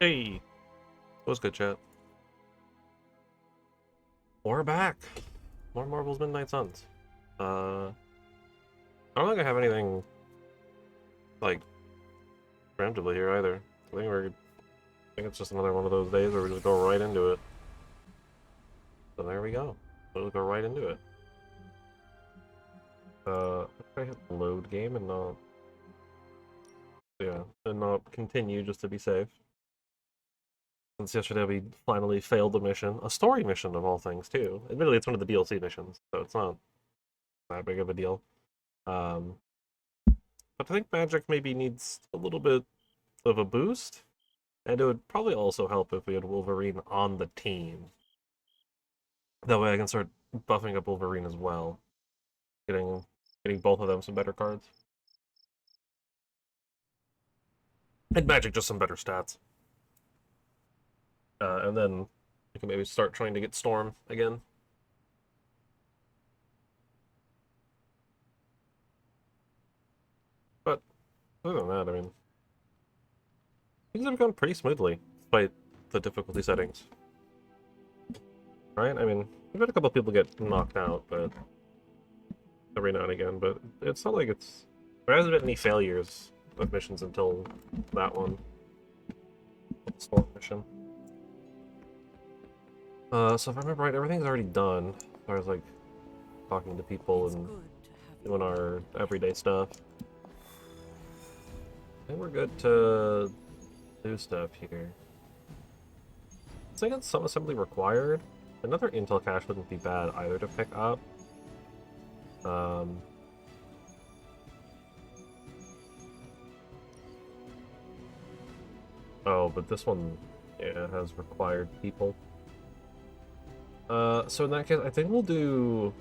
Hey, what's good, chat? We're back. More Marvel's Midnight Suns. I don't think I have anything like preemptively here either. I think it's just another one of those days where we just go right into it. So there we go. We'll go right into it. I hit load game and not, yeah, and not continue just to be safe. Since yesterday we finally failed the mission, a story mission of all things too. Admittedly, it's one of the DLC missions, so it's not that big of a deal. Um, but I think Magic maybe needs a little bit of a boost, and it would probably also help if we had Wolverine on the team. That way I can start buffing up Wolverine as well, getting both of them some better cards. And Magic just some better stats. And then we can maybe start trying to get Storm again. But other than that, I mean, things have gone pretty smoothly, despite the difficulty settings. Right? I mean, we've had a couple people get knocked out, but every now and again, but it's not like there hasn't been any failures of missions until that one. Storm mission. So if I remember right, everything's already done, as far as like talking to people and doing our everyday stuff. I think we're good to do stuff here. I think it's some assembly required. Another intel cache wouldn't be bad either to pick up. Oh, but this one, yeah, has required people. So in that case, I think we'll do...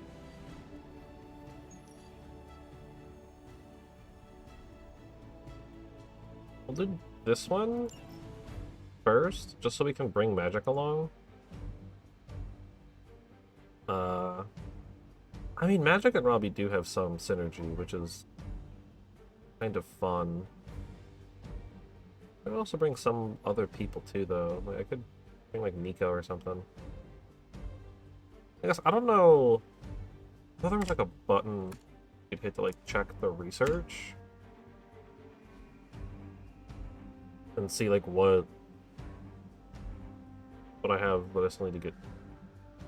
We'll do this one first, just so we can bring Magic along. I mean, Magic and Robbie do have some synergy, which is kind of fun. I could also bring some other people too, though. Like, I could bring like Nico or something. I guess, I don't know. I thought there was like a button you'd hit to like check the research and see like what I have that I still need to get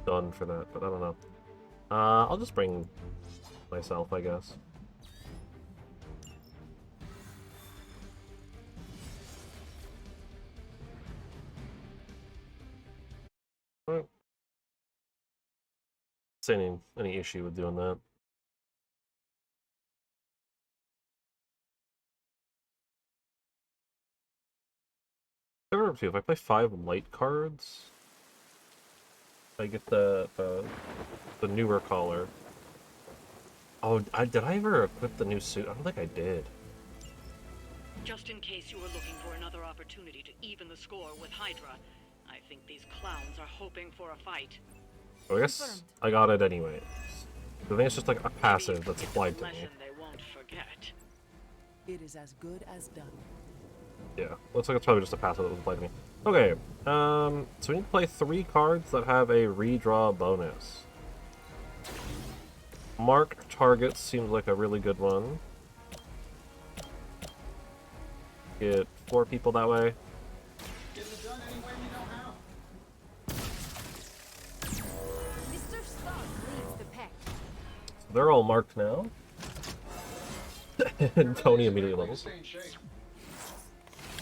done for that, but I don't know. I'll just bring myself, I guess. Alright. See any issue with doing that. I remember too, if I play 5 light cards, I get the newer collar. Oh, did I ever equip the new suit? I don't think I did. Just in case you were looking for another opportunity to even the score with Hydra, I think these clowns are hoping for a fight. So I guess I got it anyway. I think it's just like a passive that's applied to me. They won't forget. It is as good as done. Yeah, looks like it's probably just a passive that was applied to me. Okay, so we need to play 3 cards that have a redraw bonus. Mark targets seems like a really good one. Get 4 people that way. Get it done any way you know how. Mr. Stark leads the pack. So they're all marked now. And Tony immediately levels. Stay in shape.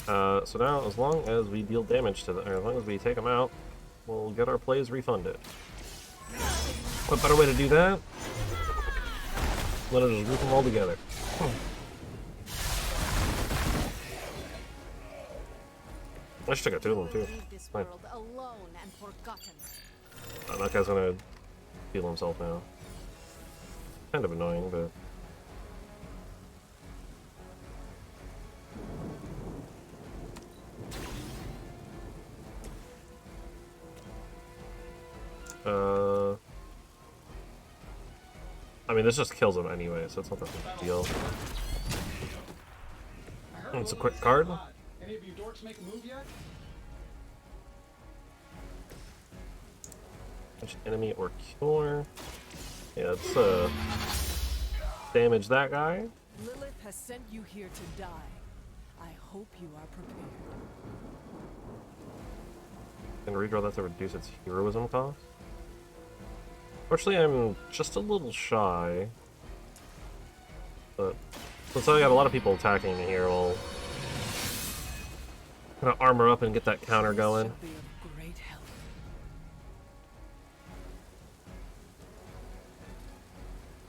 So now, as long as we deal damage to them, or as long as we take them out, we'll get our plays refunded. What better way to do that? Let us just group them all together. I should have got 2 of them too. Leave this Fine. world alone and forgotten. That guy's gonna heal himself now. Kind of annoying, but... I mean, this just kills him anyway, so it's not that big a deal. I heard It's a Lobo quick is card. alive. Any of you dorks make a move yet? Punch an enemy or cure. Yeah, let's damage that guy. Lilith has sent you here to die. I hope you are prepared. And redraw that to reduce its heroism cost. Fortunately, I'm just a little shy. But since I got a lot of people attacking me here, we'll kind of armor up and get that counter going. Shall be of great help.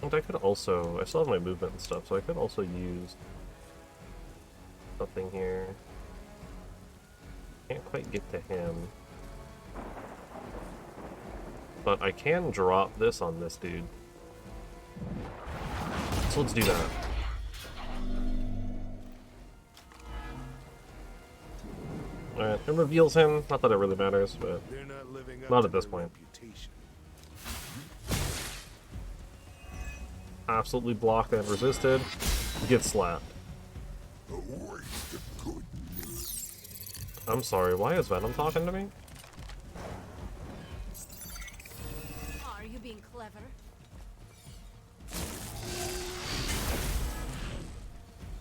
And I could also, I still have my movement and stuff, so I could also use something here. Can't quite get to him. But I can drop this on this dude. So let's do that. Alright, it reveals him. Not that it really matters, but They're not living up not to at this their point. reputation. Absolutely blocked and resisted. Get slapped. I'm sorry, why is Venom talking to me? Are you being clever?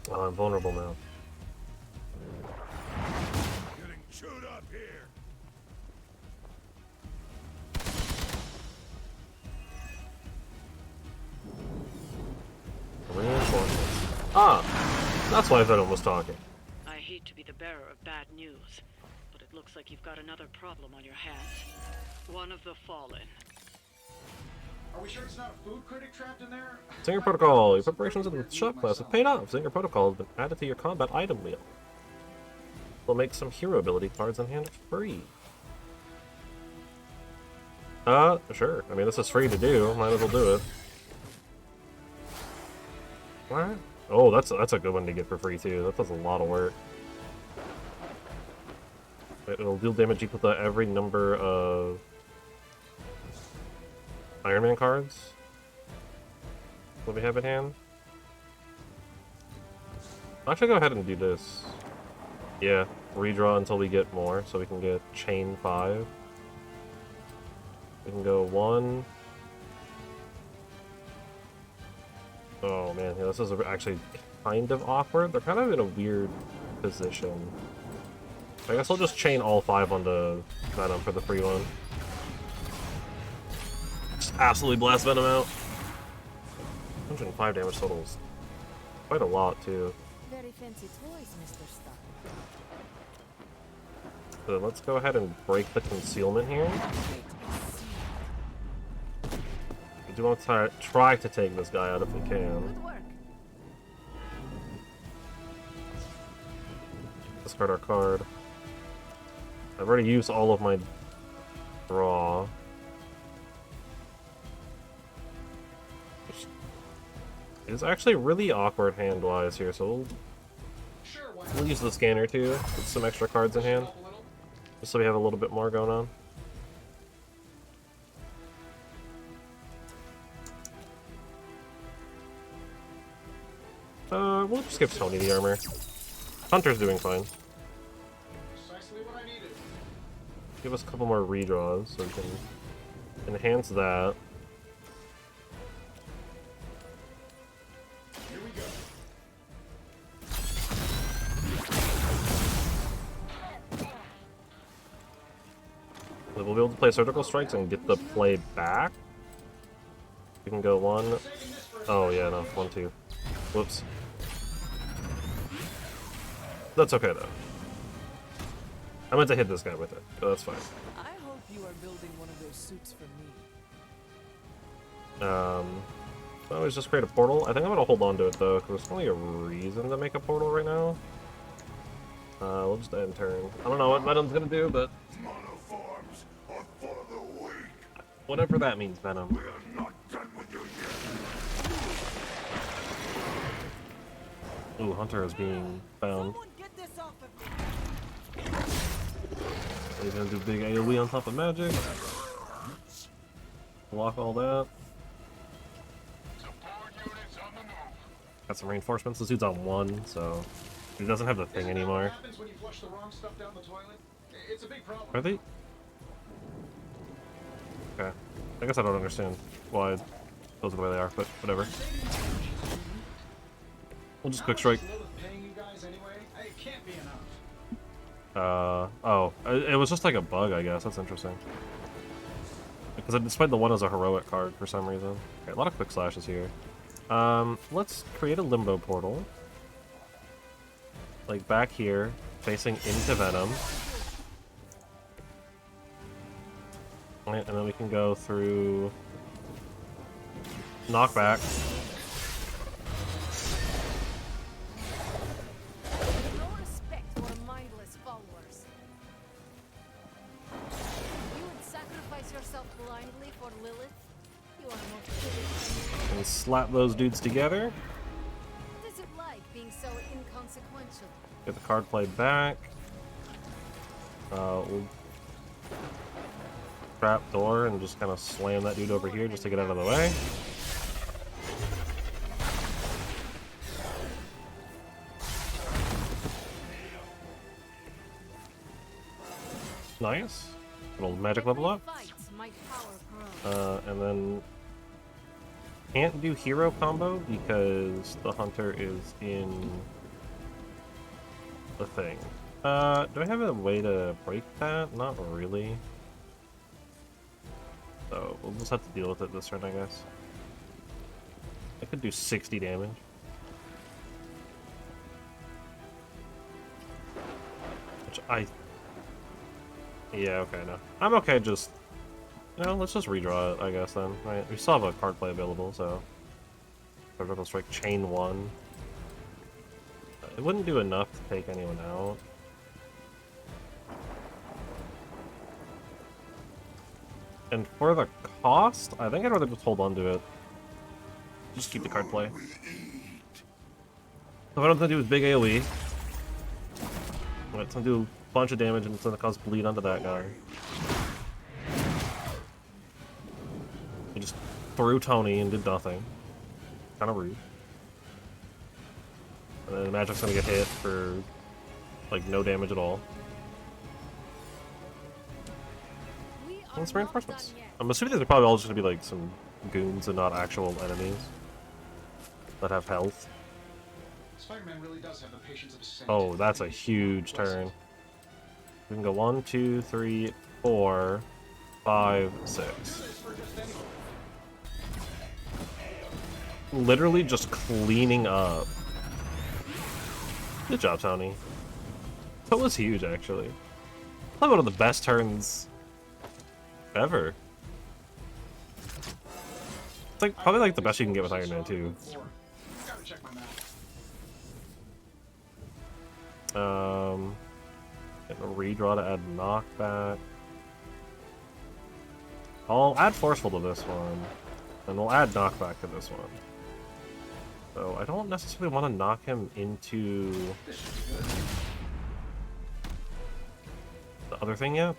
Oh, I'm vulnerable now. Getting chewed up here. Reinforcements. Ah! That's why Venom was talking. I hate to be the bearer of bad news, but it looks like you've got another problem on your hands. One of the Fallen. Are we sure it's not a food critic trapped in there? Singer Protocol. Your preparations in the shop class have paid off. Singer Protocol has been added to your combat item wheel. We'll make some hero ability cards on hand free. Sure. I mean, this is free to do. Might as well do it. What? Oh, that's a good one to get for free too. That does a lot of work. It'll deal damage equal to every number of Iron Man cards. What we have at hand? I'll actually go ahead and do this. Yeah, redraw until we get more, so we can get chain 5. We can go 1. Oh man, yeah, this is actually kind of awkward. They're kind of in a weird position. I guess I'll just chain all 5 onto Venom for the free one. Just absolutely blast Venom out. 105 damage totals. Quite a lot, too. Very fancy toys, Mr. Stark. So let's go ahead and break the concealment here. We do want to try to take this guy out if we can. Good work. Discard our card. I've already used all of my draw. It's actually really awkward hand-wise here, so Sure, why we'll use the scanner too, with some extra cards in hand, help a little? just so we have a little bit more going on. We'll just give Tony the armor. Hunter's doing fine. Precisely what I needed. Give us a couple more redraws so we can enhance that. Here we go. We'll be able to play surgical strikes and get the play back. We can go 1. Saving this for a Oh yeah, no, 1, 2. Whoops. That's okay though. I meant to hit this guy with it, but that's fine. I hope you are building one of those suits for me. I always just create a portal. I think I'm gonna hold on to it though, because there's only a reason to make a portal right now. We'll just end turn. I don't know what Venom's gonna do, but Monoforms are for the weak. whatever that means, Venom. We are not done with you yet. Ooh, Hunter is being found. Someone get this off of me. He's gonna do big AoE on top of magic. Block all that. Support units on the move. Got some reinforcements. This dude's on 1, so he doesn't have the thing Isn't that anymore. what happens when you flush the wrong stuff down the toilet? It's a big problem. Are they? okay. I guess I don't understand why those are the way they are, but whatever. We'll just quick strike. Paying you guys anyway? It can't be enough. Oh, it was just like a bug, I guess. That's interesting. Because it displayed the one as a heroic card for some reason. Okay, a lot of quick slashes here. Let's create a limbo portal. Like back here, facing into Venom. Right, and then we can go through knockback. No respect for mindless followers. You would sacrifice yourself blindly for Lilith? You are more foolish. And slap those dudes together. What is it like being so inconsequential? Get the card played back. We'll trap door and just kind of slam that dude over here just to get out of the way. Nice. Little magic level up. Fights, my power grows. And then can't do hero combo because the hunter is in the thing. Do I have a way to break that? Not really. So we'll just have to deal with it this turn, I guess. I could do 60 damage. Which yeah, okay, no. I'm okay just... let's just redraw it, I guess, then. Right, we still have a card play available, so... Surgical Strike Chain 1. It wouldn't do enough to take anyone out. And for the cost, I think I'd rather just hold on to it. Just keep the card play. So what I'm gonna do is big AoE. It's gonna do a bunch of damage and it's gonna cause bleed onto that guy. He just threw Tony and did nothing. Kinda rude. And then the magic's gonna get hit for like no damage at all. Let's reinforcements. I'm assuming these are probably all just gonna be like some goons and not actual enemies that have health. Spider-Man really does have the patience of a saint. Oh, that's a huge turn. We can go 1, 2, 3, 4, 5, 6. Literally just cleaning up. Good job, Tony. That was huge, actually. Probably one of the best turns ever. It's like probably like the best you can get with Iron Man 2. Gotta check my map. Getting a redraw to add knockback. I'll add forceful to this one, and we'll add knockback to this one. So I don't necessarily want to knock him into the other thing yet.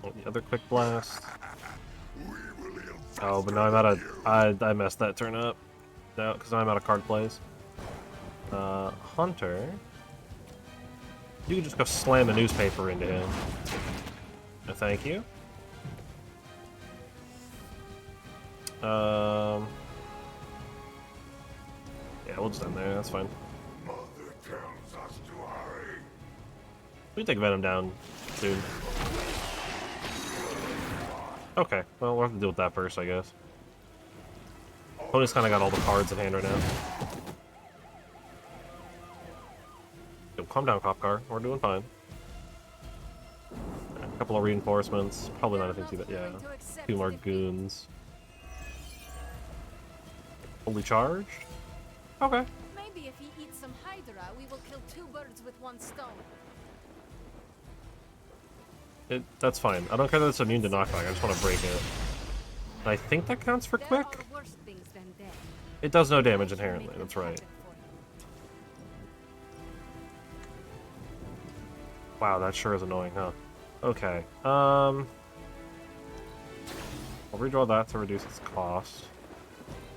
Oh, the other quick blast. Oh, but now I'm out of... I messed that turn up. No, because now I'm out of card plays. Hunter. You can just go slam a newspaper into him. Thank you. Yeah, we'll just end there. That's fine. Mother tells us to hurry. We can take Venom down soon. Okay, well, we'll have to deal with that first, I guess. Tony's kind of got all the cards in hand right now. Yo, calm down, cop car. We're doing fine. A couple of reinforcements. Probably not anything too bad. Yeah. 2 more goons. Fully charged? Okay. Maybe if he eats some Hydra, we will kill 2 birds with 1 stone. That's fine. I don't care that it's immune to knockback. I just want to break it. I think that counts for There quick. are worse things than death. It does no damage inherently. Make That's them right. happen for you. Wow, that sure is annoying, huh? Okay. I'll redraw that to reduce its cost.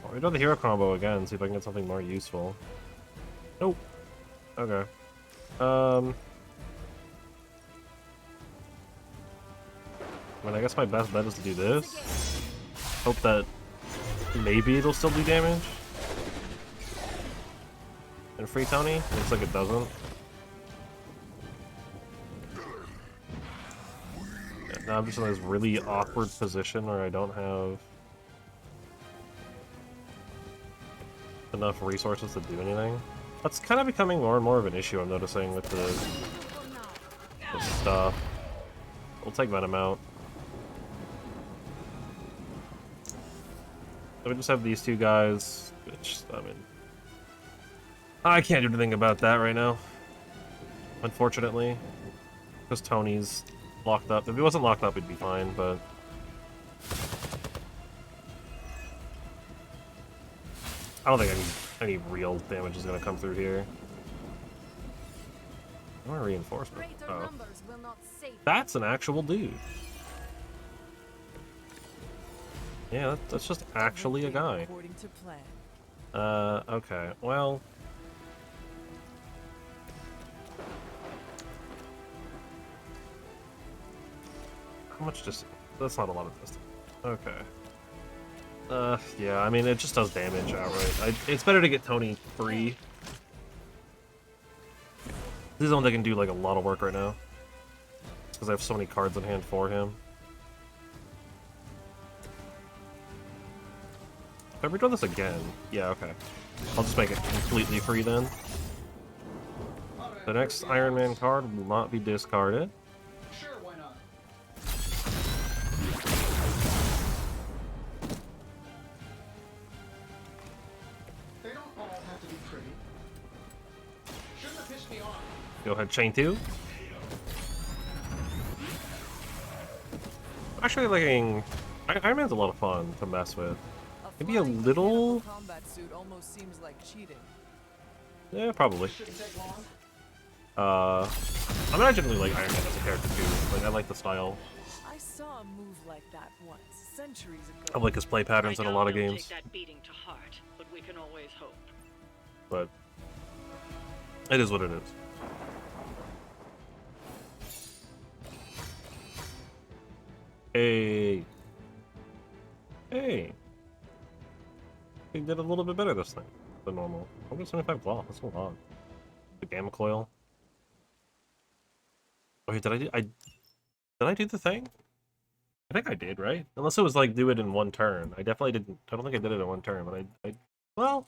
I'll redraw the hero combo again, see if I can get something more useful. Nope. Okay. I mean, I guess my best bet is to do this. Hope that maybe it'll still do damage. And free Tony? Looks like it doesn't. Yeah, now I'm just in this really awkward position where I don't have enough resources to do anything. That's kind of becoming more and more of an issue, I'm noticing, with the stuff. We'll take Venom out. So we just have these two guys, which, I mean, I can't do anything about that right now, unfortunately, because Tony's locked up. If he wasn't locked up, he'd be fine, but I don't think any real damage is going to come through here. I want a reinforcement. Greater numbers will not save you. That's an actual dude. Yeah, that's just actually a guy. According to plan. Okay, well... How much distance? That's not a lot of distance. Okay. Yeah, I mean, it just does damage outright. It's better to get Tony free. This is the one that can do, like, a lot of work right now. Because I have so many cards in hand for him. If I redraw this again, yeah, okay. I'll just make it completely free then. The next Iron Man card will not be discarded. Sure, why not? They don't all have to be pretty. Shouldn't have pissed me off. Go ahead, chain 2. Actually, liking Iron Man's a lot of fun to mess with. Maybe a flying little. mechanical combat suit almost seems like cheating. Yeah, probably. Shouldn't take long. I mean, I generally like Iron Man as a character too. Like, I like the style. I saw a move like that once, centuries ago. I like his play patterns I in a doubt lot of they'll games, take that beating to heart, but we can always hope. but it is what it is. Hey. Hey. He did a little bit better this thing than normal. 175 claw, that's a lot. The gamma coil. Wait, did I do the thing? I think I did, right? Unless it was like do it in one turn. I definitely didn't. I don't think I did it in one turn, but well,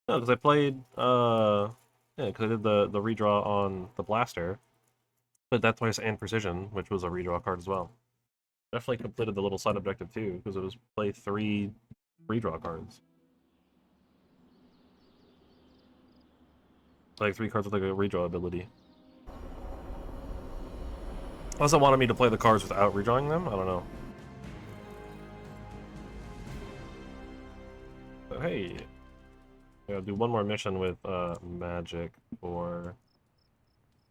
no, because I played yeah, because I did the redraw on the blaster, but that twice and precision, which was a redraw card as well. Definitely completed the little side objective too, because it was play 3 redraw cards. Like 3 cards with like a redraw ability. Unless it wanted me to play the cards without redrawing them, I don't know. But hey, I'll do one more mission with magic for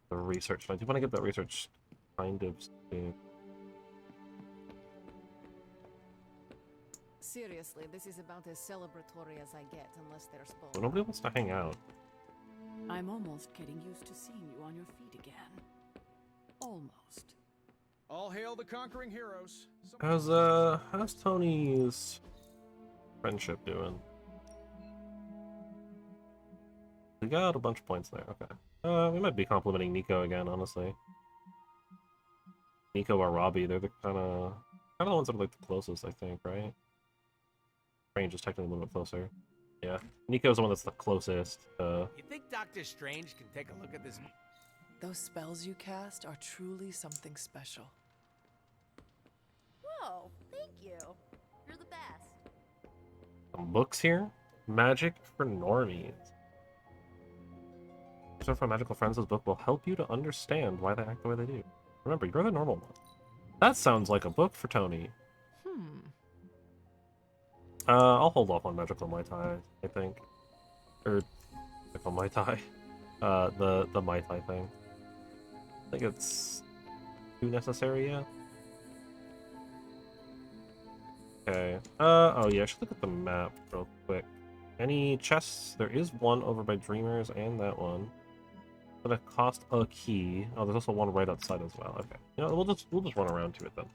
the research. I do want to get that research kind of soon. Seriously, this is about as celebratory as I get, unless there's But both. nobody wants to hang out. I'm almost getting used to seeing you on your feet again. Almost. All hail the conquering heroes. How's Tony's friendship doing? We got a bunch of points there, okay. We might be complimenting Nico again, honestly. Nico or Robbie, they're the kinda the ones that are like the closest, I think, right? Range is technically a little bit closer. Yeah. Nico's the one that's the closest. You think Doctor Strange can take a look at this? Those spells you cast are truly something special. Whoa, thank you. You're the best. Some books here. Magic for normies. Search for Magical Friends, this book will help you to understand why they act the way they do. Remember, you're the normal one. That sounds like a book for Tony. I'll hold off on Magical Mai Tai, I think. Or Magical Mai Tai. The Mai Tai thing. I think it's too necessary yet. Okay. Oh yeah, I should look at the map real quick. Any chests? There is one over by Dreamers and that one. gonna cost a key. Oh, there's also one right outside as well. Okay. You know, we'll just run around to it then.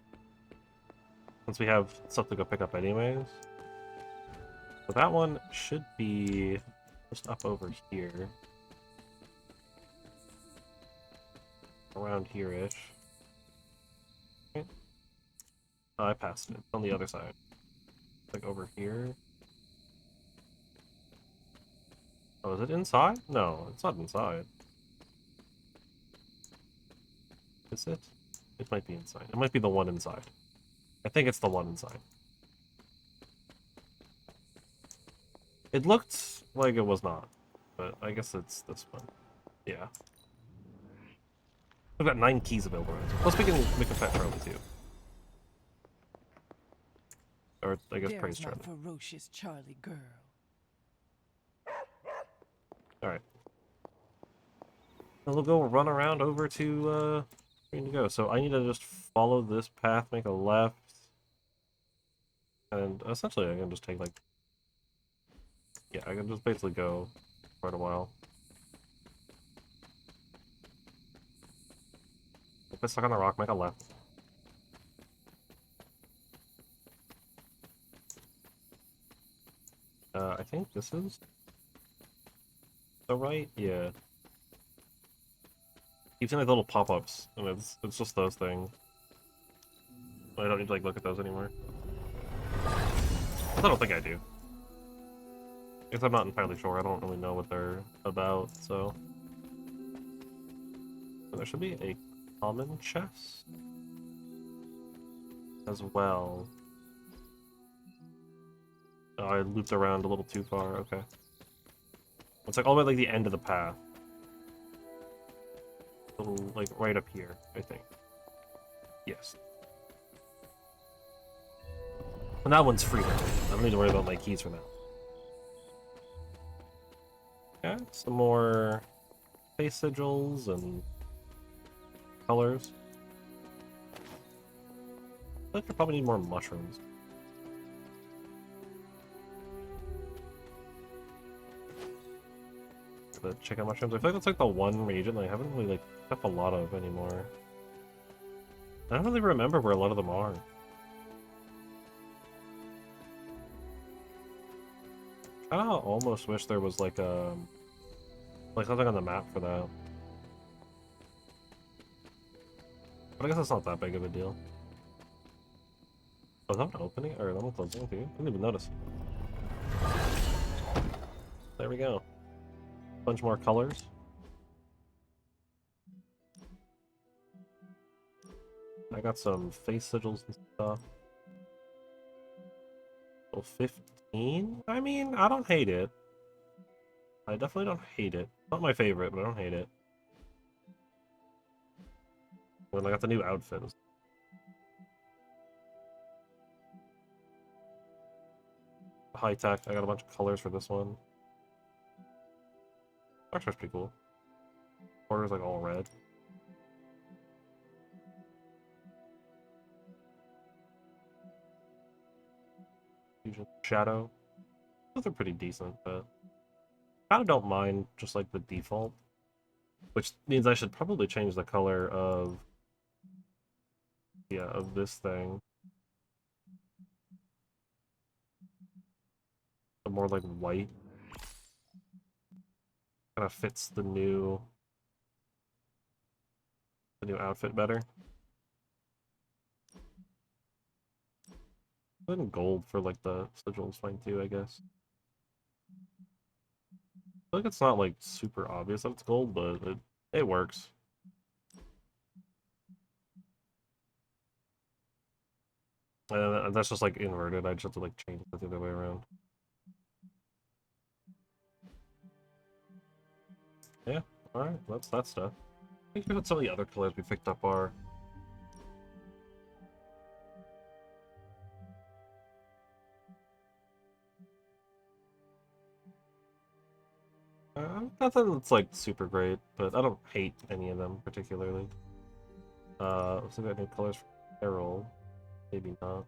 Since we have stuff to go pick up anyways. So that one should be just up over here. Around here-ish. Okay. Oh, I passed it. It's on the other side. Like over here. Oh, is it inside? No, it's not inside. Is it? It might be inside. It might be the one inside. I think it's the one inside. It looked like it was not, but I guess it's this one. Yeah. We've got 9 keys available. Plus we can fetch Charlie too. Or I guess praise There's Charlie. my ferocious Charlie girl. Alright. And we'll go run around over to where we need to go. So I need to just follow this path, make a left. And essentially I can just take like... Yeah, I can just basically go quite a while. If it's stuck on a rock, make a left. I think this is the right? Yeah. Keep seeing like little pop-ups, and it's just those things. I don't need to like look at those anymore. I don't think I do. Because I'm not entirely sure. I don't really know what they're about, so... There should be a common chest as well. Oh, I looped around a little too far, okay. It's like all the way like the end of the path. A little, like right up here, I think. Yes. And that one's free though. I don't need to worry about my keys for that. Yeah, some more face sigils and colors. I think I probably need more mushrooms. The chicken mushrooms. I feel like that's like the one region I haven't really like picked up a lot of anymore. I don't really remember where a lot of them are. I almost wish there was like something on the map for that. But I guess it's not that big of a deal. Oh, is that one opening? Or that one closing too? I didn't even notice. There we go. Bunch more colors. I got some face sigils and stuff. Oh, 15? I mean, I don't hate it. I definitely don't hate it. Not my favorite, but I don't hate it. When I got the new outfits. High tech. I got a bunch of colors for this one. Actually, that's pretty cool. Border's like all red. Fusion Shadow. Those are pretty decent, but I kind of don't mind just like the default. Which means I should probably change the color of of this thing. A more like white. Kind of fits the new outfit better. Then gold for like the sigils fine too, I guess. I feel like it's not like super obvious that it's gold, but it works. And that's just like inverted. I just have to like change it the other way around. Yeah, alright, that's that stuff. I think what some of the other colors we picked up are. Nothing that's like super great, but I don't hate any of them particularly. Looks like we got new colors for Carol. Maybe not.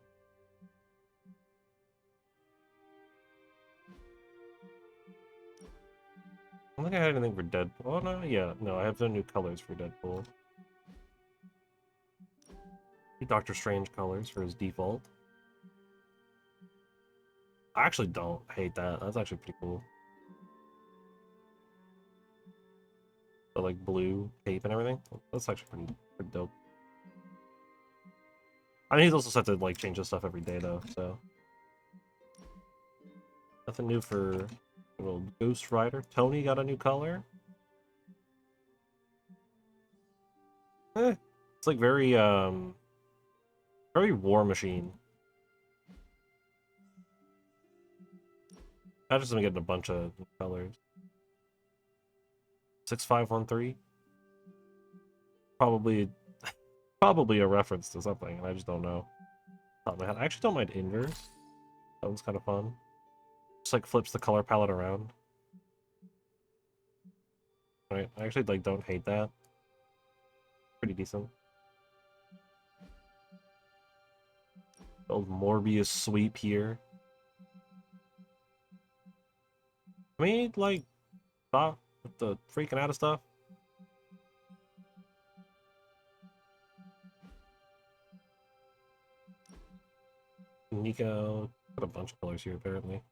I don't think I had anything for Deadpool. Oh, no, yeah. No, I have no new colors for Deadpool. Doctor Strange colors for his default. I actually don't hate that. That's actually pretty cool. The like blue cape and everything. That's actually pretty dope. I mean, he's also set to like change his stuff every day though, so nothing new for little Ghost Rider. Tony got a new color. It's like very War Machine. I just been getting a bunch of colors. 6513. Probably a reference to something, and I just don't know. Top of my head. I actually don't mind inverse. That one's kind of fun. Just like flips the color palette around. Right, I actually like don't hate that. Pretty decent. Old Morbius sweep here. Can we like stop with the freaking out of stuff? Nico got a bunch of colors here apparently.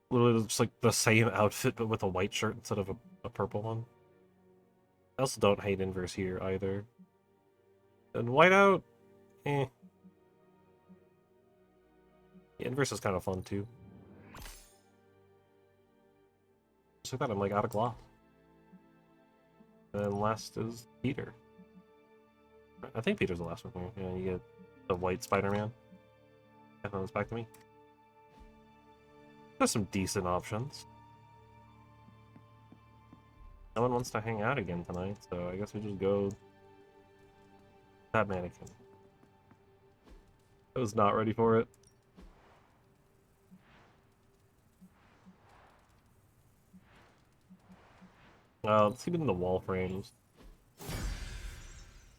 Literally just like the same outfit but with a white shirt instead of a purple one. I also don't hate inverse here either. And whiteout, eh. The inverse is kind of fun too. Just like that, I'm like out of gloss. And then last is Peter. I think Peter's the last one here. Yeah, you get the white Spider-Man. And then it's back to me. There's some decent options. No one wants to hang out again tonight, so I guess we just go that mannequin. I was not ready for it. Let's keep it in the wall frames.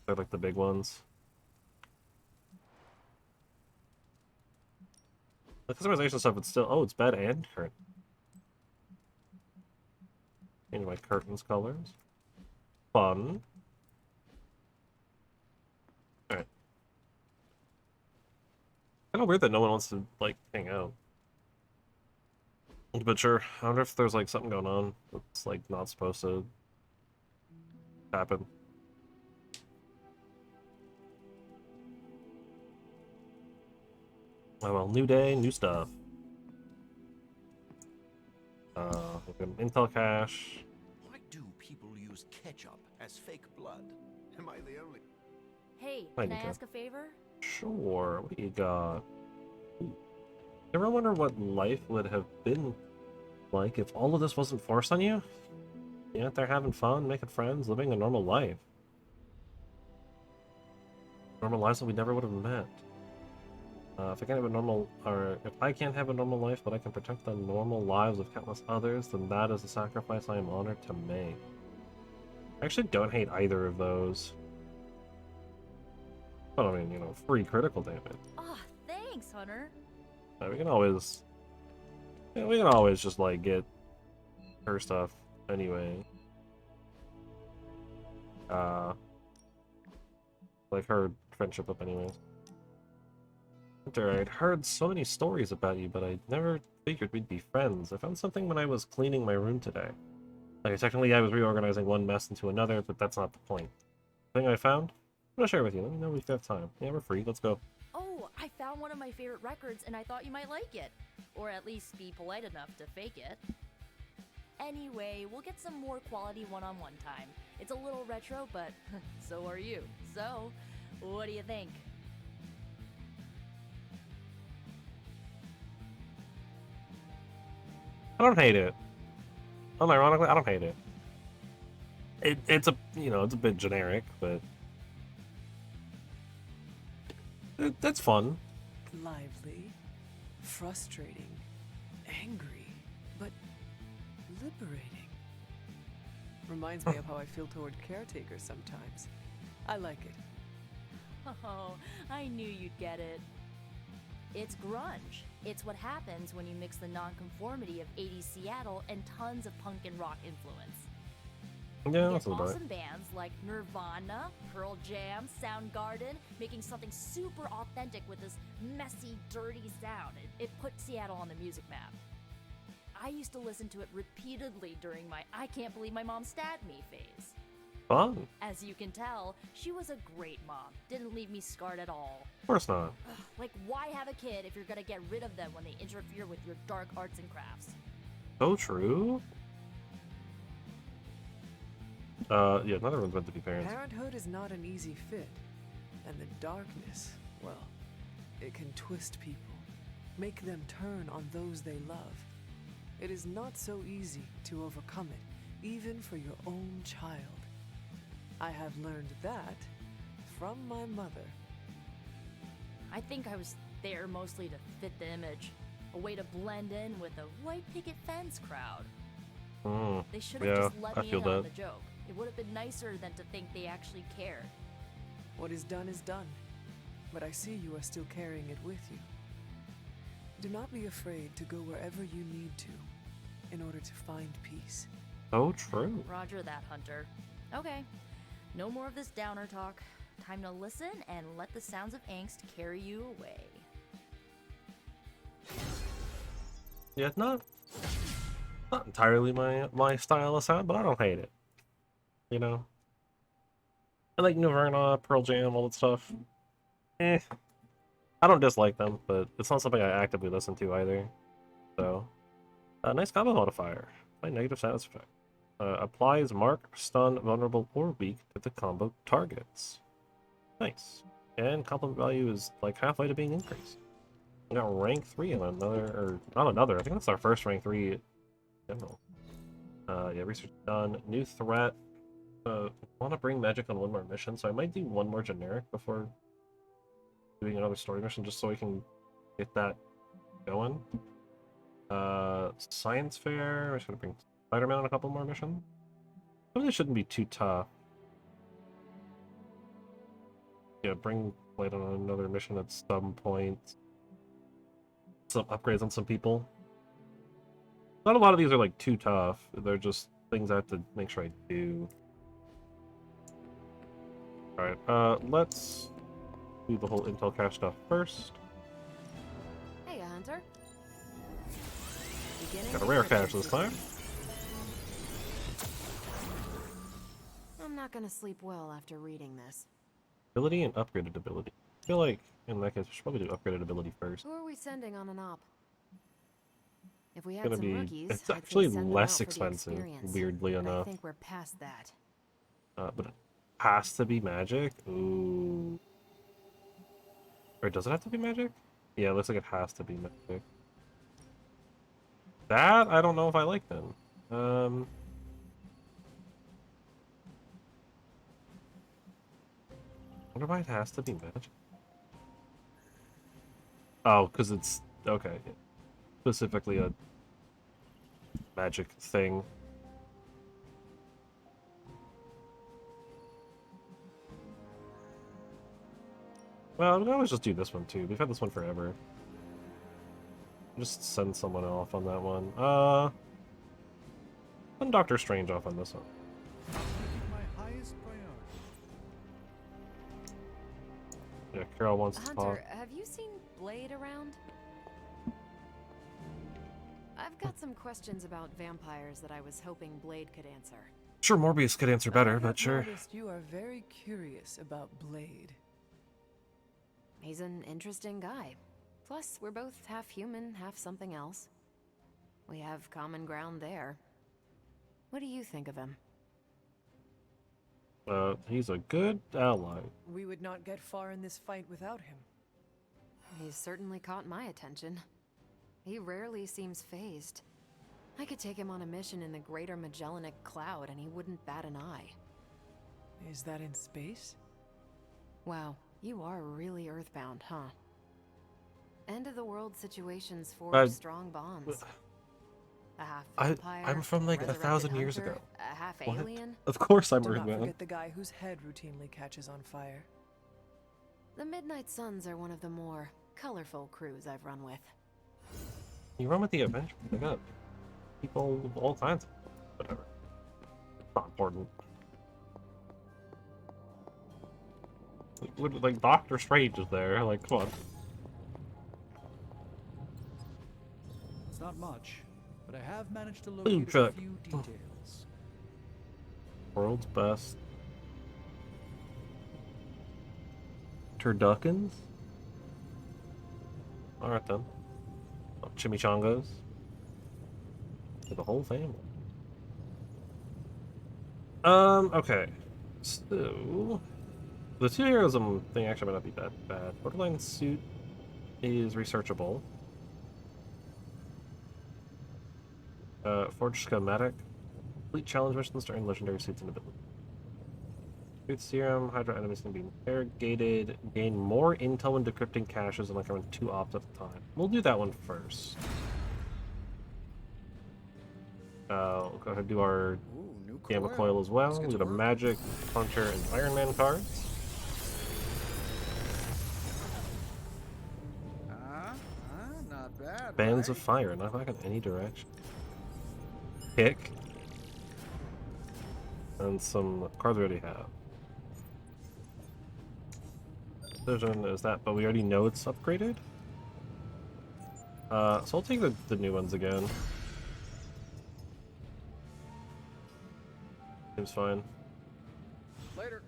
They're like the big ones. The customization stuff, it's still... Oh, it's bed and curtain. Change my curtains colors. Fun. Alright. Kind of weird that no one wants to, like, hang out. But sure, I wonder if there's, like, something going on that's, like, not supposed to happen. Oh well, new day, new stuff. Intel cache. Why do people use ketchup as fake blood? Am I the only? Hey, Hi, can I Nico. ask a favor? Sure, what do you got? Ever wonder what life would have been like if all of this wasn't forced on you? You're out there having fun, making friends, living a normal life. Normal lives that we never would have met. If I can't have a normal, or if I can't have a normal life, but I can protect the normal lives of countless others, then that is a sacrifice I am honored to make. I actually don't hate either of those. But I mean, you know, free critical damage. Oh, thanks, Hunter. We can always, yeah, we can always just like get her stuff anyway. Like her friendship up anyways. Hunter, I'd heard so many stories about you, but I never figured we'd be friends. I found something when I was cleaning my room today. Like, technically I was reorganizing one mess into another, but that's not the point. The thing I found, I'm gonna share with you. Let me know if you have time. Yeah, we're free. Let's go. Oh, I found one of my favorite records and I thought you might like it. Or at least be polite enough to fake it. Anyway, we'll get some more quality one-on-one time. It's a little retro, but so are you. So, what do you think? I don't hate it. Unironically, I don't hate it. It's a, you know, it's a bit generic, but that's fun. Lively, frustrating, angry, but liberating. Reminds me of how I feel toward caretakers sometimes. I like it. Oh, I knew you'd get it. It's grunge. It's what happens when you mix the nonconformity of 80s Seattle and tons of punk and rock influence. Yeah, You that's get about it. awesome bands like Nirvana, Pearl Jam, Soundgarden, making something super authentic with this messy, dirty sound. It put Seattle on the music map. I used to listen to it repeatedly during my I can't believe my mom stabbed me phase. Fun. As you can tell, she was a great mom. Didn't leave me scarred at all. Of course not. Like, why have a kid if you're gonna get rid of them when they interfere with your dark arts and crafts? So true. Yeah, neither one's meant to be parents. Parenthood is not an easy fit. And the darkness, well, it can twist people, make them turn on those they love. It is not so easy to overcome it, even for your own child. I have learned that from my mother. I think I was there mostly to fit the image. A way to blend in with the white picket fence crowd. They should have Yeah, just let I me feel in on that. the joke. It would have been nicer than to think they actually cared. What is done is done, but I see you are still carrying it with you. Do not be afraid to go wherever you need to in order to find peace. So true. Roger that, Hunter. Okay, no more of this downer talk. Time to listen and let the sounds of angst carry you away. Yeah, not entirely my style of sound, but I don't hate it. You know, I like Nirvana, Pearl Jam, all that stuff. I don't dislike them, but it's not something I actively listen to either. So, nice combo modifier. My negative status effect. Applies mark, stun, vulnerable, or weak to the combo targets. Nice. And compliment value is like halfway to being increased. We got rank 3 on another, or not another, I think that's our first rank 3 in general. Yeah, research done. New threat. Want to bring magic on one more mission, so I might do one more generic before doing another story mission, just so we can get that going. Science fair. We're just gonna bring Spider-Man on a couple more missions. Really shouldn't be too tough. Yeah, bring Blade on another mission at some point. Some upgrades on some people. Not a lot of these are like too tough. They're just things I have to make sure I do. Alright, let's do the whole intel cache stuff first. Hey, Hunter. Beginning Got a to rare get cache this time. I'm not gonna sleep well after reading this. Ability and upgraded ability. I feel like in that case we should probably do upgraded ability first. Who are we sending on an op? If we It's had gonna some be rookies, it's I'd say actually send them less out for the expensive, experience. weirdly But enough. I think we're past that. But it has to be magic? Ooh. Or does it have to be magic? Yeah, it looks like it has to be magic. That I don't know if I like then. Wonder why it has to be magic. Oh, because it's okay. Specifically a magic thing. Well, we can always just do this one too. We've had this one forever. Just send someone off on that one. Send Doctor Strange off on this one. My highest priority. Yeah, Carol wants to talk. Hunter, have you seen Blade around? I've got some questions about vampires that I was hoping Blade could answer. Sure, Morbius could answer better, I but have sure. noticed you are very curious about Blade. He's an interesting guy. Plus, we're both half human, half something else. We have common ground there. What do you think of him? He's a good ally. We would not get far in this fight without him. He's certainly caught my attention. He rarely seems phased. I could take him on a mission in the Greater Magellanic Cloud and he wouldn't bat an eye. Is that in space? Wow, you are really earthbound, huh? End of the world situations forge strong bonds. A half vampire, I'm from like resurrected 1,000 years hunter, ago. a half What? alien. Of course I'm Do not Earthbound. forget the guy whose head routinely catches on fire. The Midnight Suns are one of the more colorful crews I've run with. You run with the Adventure. They got people of all kinds. Whatever. Not important. Like Doctor Strange is there. Like, come on. It's not much, but I have managed to Food locate a truck. few details. World's best. Turduckins? Alright then. Oh, chimichangas. For the whole family. Okay. So the two heroism thing actually might not be that bad. Borderline suit is researchable. Forge schematic. Complete challenge missions to earn legendary suits and abilities. Truth serum, Hydra enemies can be interrogated, gain more intel when decrypting caches, and like run 2 ops at a time. We'll do that one first. We'll go ahead and do our Gamma Coil as well. We got a Magic, Puncher, and Iron Man cards. Not bad. Bands of Fire, not back in any direction. Kick. And some cards we already have. Precision is that, but we already know it's upgraded. So I'll take the new ones again. Seems fine. Later.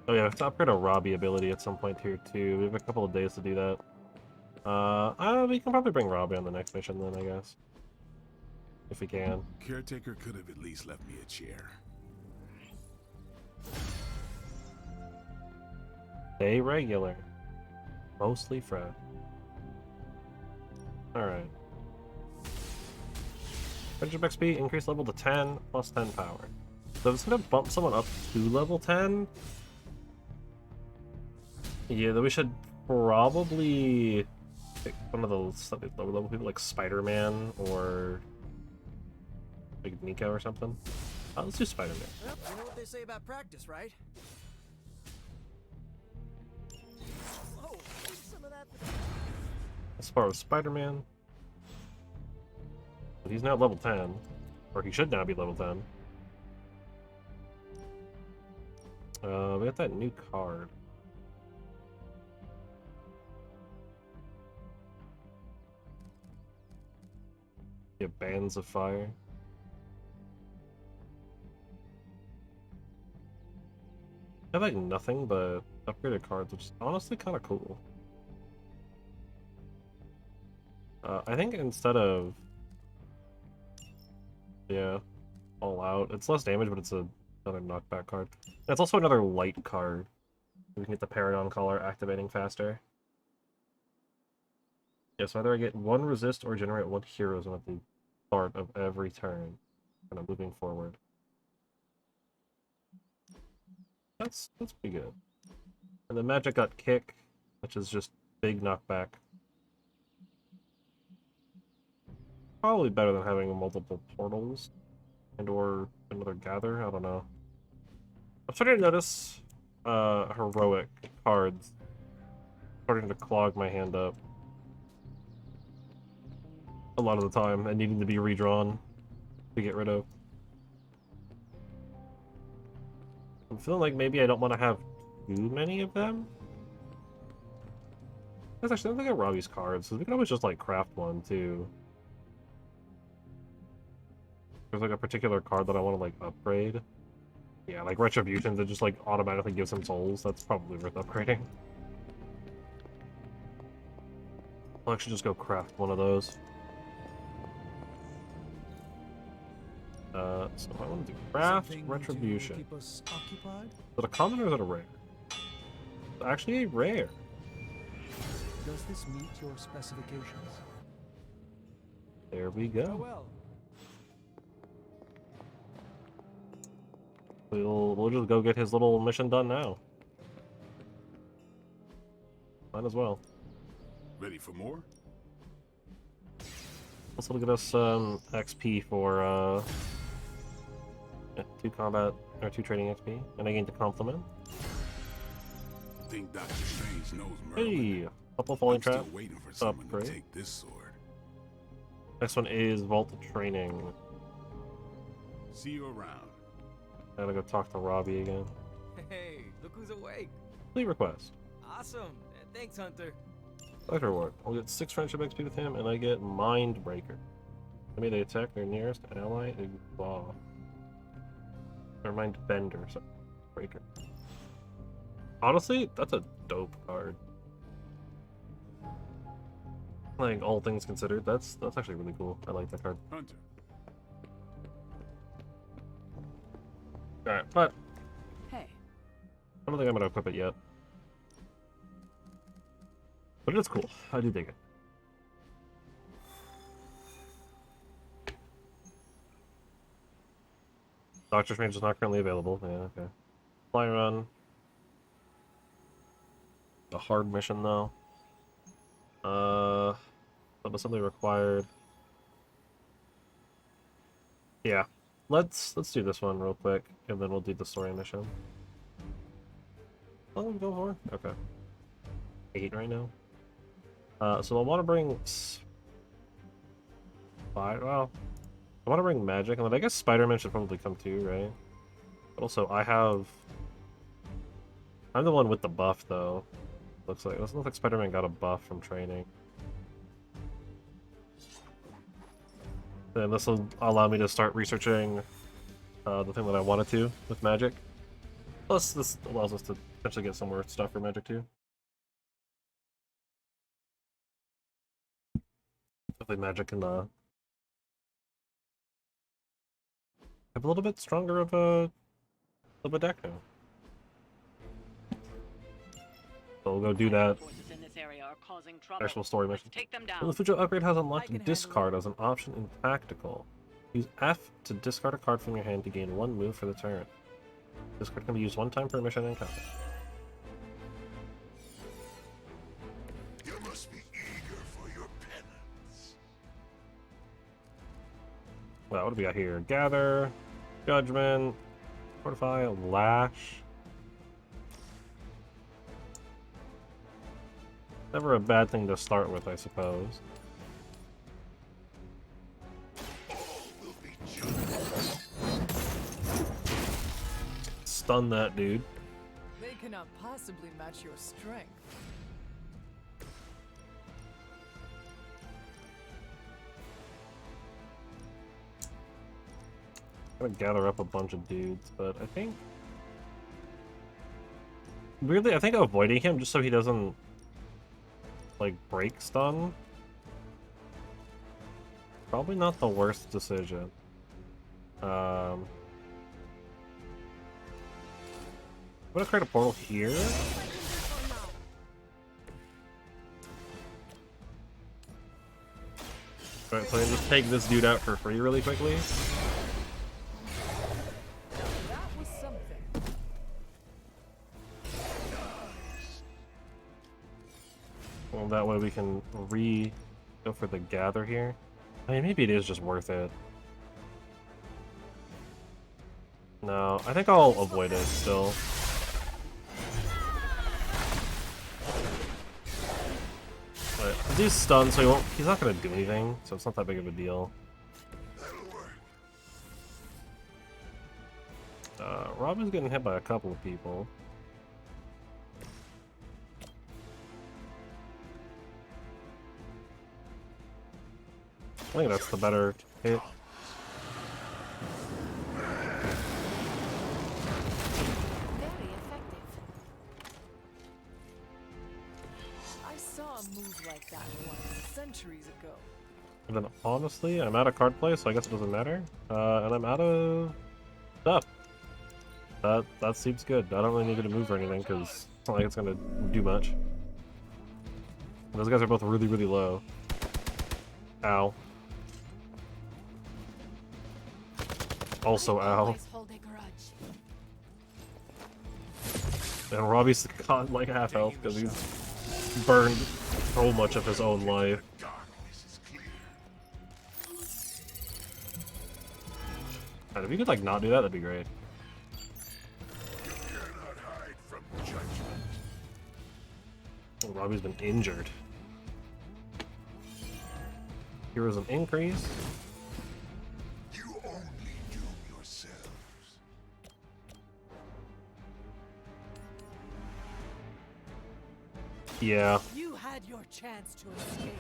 Oh yeah, I have to upgrade a Robbie ability at some point here too. We have a couple of days to do that. We can probably bring Robbie on the next mission then, I guess. If we can. Caretaker could have at least left me a chair. Stay regular. Mostly Fred. Alright. Friendship XP, increase level to 10, plus 10 power. So if it's gonna bump someone up to level 10, yeah, then we should probably pick one of those lower level people like Spider-Man or like Nico or something. Let's do Spider-Man. Well, you know what they say about practice, right? Whoa, some of that. Let's start with Spider-Man. He's now level 10. Or he should now be level 10. We got that new card. Yeah, Bands of Fire. I have like nothing but upgraded cards, which is honestly kind of cool. I think instead of... Yeah, all out. It's less damage, but it's another knockback card. It's also another light card. We can get the Paragon Collar activating faster. Yeah, so either I get 1 resist or generate 1 heroism at the start of every turn. Kind of moving forward. That's pretty good. And the Magic got Kick, which is just big knockback. Probably better than having multiple portals and or another gather. I don't know. I'm starting to notice heroic cards starting to clog my hand up a lot of the time and needing to be redrawn to get rid of. I'm feeling like maybe I don't want to have too many of them. That's actually, I don't think I Robbie's cards, so we can always just like craft one too. There's like a particular card that I want to like upgrade. Yeah, like Retributions, it just like automatically gives him souls. That's probably worth upgrading. I'll actually just go craft one of those. So I want to do craft Something Retribution. to keep us occupied? Is it a common or is it a rare? It's actually a rare. Does this meet your specifications? There we go. Oh well. We'll just go get his little mission done now. Might as well. Ready for more? This will get us some XP for 2 combat or 2 trading XP, and I gained the compliment. think Doctor Strange knows Merlin? Hey, couple falling I'm still trap. waiting for someone to Upgrade. take this sword. Next one is Vault Training. See you around. I gotta go talk to Robbie again. Hey, look who's awake. Complete request. Awesome. Thanks, Hunter. Select reward. I'll get 6 friendship XP with him, and I get Mind Breaker. I mean, they attack their nearest ally and claw. Or Mind Bender, so Breaker. Honestly, that's a dope card. Like, all things considered, that's actually really cool. I like that card. Hunter. Alright, but Hey, I don't think I'm gonna equip it yet. But it's cool. I do dig it. Doctor Strange is not currently available. Yeah, okay. Fly run. A hard mission though. Sub-assembly required. Yeah. Let's do this one real quick, and then we'll do the story mission. How long we go for? Okay. 8 right now. So I want to bring... Well, I want to bring magic, and then I guess Spider-Man should probably come too, right? But also, I'm the one with the buff, though. Looks like... It doesn't look like Spider-Man got a buff from training. Then this will allow me to start researching the thing that I wanted to with magic. Plus, this allows us to potentially get some more stuff for magic too. Hopefully magic can have a little bit stronger of a deck now. So we'll go do that. Forces in this area are causing trouble. Actual story mission. Take them Well, down. the Fujo upgrade has I unlocked can handle discard as an option in tactical. Use F to discard a card from your hand to gain 1 move for the turn. This card can be used 1 time per mission and combat. You must be eager for your penance. Well, what do we got here? Gather, Judgment, Fortify, Lash. Never a bad thing to start with, I suppose. Stun that dude. They cannot possibly match your strength. I'm gonna gather up a bunch of dudes, but I think... Weirdly, I think avoiding him just so he doesn't... like, break stun? Probably not the worst decision. I'm gonna create a portal here. Alright, so I can just take this dude out for free really quickly. That was something. Well, that way we can go for the gather here. I mean, maybe it is just worth it. No, I think I'll avoid it still. But he's stunned, so he's not gonna do anything, so it's not that big of a deal. Robin's getting hit by a couple of people. I think that's the better hit. Very effective. I saw a move like that once, centuries ago. And then honestly, I'm out of card play, so I guess it doesn't matter. And I'm out of stuff. That seems good. I don't really need to move or anything because it's not like it's gonna do much. And those guys are both really, really low. Ow. Also, ow. always hold a grudge. And Robbie's got like half health because he's burned so much of his own life. Darkness is clear. And if you could like not do that, that'd be great. You cannot hide from judgment. Robbie's been injured. Heroism increase. You only doom yourselves. Yeah. You had your chance to escape.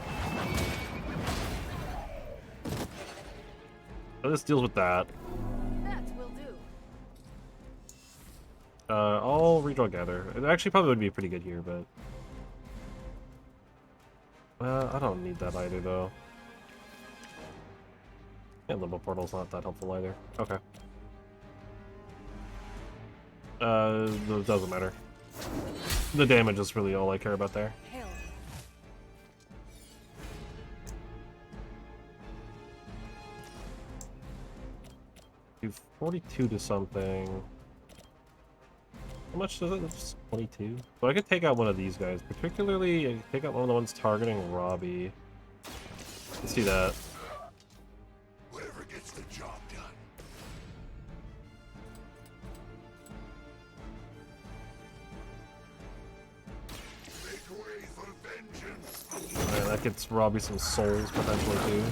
So this deals with that. That will do. I'll redraw gather. It actually probably would be pretty good here, but I don't need that either though. And limbo portal's not that helpful either. Okay. It doesn't matter. The damage is really all I care about there. Hell. Do 42 to something. How much does it? It's 22. So I could take out one of these guys. Particularly, I could take out one of the ones targeting Robbie. Let's do that. Whoever gets the job done. Make way for vengeance. Alright, that gets Robbie some souls potentially too.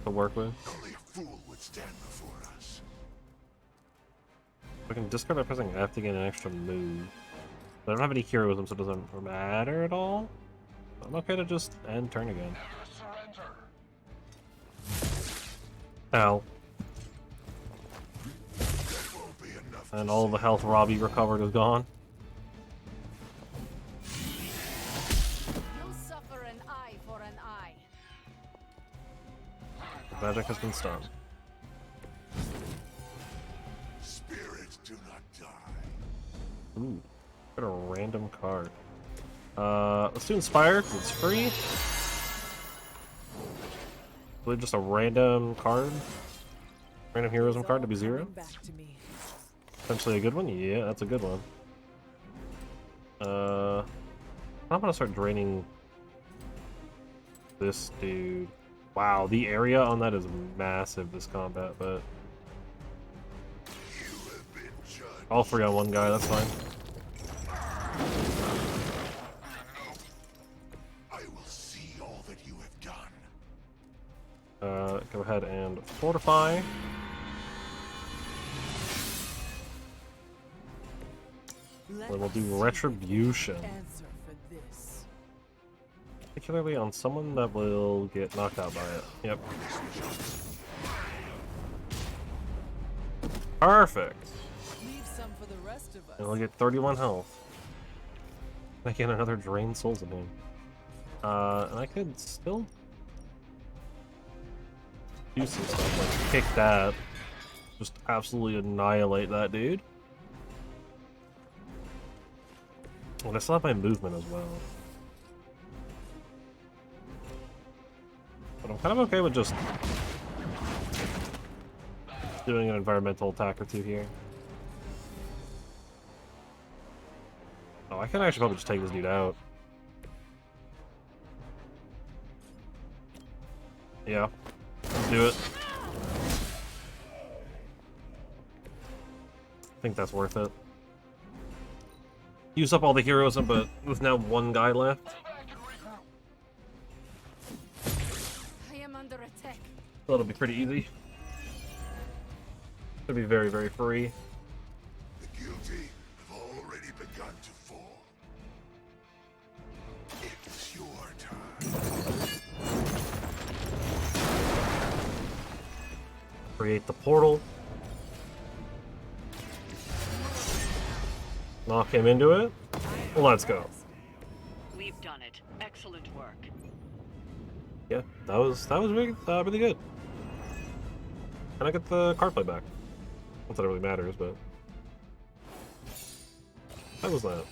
To work with. Only a fool would stand before us. I can discard by pressing F to gain an extra move. But I don't have any heroism, so it doesn't matter at all. I'm okay to just end turn again. Ow. And all the health Robbie recovered is gone. You'll suffer an eye for an eye. The magic has been stunned. Spirits do not die. Ooh, got a random card. Let's do Inspire, because it's free. Really just a random card. Random heroism card to be 0. Potentially a good one? Yeah, that's a good one. I'm gonna start draining this dude. Wow, the area on that is massive this combat, but all 3 on one guy, that's fine. I will see all that you have done. Go ahead and fortify. Then we'll do retribution. Answer for this. Particularly on someone that will get knocked out by it. Yep. Perfect. Leave some for the rest of us. And we'll get 31 health. I get another drain souls in him. And I could still do some stuff, like kick that. Just absolutely annihilate that dude. And I still have my movement as well. But I'm kind of okay with just doing an environmental attack or two here. Oh, I can actually probably just take this dude out. Yeah, let's do it. I think that's worth it. Use up all the heroism, but with now 1 guy left. I am under attack. So it'll be pretty easy. It'll be very, very free. The guilty have already begun to fall. It's your turn. Create the portal. Knock him into it. Let's go. We've done it. Excellent work. Yeah, that was really, really good. And I get the card play back. Not that it really matters, but that was that.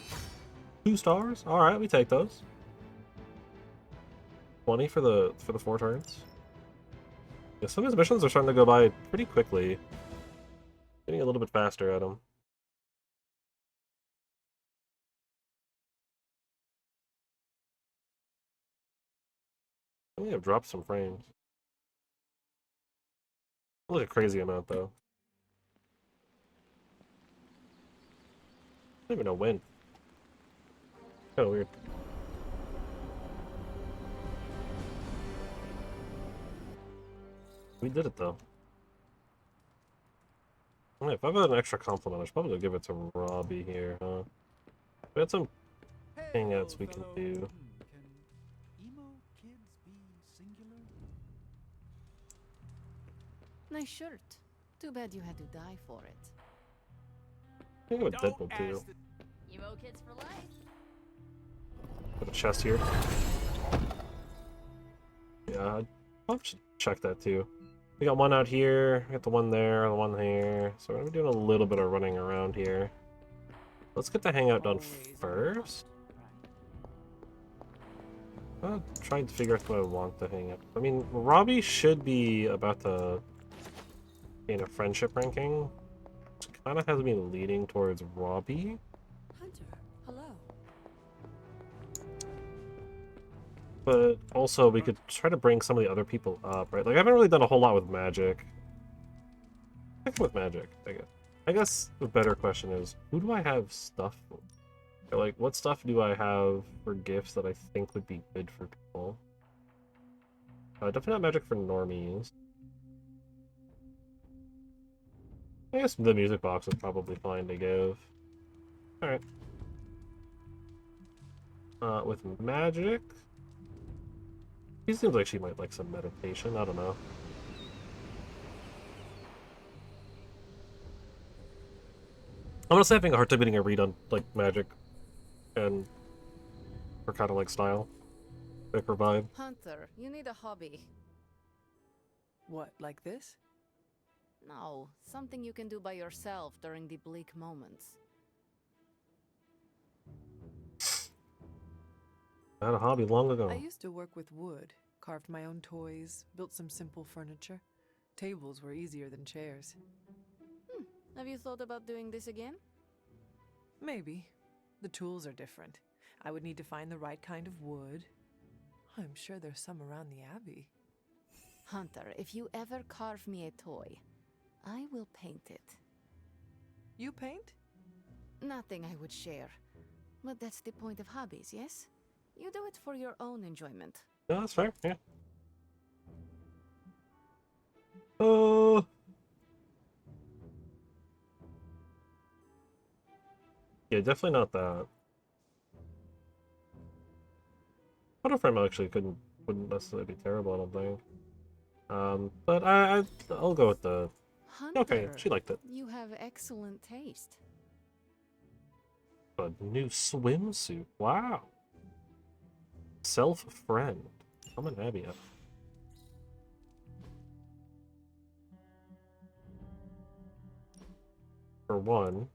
2 stars. All right, we take those. 20 for the 4 turns. Yeah, some of his missions are starting to go by pretty quickly. Getting a little bit faster at them. I think I've dropped some frames. Not like a crazy amount though. I don't even know when. Kind of weird. We did it though. Alright, if I've got an extra compliment, I should probably give it to Robbie here, huh? We had some hangouts we can do. Can emo kids be singular? Nice shirt. Too bad you had to die for it. I think with Deadpool too. Emo kids for life. Got a chest here. Yeah, I'll check that too. We got one out here, we got the one there, the one here. So we're gonna be doing a little bit of running around here. Let's get the hangout done first. I'm trying to figure out who I want to hang out. I mean, Robbie should be about to gain a friendship ranking. Which kind of has me leaning towards Robbie. Hunter, hello. But also, we could try to bring some of the other people up, right? Like, I haven't really done a whole lot with magic. I think with magic, I guess. I guess the better question is, who do I have stuff for? Or, like, what stuff do I have for gifts that I think would be good for people? Definitely not magic for normies. I guess the music box is probably fine to give. Alright. With magic... He seems like she might like some meditation, I don't know. I'm honestly having a hard time getting a read on, like, magic and her kind of, like, style. Like, her vibe. Hunter, you need a hobby. What, like this? No, something you can do by yourself during the bleak moments. I had a hobby long ago. I used to work with wood, carved my own toys, built some simple furniture. Tables were easier than chairs. Have you thought about doing this again? Maybe. The tools are different. I would need to find the right kind of wood. I'm sure there's some around the Abbey. Hunter, if you ever carve me a toy, I will paint it. You paint? Nothing I would share. But that's the point of hobbies, yes? You do it for your own enjoyment. Yeah, that's fair, yeah. Yeah, definitely not that. Photo frame actually wouldn't necessarily be terrible, I don't think. But I'll go with the... Hunter, okay, she liked it. You have excellent taste. A new swimsuit, wow. Self-friend. I'm an Abby. For one...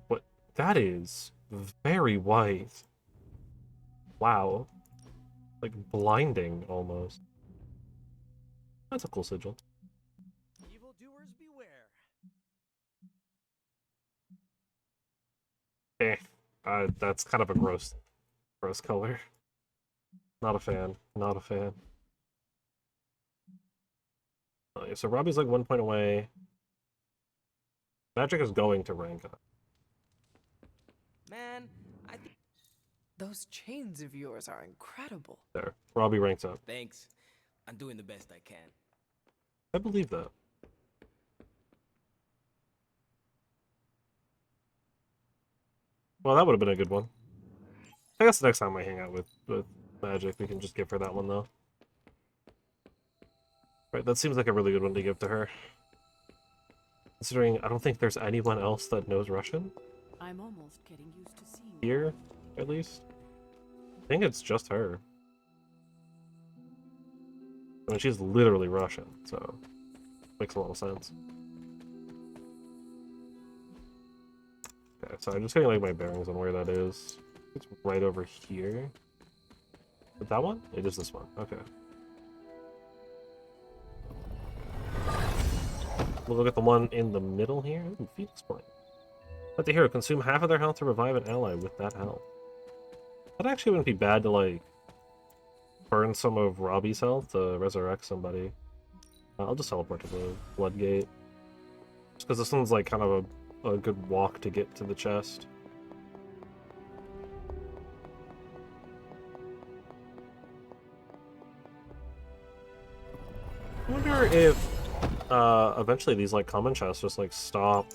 what? That is very white. Wow. Like blinding almost. That's a cool sigil. Evildoers beware. That's kind of a gross color. Not a fan. Not a fan. Yeah, so Robbie's like 1 point away. Magic is going to rank up. Man, I think... Those chains of yours are incredible. There. Robbie ranks up. Thanks. I'm doing the best I can. I believe that. Well, that would have been a good one. I guess the next time I hang out with Magic, we can just give her that one, though. Right, that seems like a really good one to give to her. Considering I don't think there's anyone else that knows Russian. I'm almost getting used to seeing Here, at least. I think it's just her. I mean, she's literally Russian, so makes a lot of sense. Okay, so I'm just getting like my bearings on where that is. It's right over here. Is that one? It is this one. Okay. We'll look at the one in the middle here. Ooh, Phoenix Point. Let the hero consume half of their health to revive an ally with that health. That actually wouldn't be bad to, like, burn some of Robbie's health to resurrect somebody. I'll just teleport to the Bloodgate. Just because this one's, like, kind of a good walk to get to the chest. wonder if eventually these like common chests just like stop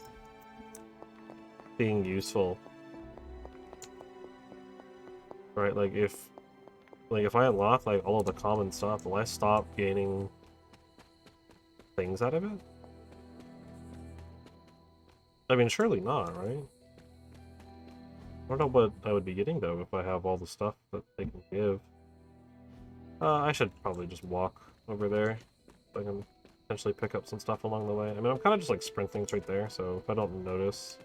being useful. Right, like if I unlock like all of the common stuff, will I stop gaining things out of it? I mean, surely not, right? I don't know what I would be getting though if I have all the stuff that they can give. I should probably just walk over there so I can potentially pick up some stuff along the way. I mean, I'm kind of just like sprinting straight there, so if I don't notice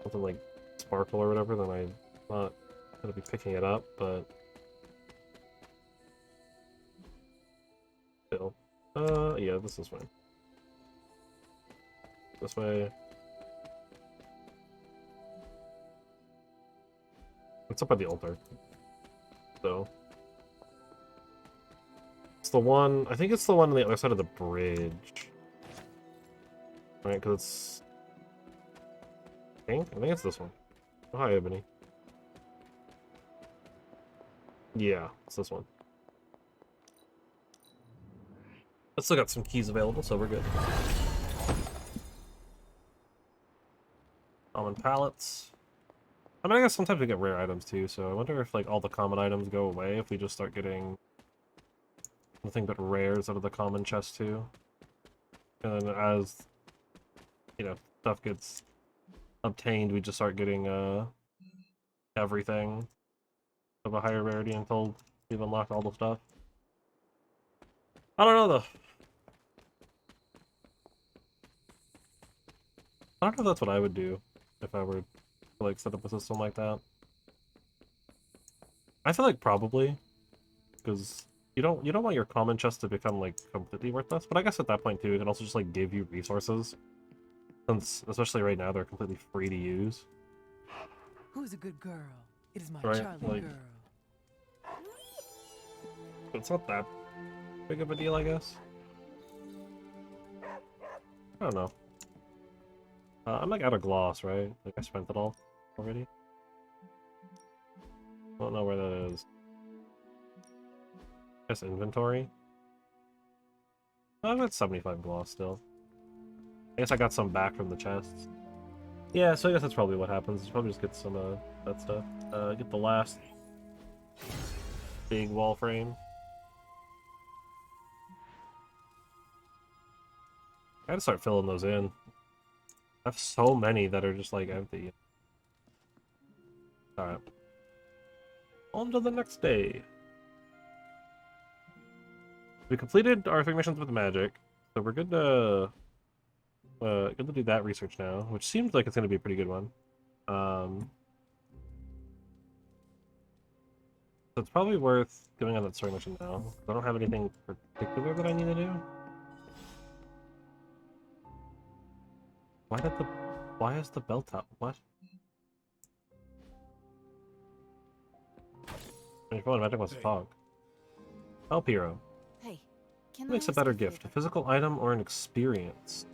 something like sparkle or whatever, then I'm not gonna be picking it up, but still. Yeah, this is fine. This way. It's up by the altar. So. It's the one, I think it's the one on the other side of the bridge. Right, because it's... I think it's this one. Oh, hi, Ebony. Yeah, it's this one. I still got some keys available, so we're good. Common pallets. I mean, I guess sometimes we get rare items too, so I wonder if like all the common items go away if we just start getting nothing but rares out of the common chest too. And then as, you know, stuff gets obtained, we just start getting everything of a higher rarity until we've unlocked all the stuff. I don't know though. I don't know if that's what I would do if I were to like set up a system like that. I feel like probably, because you don't want your common chest to become like completely worthless, but I guess at that point too it can also just like give you resources, since especially right now they're completely free to use. Who's a good girl? It is my Right, Charlie like- girl. It's not that big of a deal, I guess. I don't know. I'm like out of gloss, right? Like I spent it all already. I don't know where that is. I guess inventory. I've got 75 gloss still. I guess I got some back from the chests. Yeah, so I guess that's probably what happens. Is probably just get some that stuff. Get the last big wall frame. I gotta start filling those in. I have so many that are just like empty. Alright. On to the next day. We completed our 3 missions with magic, so we're good to do that research now, which seems like it's gonna be a pretty good one. So it's probably worth going on that story mission now. I don't have anything particular that I need to do. Why is the bell top? What? Your phone magic wants to talk. Help hero. Hey, Who can makes I a better ask gift? A favor? physical item or an experience?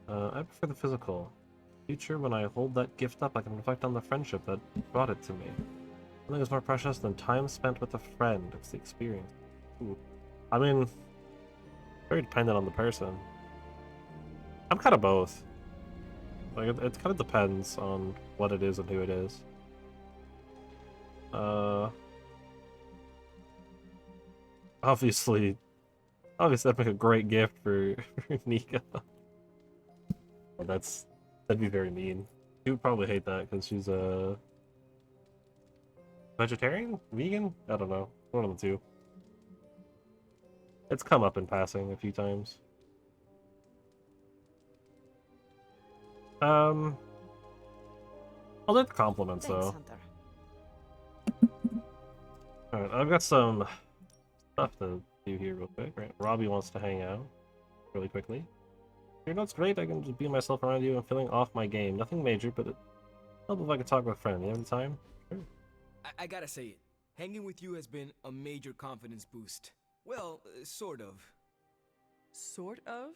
I prefer the physical. Future, when I hold that gift up, I can reflect on the friendship that brought it to me. Nothing is more precious than time spent with a friend. It's the experience. Ooh. I mean, very dependent on the person. I'm kind of both. Like, it kind of depends on what it is and who it is. Obviously that'd make a great gift for Nika. Well, that'd be very mean. She would probably hate that because she's a vegetarian, vegan. I don't know, one of the two. It's come up in passing a few times. I'll take the compliments Thanks, though. Hunter. Alright, I've got some stuff to do here real quick. Right, Robbie wants to hang out really quickly. Your note's great. I can just be myself around you and feeling off my game. Nothing major, but it help if I could talk with a friend. You have the time? Sure. I gotta say it. Hanging with you has been a major confidence boost. Well, sort of. Sort of?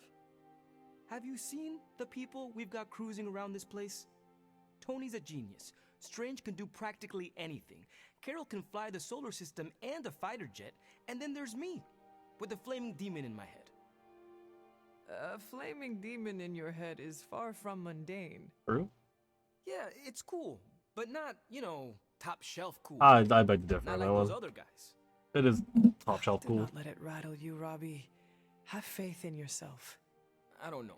Have you seen the people we've got cruising around this place? Tony's a genius. Strange can do practically anything. Carol can fly the solar system and a fighter jet. And then there's me, with a flaming demon in my head. A flaming demon in your head is far from mundane. True? Yeah, it's cool. But not, you know, top shelf cool. I beg to differ Not on like that those one. other guys. It is top shelf Do cool. not let it rattle you, Robbie. Have faith in yourself. I don't know.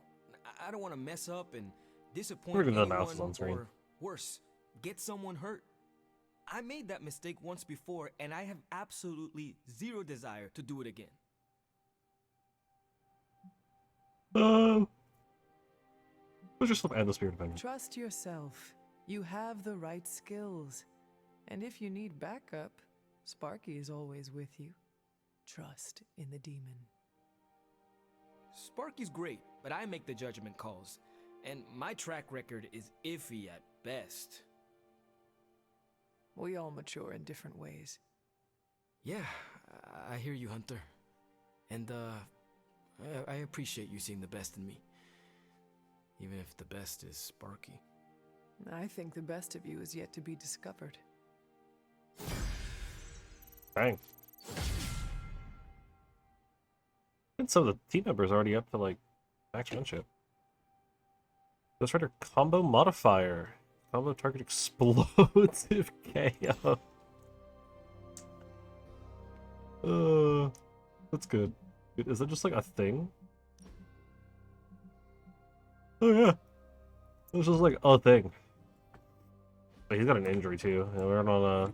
I don't want to mess up and disappoint Look at the anyone, mouse is on screen. or worse, get someone hurt. I made that mistake once before, and I have absolutely zero desire to do it again. Let's just flip and the spirit of Trust yourself. You have the right skills. And if you need backup, Sparky is always with you. Trust in the demon. Sparky's great, but I make the judgment calls. And my track record is iffy at best. We all mature in different ways. Yeah, I hear you, Hunter. And, I appreciate you seeing the best in me. Even if the best is Sparky. I think the best of you is yet to be discovered. Bang. And so the team members are already up to like max friendship. Ghost Rider combo modifier. Combo target explosive KO. That's good. Is that just like a thing? Oh yeah. It's just like a thing. But he's got an injury too. And we're gonna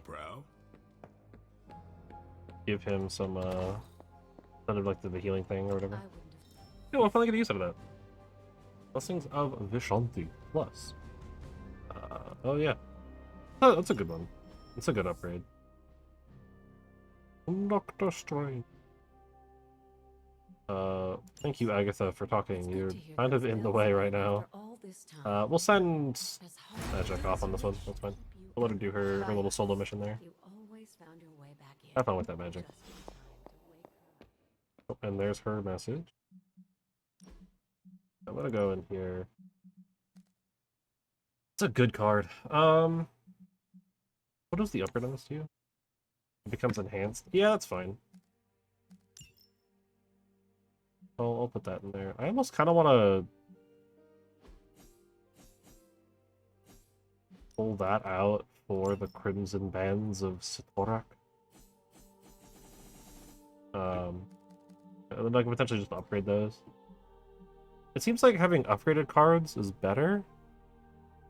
give him some kind of like the healing thing or whatever. Yeah, we'll finally get a use out of that. Blessings of Vishanti Plus. Oh yeah. Oh, that's a good one. It's a good upgrade. Doctor Strange. Thank you, Agatha, for talking. You're kind of in the way right now. We'll send Magic off on this one. That's fine. We'll let her do her little solo mission there. Have fun with that, Magic. Oh, and there's her message. I'm gonna go in here. It's a good card. What does the upgrade on this do? It becomes enhanced. Yeah, that's fine. I'll put that in there. I almost kind of want to pull that out for the Crimson Bands of Sitorak. And then I can potentially just upgrade those. It seems like having upgraded cards is better.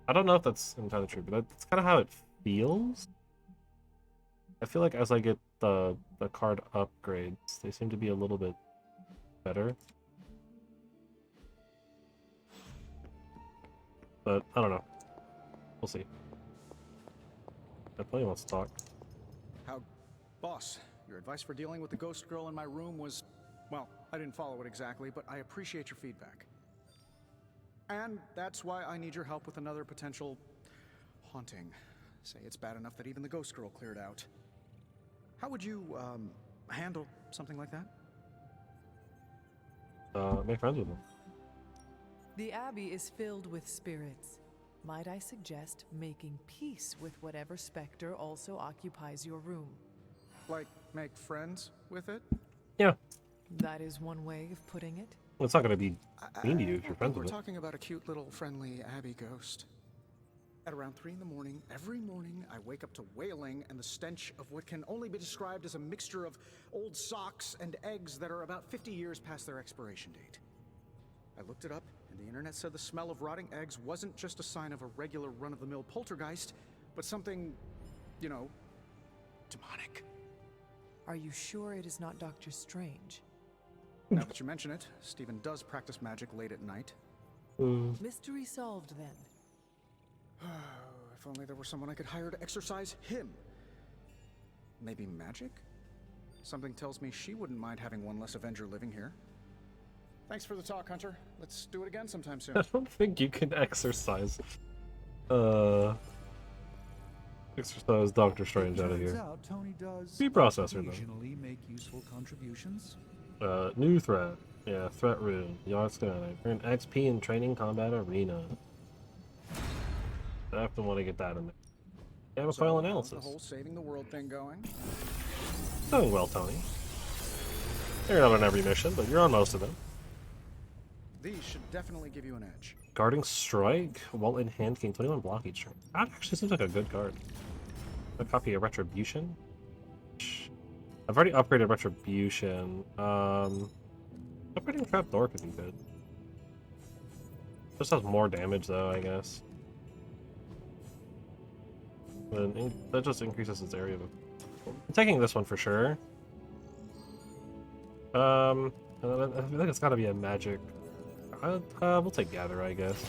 I don't know if that's entirely true, but that's kind of how it feels. I feel like as I get the card upgrades, they seem to be a little bit better. But I don't know. We'll see. Definitely wants to talk. Boss, your advice for dealing with the ghost girl in my room was, well, I didn't follow it exactly, but I appreciate your feedback. And that's why I need your help with another potential haunting. Say it's bad enough that even the ghost girl cleared out. How would you, handle something like that? Make friends with them. The Abbey is filled with spirits. Might I suggest making peace with whatever specter also occupies your room? Like, make friends with it? Yeah. That is one way of putting it. Well, it's not going to be mean to you if you're friends We're with it. talking about a cute little friendly Abbey ghost. At around 3 in the morning, every morning, I wake up to wailing and the stench of what can only be described as a mixture of old socks and eggs that are about 50 years past their expiration date. I looked it up, and the internet said the smell of rotting eggs wasn't just a sign of a regular run-of-the-mill poltergeist, but something, you know, demonic. Are you sure it is not Dr. Strange? Now that you mention it, Stephen does practice magic late at night. Mystery solved, then. If only there were someone I could hire to exorcise him. Maybe magic? Something tells me she wouldn't mind having one less Avenger living here. Thanks for the talk, Hunter. Let's do it again sometime soon. I don't think you can exercise. Exercise Doctor Strange out of Turns here. out Tony does Speed processor, though. occasionally make useful contributions. New threat. Yeah, threat room. Yard schematic. Earn XP in training combat arena. Definitely want to get that in there. Gamma So, coil how's analysis. the whole saving the world thing going? Doing well, Tony. You're not on every mission, but you're on most of them. These should definitely give you an edge. Guarding Strike, while in hand, gain 21 block each turn. That actually seems like a good card. A copy of Retribution. I've already upgraded Retribution. Upgrading Trapdoor could be good. Just has more damage though, I guess. Then that just increases its area. I'm taking this one for sure. I think it's got to be a magic. We'll take Gather, I guess.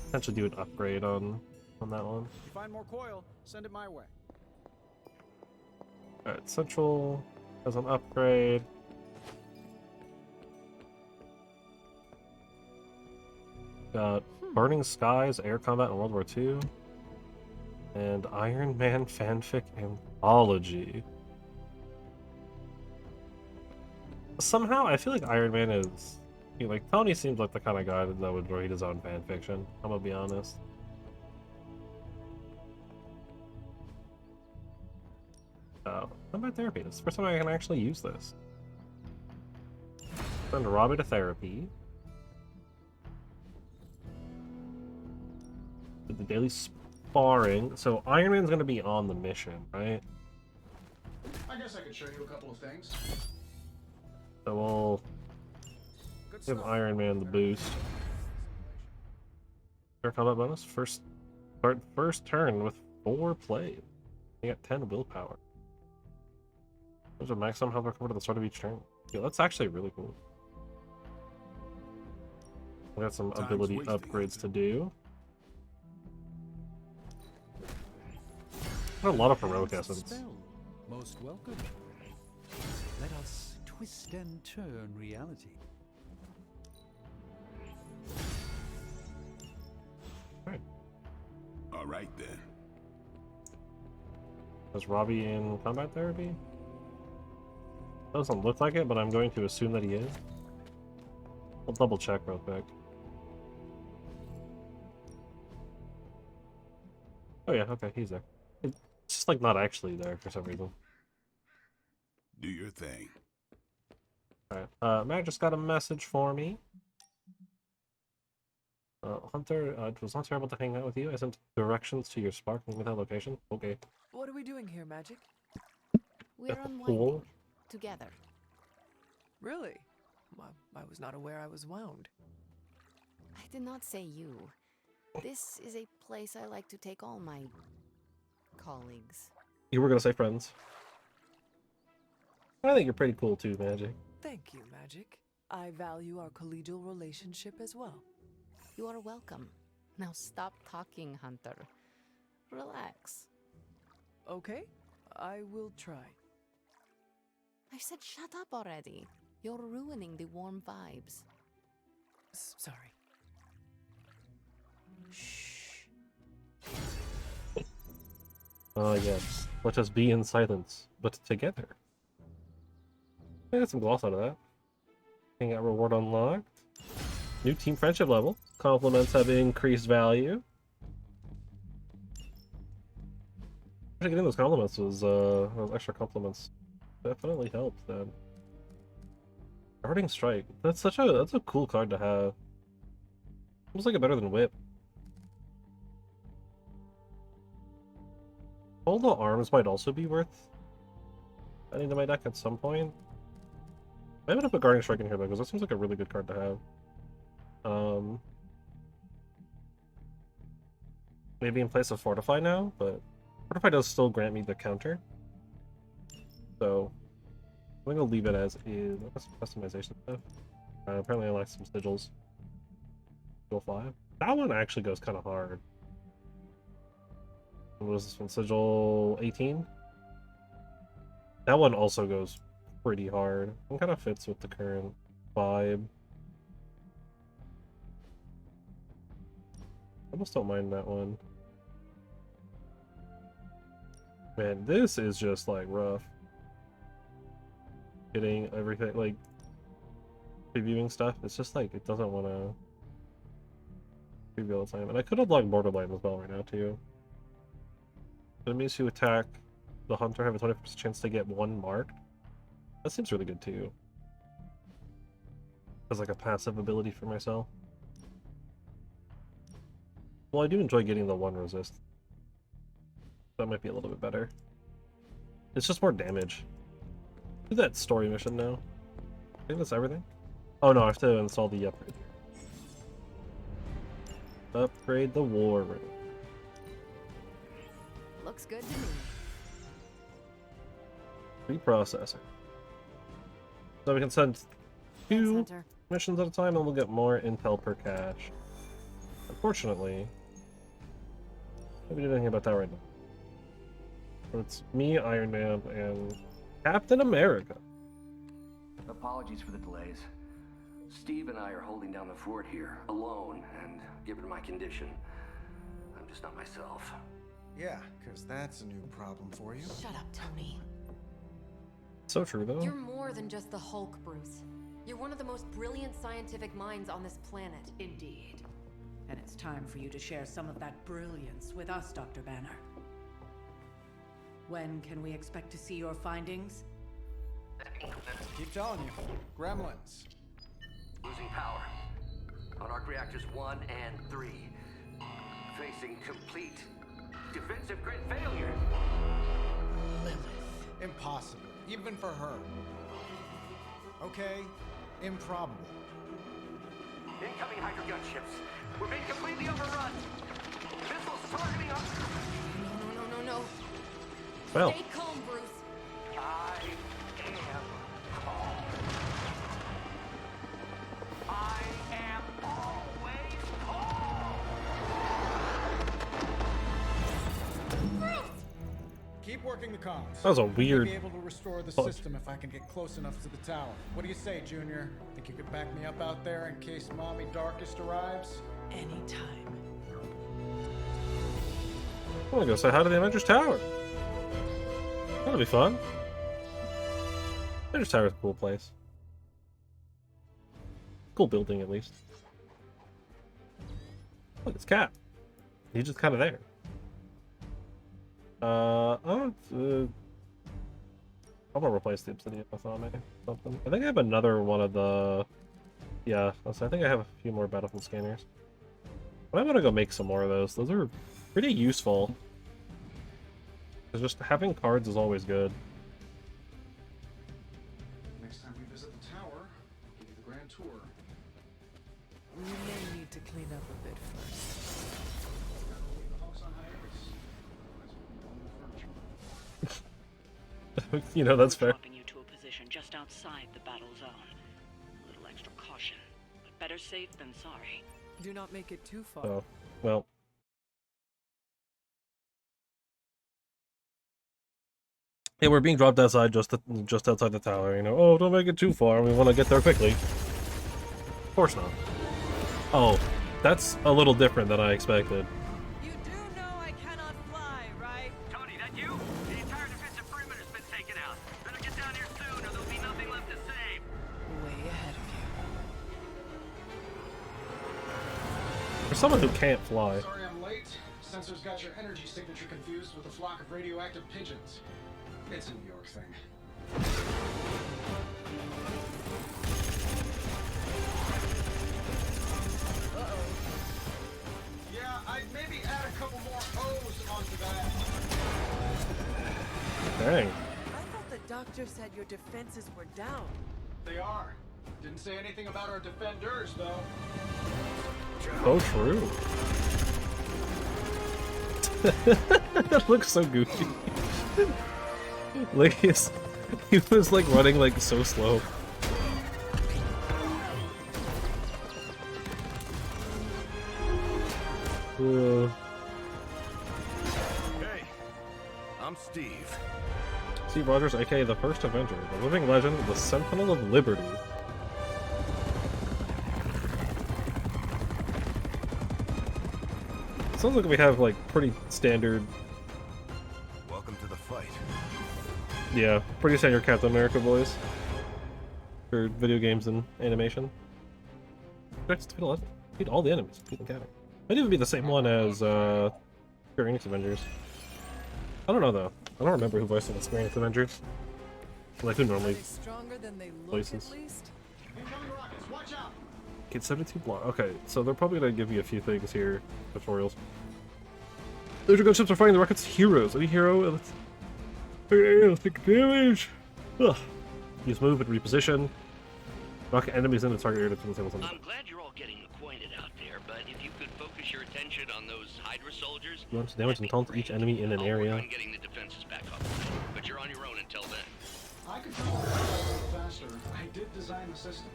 Potentially do an upgrade on that one. If you find more coil, send it my way. Alright, Central has an upgrade. Got Burning Skies, Air Combat in World War II. And Iron Man Fanfic Anthology. Somehow, I feel like Iron Man is... like, Tony seems like the kind of guy that would read his own fanfiction. I'm gonna be honest. Combat therapy. This is the first time I can actually use this. Send Robbie to therapy. Did the daily sparring. So Iron Man's gonna be on the mission, right? I guess I could show you a couple of things. So we'll give Iron Man the boost. Air combat bonus. Start first turn with 4 plays. You got 10 willpower. There's a maximum health recovered at the start of each turn. Yeah, that's actually really cool. We got some ability upgrades to do. Got a lot of heroic essence. Most welcome. Let us twist and turn reality. Alright. All right then. Is Robbie in combat therapy? Doesn't look like it, but I'm going to assume that he is. I'll double check real quick. Oh yeah, okay, he's there. It's just like not actually there for some reason. Do your thing. Alright, Matt just got a message for me. Hunter, it was not terrible to hang out with you. I sent directions to your sparkling with that location. Okay. What are we doing here, Magic? We're Cool. unwinding together. Really? I was not aware I was wound. I did not say you. This is a place I like to take all my colleagues. You were gonna say friends. I think you're pretty cool too, Magic. Thank you, Magic. I value our collegial relationship as well. You are welcome. Now stop talking, Hunter. Relax. Okay, I will try. I said shut up already. You're ruining the warm vibes. Sorry. Shh. Yes. Let us be in silence, but together. I got some gloss out of that. Hangout reward unlocked. New team friendship level. Compliments have increased value. Actually, getting those compliments was those extra compliments definitely helped then. Guarding Strike. That's a cool card to have. Almost like it better than Whip. All the arms might also be worth adding to my deck at some point. I'm gonna put Guarding Strike in here though, because that seems like a really good card to have. Maybe in place of Fortify now, but Fortify does still grant me the counter. So I think I'll leave it as is. That's some customization stuff. Apparently I like some sigils. Sigil 5. That one actually goes kind of hard. What was this one? Sigil 18? That one also goes pretty hard. It kind of fits with the current vibe. I almost don't mind that one. Man, this is just like rough. Getting everything, like previewing stuff, it's just like it doesn't want to. Preview all the time. And I could unlock Borderline as well right now, too. Enemies who attack the hunter have a 20% chance to get one marked. That seems really good, too. As like a passive ability for myself. Well, I do enjoy getting the one resist. That might be a little bit better. It's just more damage. Do that story mission now. I think that's everything. Oh no, I have to install the upgrade here. Upgrade the war room. Looks good to me. Reprocessor. So we can send two Hunter. missions at a time and we'll get more intel per cache. Unfortunately, can't do anything about that right now. So it's me, Iron Man, and Captain America. Apologies for the delays. Steve and I are holding down the fort here, alone, and given my condition, I'm just not myself. Yeah, because that's a new problem for you. Shut up, Tony. So true, though. You're more than just the Hulk, Bruce. You're one of the most brilliant scientific minds on this planet. Indeed. And it's time for you to share some of that brilliance with us, Dr. Banner. When can we expect to see your findings? Keep telling you. Gremlins. Losing power. On arc reactors 1 and 3. Facing complete defensive grid failure. Impossible. Even for her. Okay, improbable. Incoming Hydra gunships. We're being completely overrun. Missiles targeting us. No. Well. Stay calm, Bruce. I am calm. I am always calm. Keep working the comms. That was a I may weird be able to restore the punch. system if I can get close enough to the tower. What do you say, Junior? Think you could back me up out there in case Mommy Darkest arrives? Anytime. I want to go say hi to the Avengers Tower. That'll be fun. Avengers Tower is a cool place. Cool building, at least. Look, it's Cap. He's just kind of there. I'm gonna replace the Obsidian with something. I think I have another one of the... Yeah, I think I have a few more Battlefield scanners. But I'm gonna go make some more of those. Those are pretty useful. Because just having cards is always good. Next time we visit the tower, I'll give you the grand tour. We may need to clean up a bit first. Gotta leave the house on hiatus. Otherwise we'll move the furniture. You know, that's fair. Dropping you to a position just outside the battle zone. A little extra caution, but better safe than sorry. Do not make it too far. Oh, well. Yeah, we're being dropped outside just outside the tower, you know. Oh, don't make it too far. We want to get there quickly. Of course not. Oh, that's a little different than I expected. You do know I cannot fly, right? Tony, that you? The entire defensive perimeter's been taken out. Better get down here soon or there'll be nothing left to save. Way ahead of you. For someone who can't fly. Sorry I'm late. Sensors got your energy signature confused with a flock of radioactive pigeons. It's a New York thing. Yeah, I'd maybe add a couple more O's onto that. Dang. I thought the doctor said your defenses were down. They are. Didn't say anything about our defenders, though. So true. That looks so goofy. Like he was like running like so slow. Hey, I'm Steve. Steve Rogers, aka the First Avenger, the living legend, the Sentinel of Liberty. Sounds like we have like pretty standard. Welcome to the fight. Yeah, pretty standard Captain America voice for video games and animation. Defeat all the enemies, keep them counting. Might even be the same one as Square Enix Avengers. I don't know though. I don't remember who voiced the Square Enix Avengers. Like who normally Stronger than they look, places. at least? Incoming rockets, watch out! Get 72 block. Okay, so they're probably gonna give you a few things here. Tutorials. Laser gun ships are fighting the rocket's heroes. Any hero, take damage. Ugh. Use move and reposition. Rocket enemies in the target area to disable something. I'm glad you're all getting acquainted out there, but if you could focus your attention on those Hydra soldiers, Launch damage and taunt each enemy in an area. on getting the defenses back up. But you're on your own until then. I could tell a little faster. I did design the system.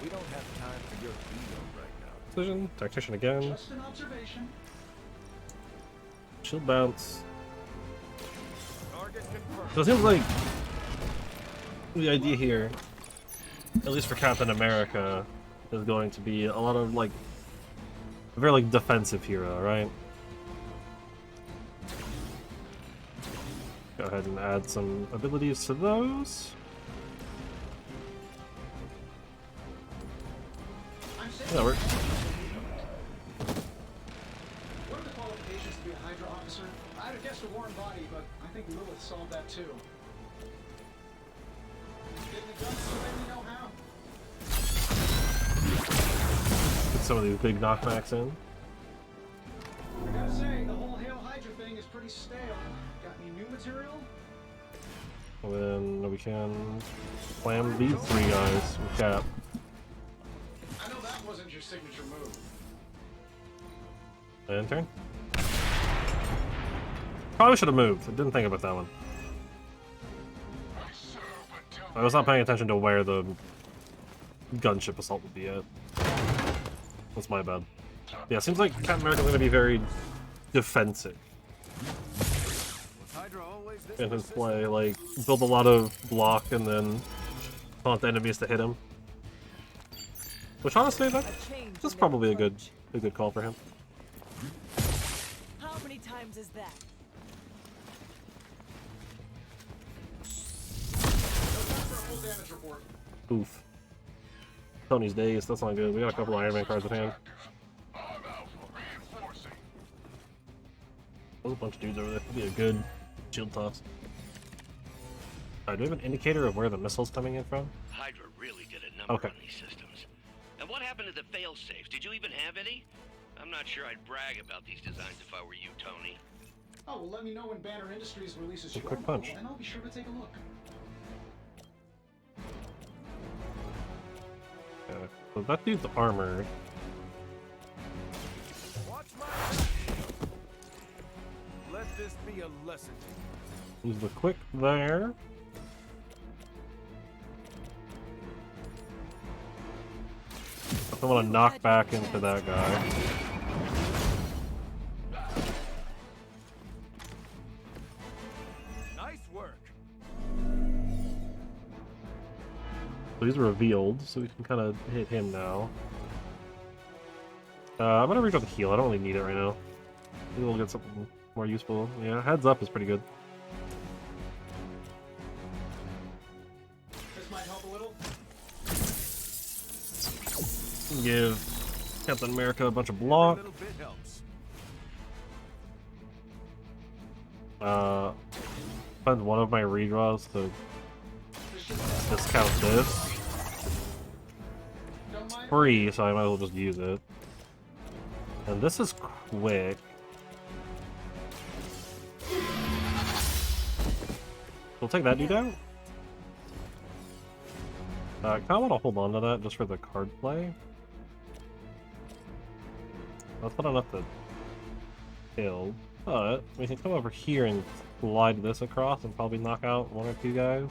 We don't have time for your ego right now. Precision, tactician again. Just an observation. Shield bounce. Target confirmed. So it seems like the idea here, at least for Captain America, is going to be a lot of like a very like defensive hero, right? Go ahead and add some abilities to those. That works. What are the qualifications to be a Hydra officer? I'd have guessed a warm body, but I think Lilith solved that too. Getting the guns so maybe know how. Get some of these big knockbacks in. I gotta say, the whole Hail Hydra thing is pretty stale. Got any new material? And then we can slam these three guys with Cap. I know that wasn't your signature move. And turn. Probably should have moved. I didn't think about that one. I was not paying attention to where the gunship assault would be at. That's my bad. Yeah, it seems like Captain America's going to be very defensive in his play. Like, build a lot of block and then taunt enemies to hit him. Which honestly, that's probably a good call for him. How many times is that? Oof. Tony's days, that's not good. We got a couple of Iron Man cards at hand. There's a bunch of dudes over there. That'd be a good shield toss. Alright, do we have an indicator of where the missile's coming in from? Hydra really did a number on these systems. And what happened to the fail-safes? Did you even have any? I'm not sure I'd brag about these designs if I were you, Tony. Oh, well, let me know when Banner Industries releases A your quick punch. and I'll be sure to take a look. Okay, so that dude's armored. Watch my Let this be a lesson. Use the quick there. I want to knock back into that guy. Nice work. So he's revealed, so we can kind of hit him now. I'm gonna reach out the heal. I don't really need it right now. Maybe we'll get something more useful. Yeah, heads up is pretty good. This might help a little. Give Captain America a bunch of block. Spend one of my redraws to discount this. Free, so I might as well just use it. And this is quick. We'll take that dude out. I kind of want to hold on to that just for the card play. That's not enough to kill, but we can come over here and slide this across and probably knock out one or two guys.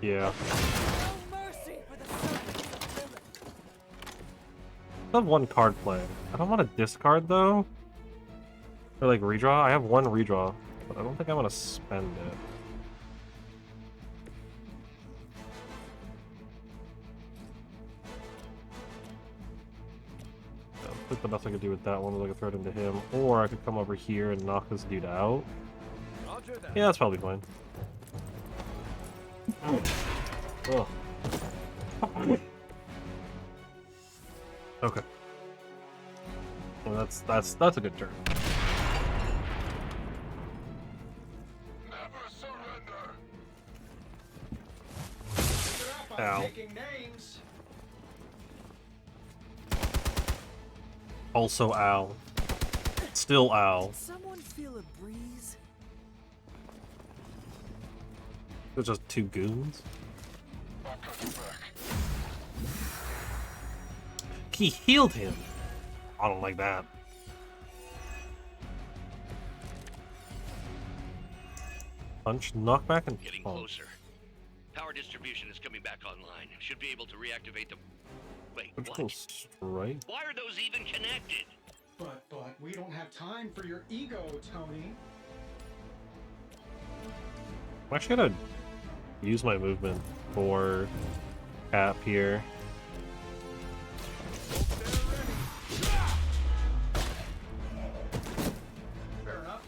Yeah. I have one card play. I don't want to discard though. Or like redraw. I have one redraw, but I don't think I want to spend it. Put think the best I could do with that one is I could throw it into him, or I could come over here and knock this dude out. Yeah, that's probably fine. Ugh. Okay. Well, that's a good turn. Ow. Also ow. Still ow. Did someone feel a breeze? There's just two goons. He healed him. I don't like that. Punch, knockback, and Getting punch. closer. Power distribution is coming back online. Should be able to reactivate the... Wait, Surgical what? strike? Why are those even connected? But we don't have time for your ego, Tony. I'm actually gonna use my movement for Cap here. Fair enough.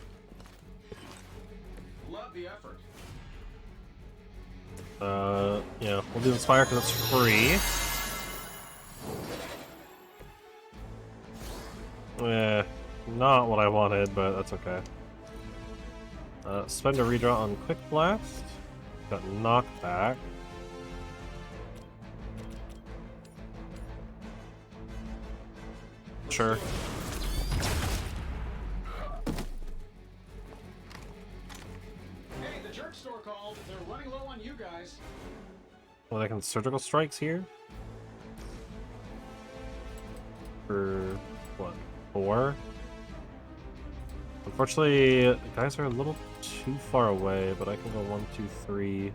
Love the effort. Yeah, we'll do Inspire because it's free. Not what I wanted, but that's okay. Spend a redraw on Quick Blast. Got knocked back. Sure. Hey, the jerk store called. They're running low on you guys. Well, I can Surgical Strikes here. For what? 4? Unfortunately, the guys are a little too far away, but I can go 1, 2, 3.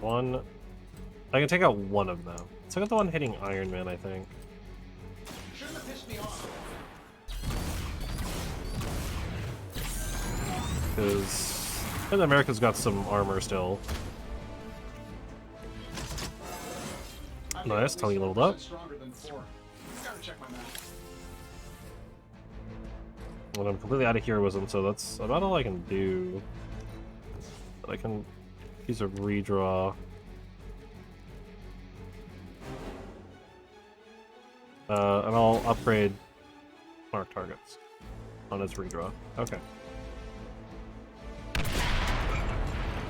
1. I can take out one of them. Let's look at the one hitting Iron Man, I think. Shouldn't have pissed me off. Because Captain America's got some armor still. Nice, Tony leveled up. Well, I'm completely out of heroism, so that's about all I can do. But I can use a redraw. And I'll upgrade mark targets on his redraw. Okay.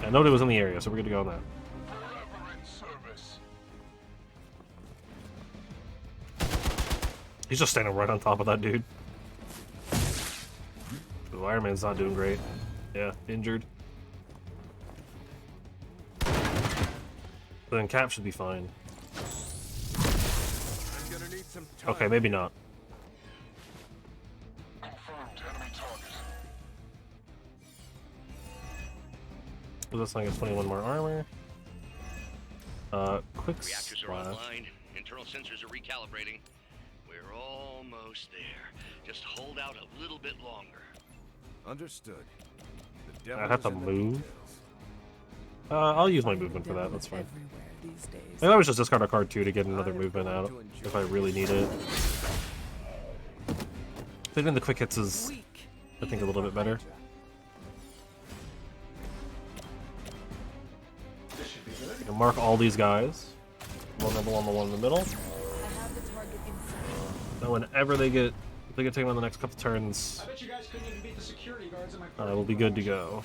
And nobody was in the area, so we're good to go on that. He's just standing right on top of that dude. The Iron Man's not doing great. Yeah, injured. But then Cap should be fine. Okay, maybe not. So this thing has 21 more armor. Quick Reactors are slash. online. Internal sensors are recalibrating. We're almost there. Just hold out a little bit longer. Understood. I'd have to move. I'll use my movement for that. That's fine. And I was just discard a card too to get another movement out if I really need it. Hitting the quick hits is, I think, a little bit better. I can mark all these guys. One on the one in the middle. And whenever they get taken on the next couple turns, I bet you guys couldn't even beat the security guards in my we'll be good to go.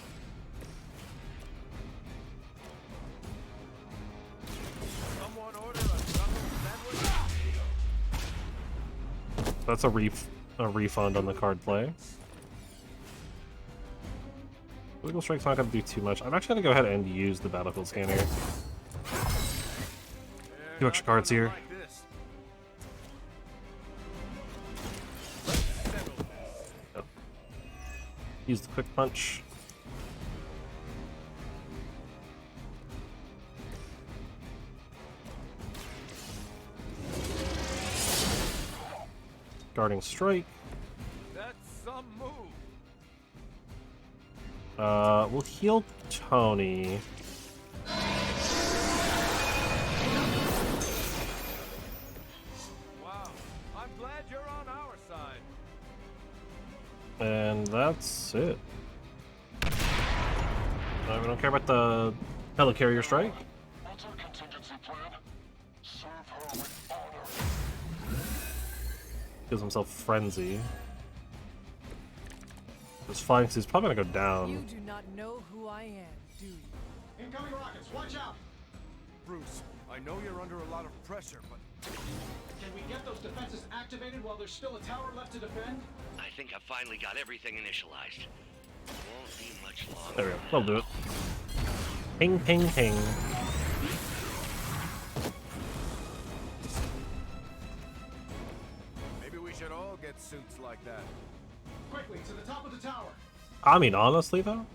That's a refund on the card play. Legal Strike's not going to do too much. I'm actually going to go ahead and use the Battlefield Scanner. 2 extra cards here. Yep. Use the Quick Punch. Guarding Strike. That's some move. We'll heal Tony. that's it. We don't care about the helicarrier strike. What's our contingency plan? Serve her with honor. Gives himself frenzy. This flying suit's probably gonna go down. You do not know who I am, do you? Incoming rockets, watch out! Bruce, I know you're under a lot of pressure, but Can we get those defenses activated while there's still a tower left to defend? I think I've finally got everything initialized. Won't be much longer. There we go. That'll do it. Ping, ping, ping. maybe we should all get suits like that. Quickly, to the top of the tower! I mean, honestly, though,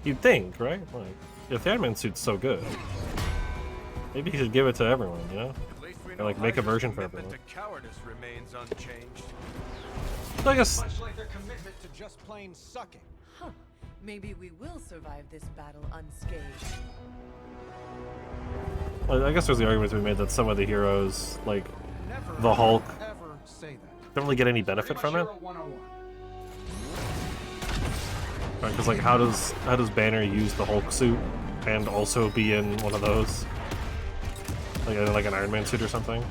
you'd think, right? Like, if the Iron Man suit's so good, maybe he should give it to everyone, you know? At least we Or, know like, make a Hydra's version for commitment everyone. to cowardice remains unchanged. So I guess Much like their commitment to just plain sucking. Huh. Maybe we will survive this battle unscathed. well, I guess there's the argument to be made that some of the heroes, like Never, the Hulk, ever say that. don't really get any benefit from it. Hero 101. Right? Because like, how does Banner use the Hulk suit and also be in one of those, like an Iron Man suit or something?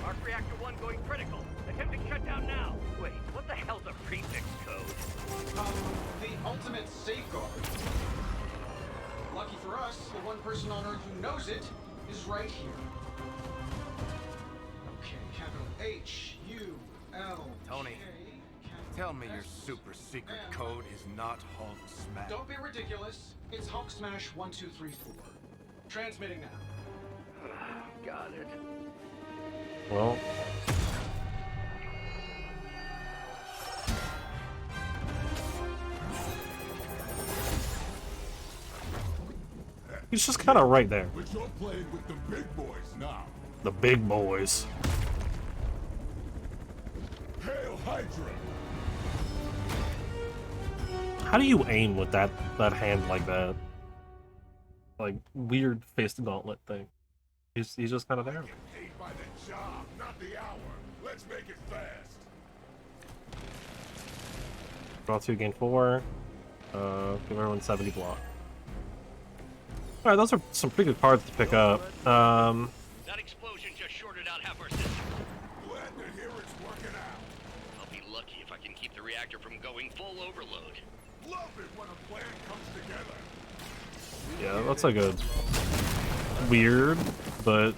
Arc reactor 1 going critical. Attempting shutdown now. Wait, what the hell's a prefix code? The ultimate safeguard. Lucky for us, the one person on Earth who knows it is right here. Okay, capital H-U-L. Tony, tell me your super secret code is not Hulk Smash. Don't be ridiculous. It's Hulk Smash 1234. Transmitting now. Got it. Well, he's just kind of right there. But you're playing with the big boys now. The big boys. Hail Hydra! How do you aim with that hand like that? Like weird faced gauntlet thing. He's just kind of there. Paid by the job, not the hour. Let's make it fast. Draw 2, gain 4. Give everyone 70 block. Alright, those are some pretty good cards to pick up. That explosion just shorted out half our system. Glad to hear it's working out. I'll be lucky if I can keep the reactor from going full overload. Love it when a plan comes together. Yeah, that's like a weird, but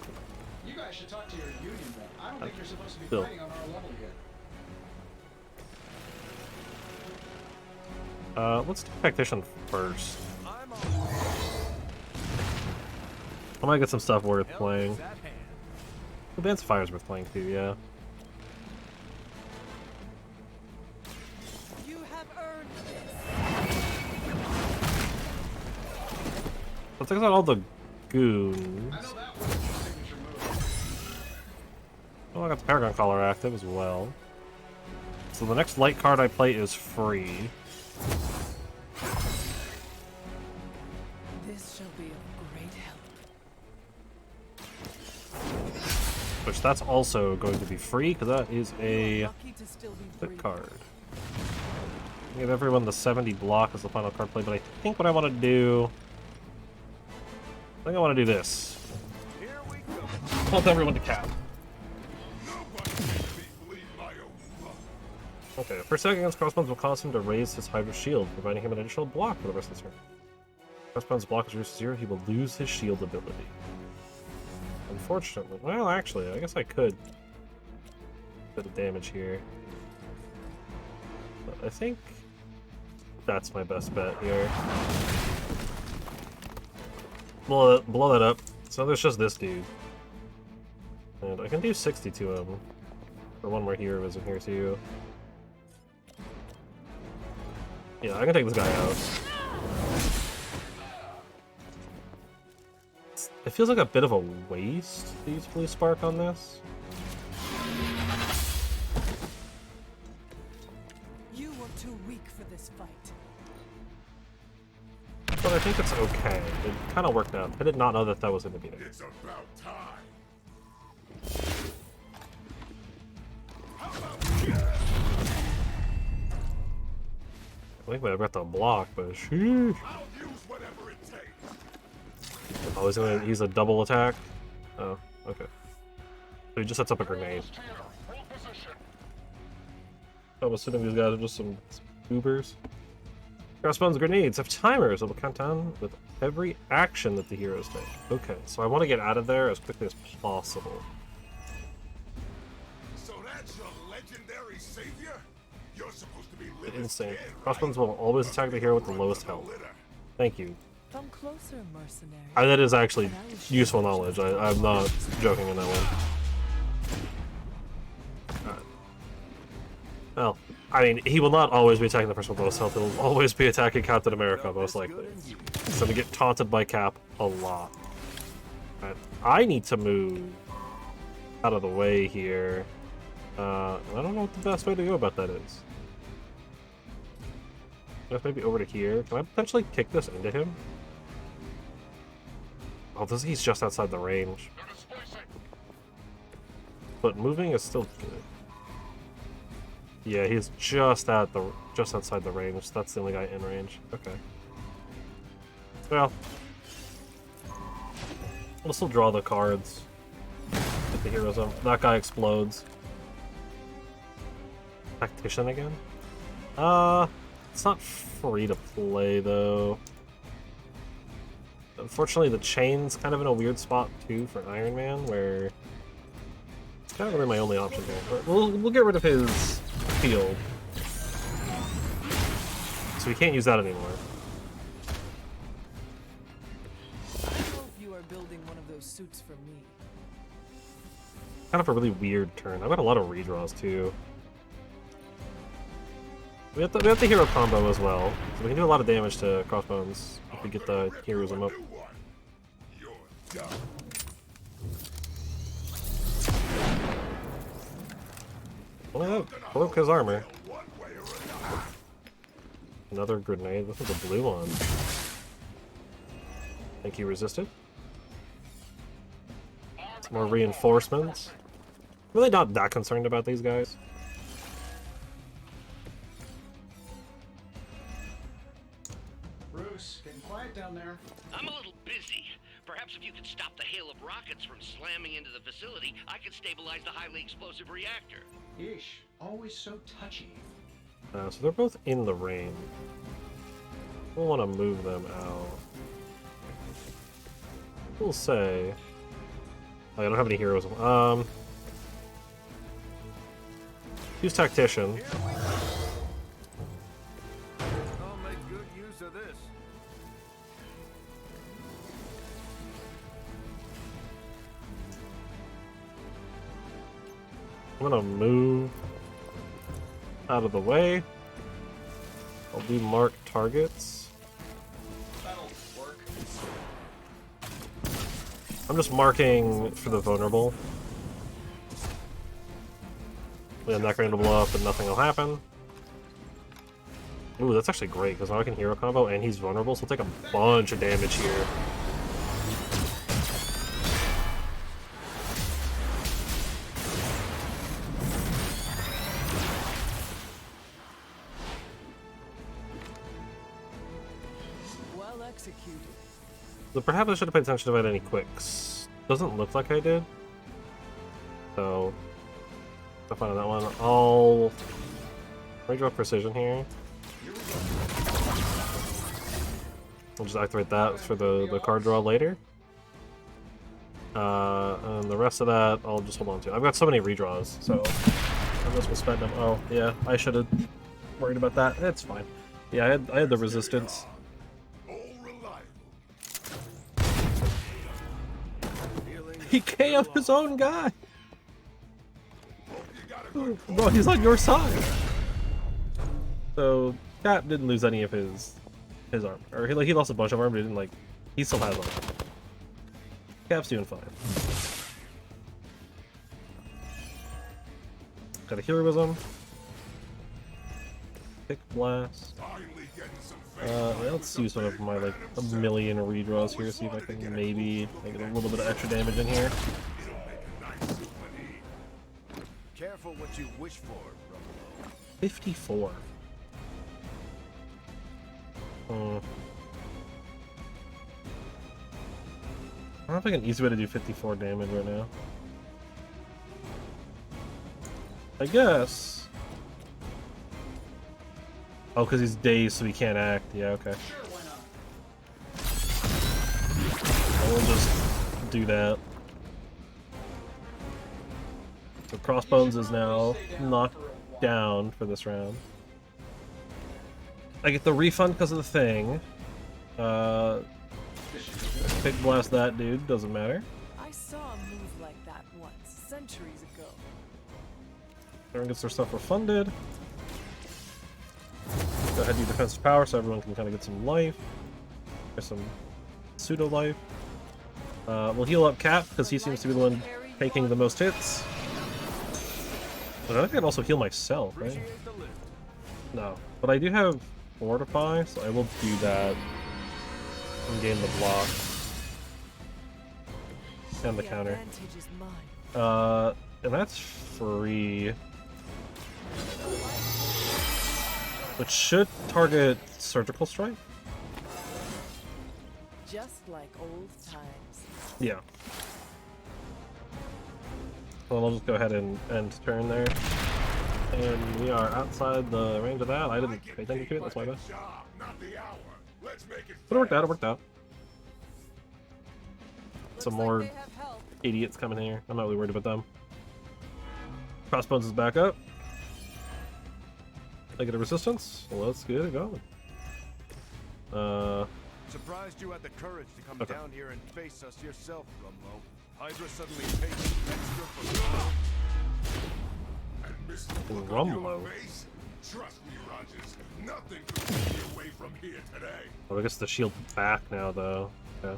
You guys should talk to your union rep. I don't think you're supposed to be Still. fighting on our level yet. let's do Tactician first. I might get some stuff worth playing. The Dance of Fire's worth playing too, yeah. You have earned this. Let's take out all the goons. I know that was your signature move. Oh, I got the Paragon Collar active as well. So the next light card I play is free. This shall be of great help. Which that's also going to be free, because that is a Lucky to still be quick breathing. card. Give everyone the 70 block as the final card play, but I think what I want to do... I think I want to do this. I want everyone to cap. Okay, first attack against Crossbones will cause him to raise his Hydra shield, providing him an additional block for the rest of the turn. Crossbones block is reduced to 0, he will lose his shield ability. Unfortunately. Well, actually, I guess I could. Bit of damage here. But I think that's my best bet here. Blow that up. So there's just this dude. And I can do 60 to him. For one more hero is in here too. Yeah, I can take this guy out. It feels like a bit of a waste to use Blue Spark on this. You were too weak for this fight. But I think it's okay. It kind of worked out. I did not know that that was going to be there. It's about time. I think I got the block, but sheesh. Oh, he's gonna use a double attack? Oh, okay. So he just sets up a grenade. I'm assuming these guys are just some goobers. Crossbones grenades have timers that will count down with every action that the heroes take. Okay, so I want to get out of there as quickly as possible. So that's your legendary savior? You're supposed to be living Insane. scared, Crossbones will always attack the hero with the lowest health. Thank you. Come closer, mercenary. That is actually useful knowledge. I'm not joking in that one. Alright. Well, I mean, he will not always be attacking the person with lowest health. He'll always be attacking Captain America, most likely. He's gonna get taunted by Cap a lot. Alright, I need to move out of the way here. I don't know what the best way to go about that is. I guess maybe over to here. Can I potentially kick this into him? Oh, he's just outside the range. But moving is still good. Yeah, he's just outside the range. That's the only guy in range. Okay. Well, we'll still draw the cards. Get the heroes up. That guy explodes. Tactician again? It's not free to play though. Unfortunately, the chain's kind of in a weird spot too for Iron Man, where it's kind of really my only option here. But we'll get rid of his field, so we can't use that anymore. I hope you are building one of those suits for me. Kind of a really weird turn. I've got a lot of redraws too. We have the hero combo as well, so we can do a lot of damage to Crossbones if we get the heroism up. Well, that broke his armor. Another grenade. This is a blue one. Think he resisted. Some more reinforcements. Really not that concerned about these guys. Bruce, getting quiet down there. I'm a little busy. Perhaps if you could stop the hail of rockets from slamming into the facility, I could stabilize the highly explosive reactor. Yeesh, always so touchy. So they're both in the range. We'll want to move them out. We'll say... Oh, I don't have any heroes. Use Tactician. I'll make good use of this. I'm gonna move out of the way. I'll do mark targets. I'm just marking for the vulnerable. And that grenade will blow up and nothing will happen. Ooh, that's actually great, because now I can hero combo and he's vulnerable, so he'll take a bunch of damage here. Well executed. So perhaps I should have paid attention if I had any quicks. Doesn't look like I did. So, I'll find that one. I'll redraw precision here. We'll just activate that for the card draw later. And the rest of that, I'll just hold on to. I've got so many redraws, so I guess we'll spend them. Oh, yeah, I should have worried about that. It's fine. Yeah, I had the resistance. He KO'd his own guy! Bro, he's on your side! So, Cap didn't lose any of his armor. Or he lost a bunch of armor, but he didn't, like... He still has armor. Cap's doing fine. Got a heroism. Kick blast. Let's use one of my, like, a million redraws here, see if I can maybe get a little bit of extra damage in here. Careful what you wish for, Ruffalo. 54. I don't think an easy way to do 54 damage right now. I guess. Oh, because he's dazed, so he can't act. Yeah, okay. We'll just do that. So Crossbones is now knocked down for this round. I get the refund because of the thing. Big blast that dude, doesn't matter. I saw a move like that once, centuries ago. Everyone gets their stuff refunded. Go ahead and do defensive power so everyone can kind of get some life. Or some pseudo life. We'll heal up Cap because he seems to be the one taking the most hits. But I think I can also heal myself, right? No. But I do have Fortify, so I will do that and gain the block. And the counter. And that's free. Which should target Surgical Strike. Just like old times. Yeah. Well, I'll just go ahead and end turn there. And we are outside the range of that. I didn't pay attention to it, that's my bad. But it worked out, it worked out. Some more idiots coming here. I'm not really worried about them. Crossbones is back up. I get a resistance. Well, let's get it going. Surprised you had the courage to come down here and face us yourself, Rumlow. Hydra suddenly pays extra for and Rumlow. Trust me, Rogers. Nothing could keep you away from here today. Well, I guess the shield's back now, though. Okay.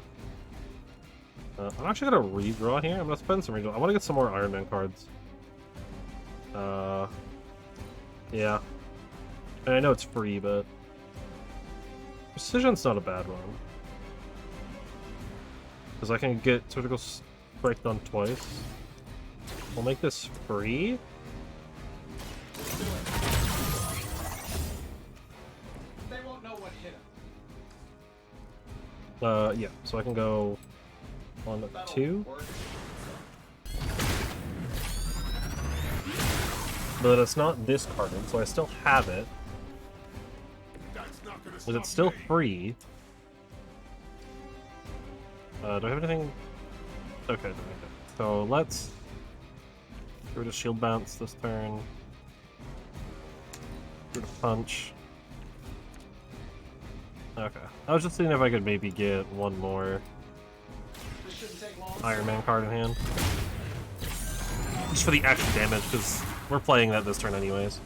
I'm actually gonna redraw here. I'm gonna spend some redraw. I want to get some more Iron Man cards. Yeah. And I know it's free, but Precision's not a bad one. Because I can get Surgical Strike done twice. We'll make this free. They won't know what hit them. Yeah, so I can go on 2. But it's not discarded, so I still have it. But it's still free. Do I have anything? Okay, so let's get rid of Shield Bounce this turn. Get rid of Punch. Okay. I was just seeing if I could maybe get one more Iron Man card in hand. Just for the extra damage, because we're playing that this turn anyways.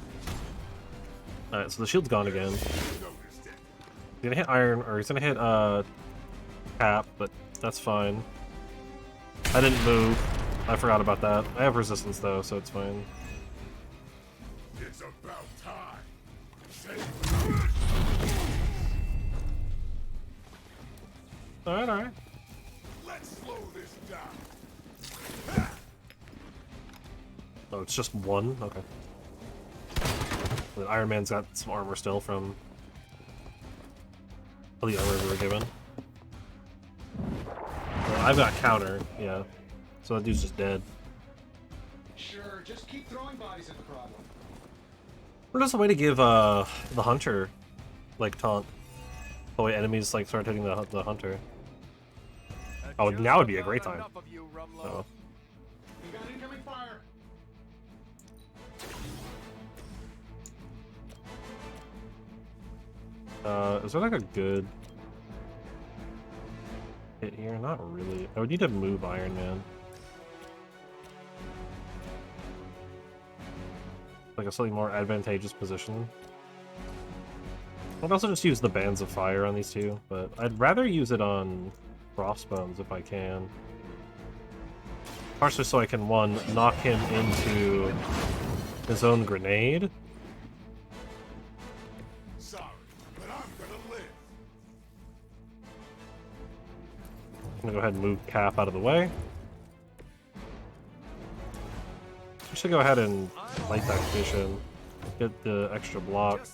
Alright, so the shield's gone again. He's gonna hit Iron, or he's gonna hit Cap, but that's fine. I didn't move. I forgot about that. I have resistance though, so it's fine. It's about time. Alright. Let's slow this down. Oh, it's just one? Okay. The Iron Man's got some armor still from the armor we were given. Well, I've got counter, yeah. So that dude's just dead. Sure, just keep throwing bodies at the problem. What is a way to give the hunter like taunt? The way enemies like start hitting the hunter. Oh, now would be a great time. You got incoming fire. Is there like a good hit here? Not really. I would need to move Iron Man. Like a slightly more advantageous position. I'd also just use the Bands of Fire on these two, but I'd rather use it on Crossbones if I can. Partially so I can, one, knock him into his own grenade. Sorry, but I'm gonna live. I'm gonna go ahead and move Cap out of the way. I should go ahead and light that condition. Get the extra block.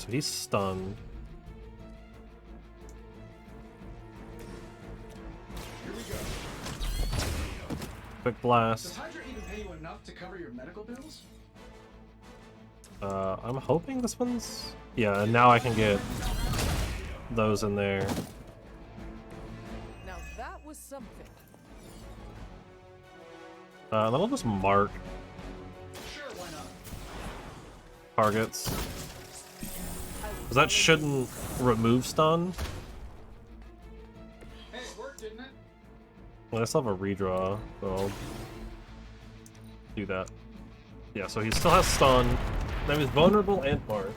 so he's stunned. Here we go. Quick blast. Does Hydra even pay you enough to cover your medical bills? I'm hoping this one's... Yeah, and now I can get those in there. Now that was something. And then I'll just mark Sure, why not? targets. Because that shouldn't remove stun. Hey, it worked, didn't it? Well, I still have a redraw, so I'll do that. Yeah, so he still has stun. Now he's vulnerable and mark.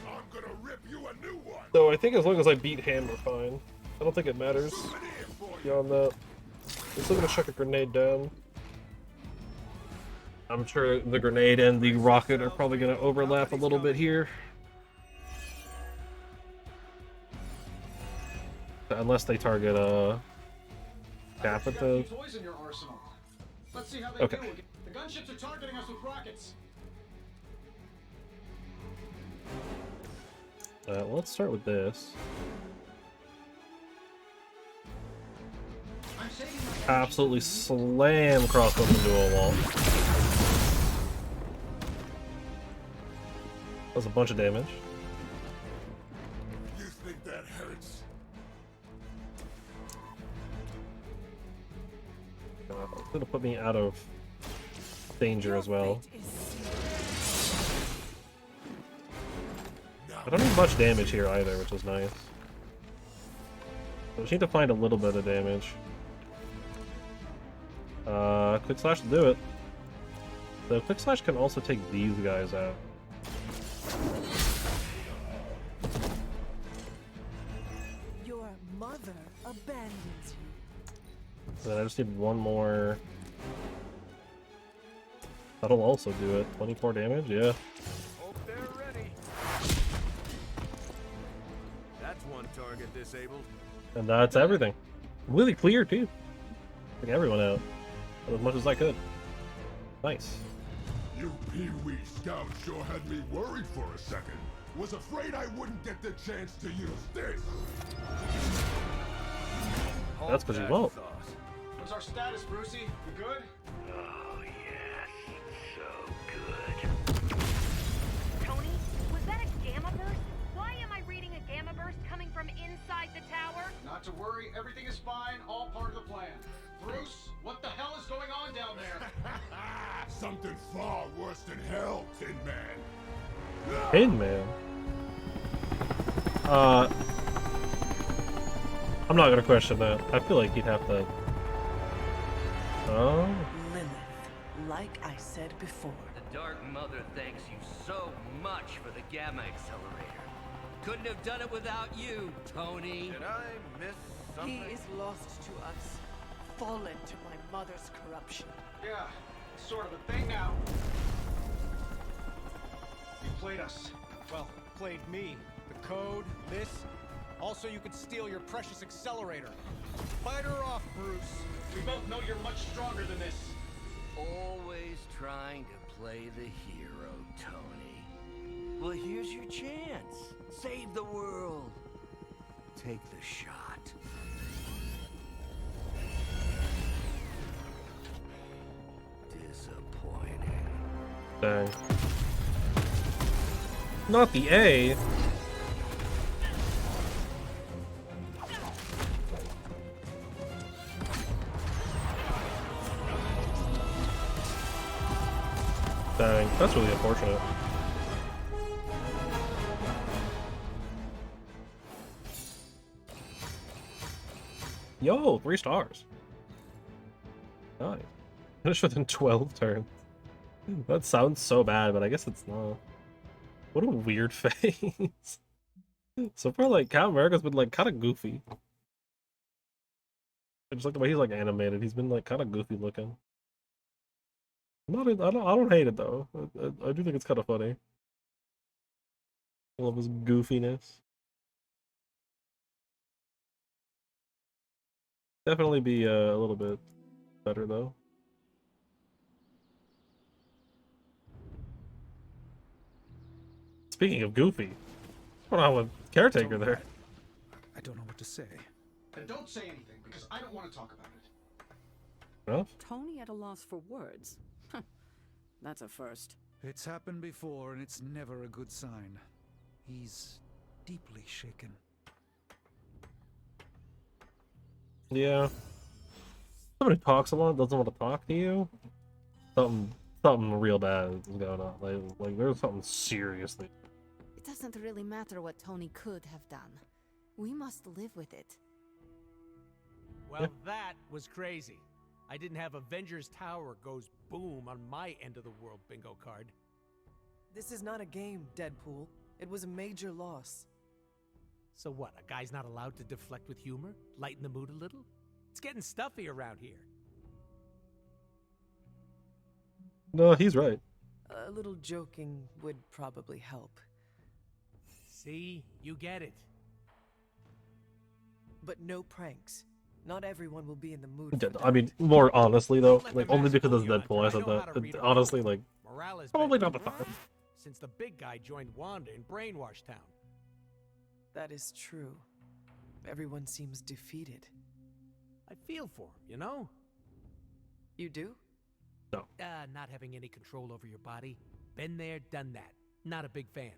I'm gonna rip you a new one. So I think as long as I beat him, we're fine. I don't think it matters beyond that. I'm still gonna chuck a grenade down. I'm sure the grenade and the rocket are probably gonna overlap a little bit here. Unless they target Cap at the... Toys in your arsenal. Let's see how they Okay. do. The gunships are targeting us with rockets. Let's start with this. I'm saving my Absolutely slam crossbow into a wall. That was a bunch of damage. You think that hurts? It's gonna put me out of danger as well. I don't need much damage here either, which is nice. I just need to find a little bit of damage. Quick slash to do it. The quick slash can also take these guys out. Your mother abandons you. Then I just need one more. That'll also do it. 24 damage, yeah. Hope they're ready. That's one target disabled. And that's everything. Really clear too. Took everyone out. As much as I could. Nice. You Pee-wee scouts sure had me worried for a second. Was afraid I wouldn't get the chance to use this. That's because you won't. What's our status, Brucey? We good? Oh, yes. So good. Tony, was that a gamma burst? Why am I reading a gamma burst coming from inside the tower? Not to worry, everything is fine, all part of the plan. Bruce, what the hell is going on down there? Something far worse than hell, Tin Man. Tin Man? I'm not gonna question that. I feel like he'd have to... Oh? Lilith, like I said before. The Dark Mother thanks you so much for the Gamma Accelerator. Couldn't have done it without you, Tony. Did I miss something? He is lost to us, fallen to my mother's corruption. Yeah, it's sort of a thing now. You played us. Well, played me. The code, this. Also, you could steal your precious accelerator. Fight her off, Bruce. We both know you're much stronger than this. Always trying to play the hero, Tony. Well, here's your chance. Save the world. Take the shot. Disappointing. Dang. Not the A. Dang, that's really unfortunate. Yo, 3 stars. Nice. Finish within 12 turns. That sounds so bad, but I guess it's not. What a weird face. So far, like, Captain America's been, like, kind of goofy. I just like the way he's, like, animated. He's been, like, kind of goofy looking. I don't hate it, though. I do think it's kind of funny. I love his goofiness. Definitely be a little bit better, though. Speaking of goofy, What on with caretaker there? I don't know what to say. And don't say anything, because I don't want to talk about it. Well, Tony at a loss for words. That's a first. It's happened before, and it's never a good sign. He's deeply shaken. yeah. Somebody talks a lot, doesn't want to talk to you. Something real bad is going on. Like there's something seriously. It doesn't really matter what Tony could have done. We must live with it. Well, that was crazy. I didn't have Avengers Tower goes boom on my end of the world bingo card. This is not a game, Deadpool. It was a major loss. So what, a guy's not allowed to deflect with humor? Lighten the mood a little? It's getting stuffy around here. No, he's right. A little joking would probably help. See? You get it. But no pranks. Not everyone will be in the mood for I mean, more honestly though, like only because it's Deadpool, I said that. Honestly, like Morale probably not the time. Since the big guy joined Wanda in Brainwash Town. That is true. Everyone seems defeated. I feel for him, you know? You do? No. Not having any control over your body. Been there, done that. Not a big fan.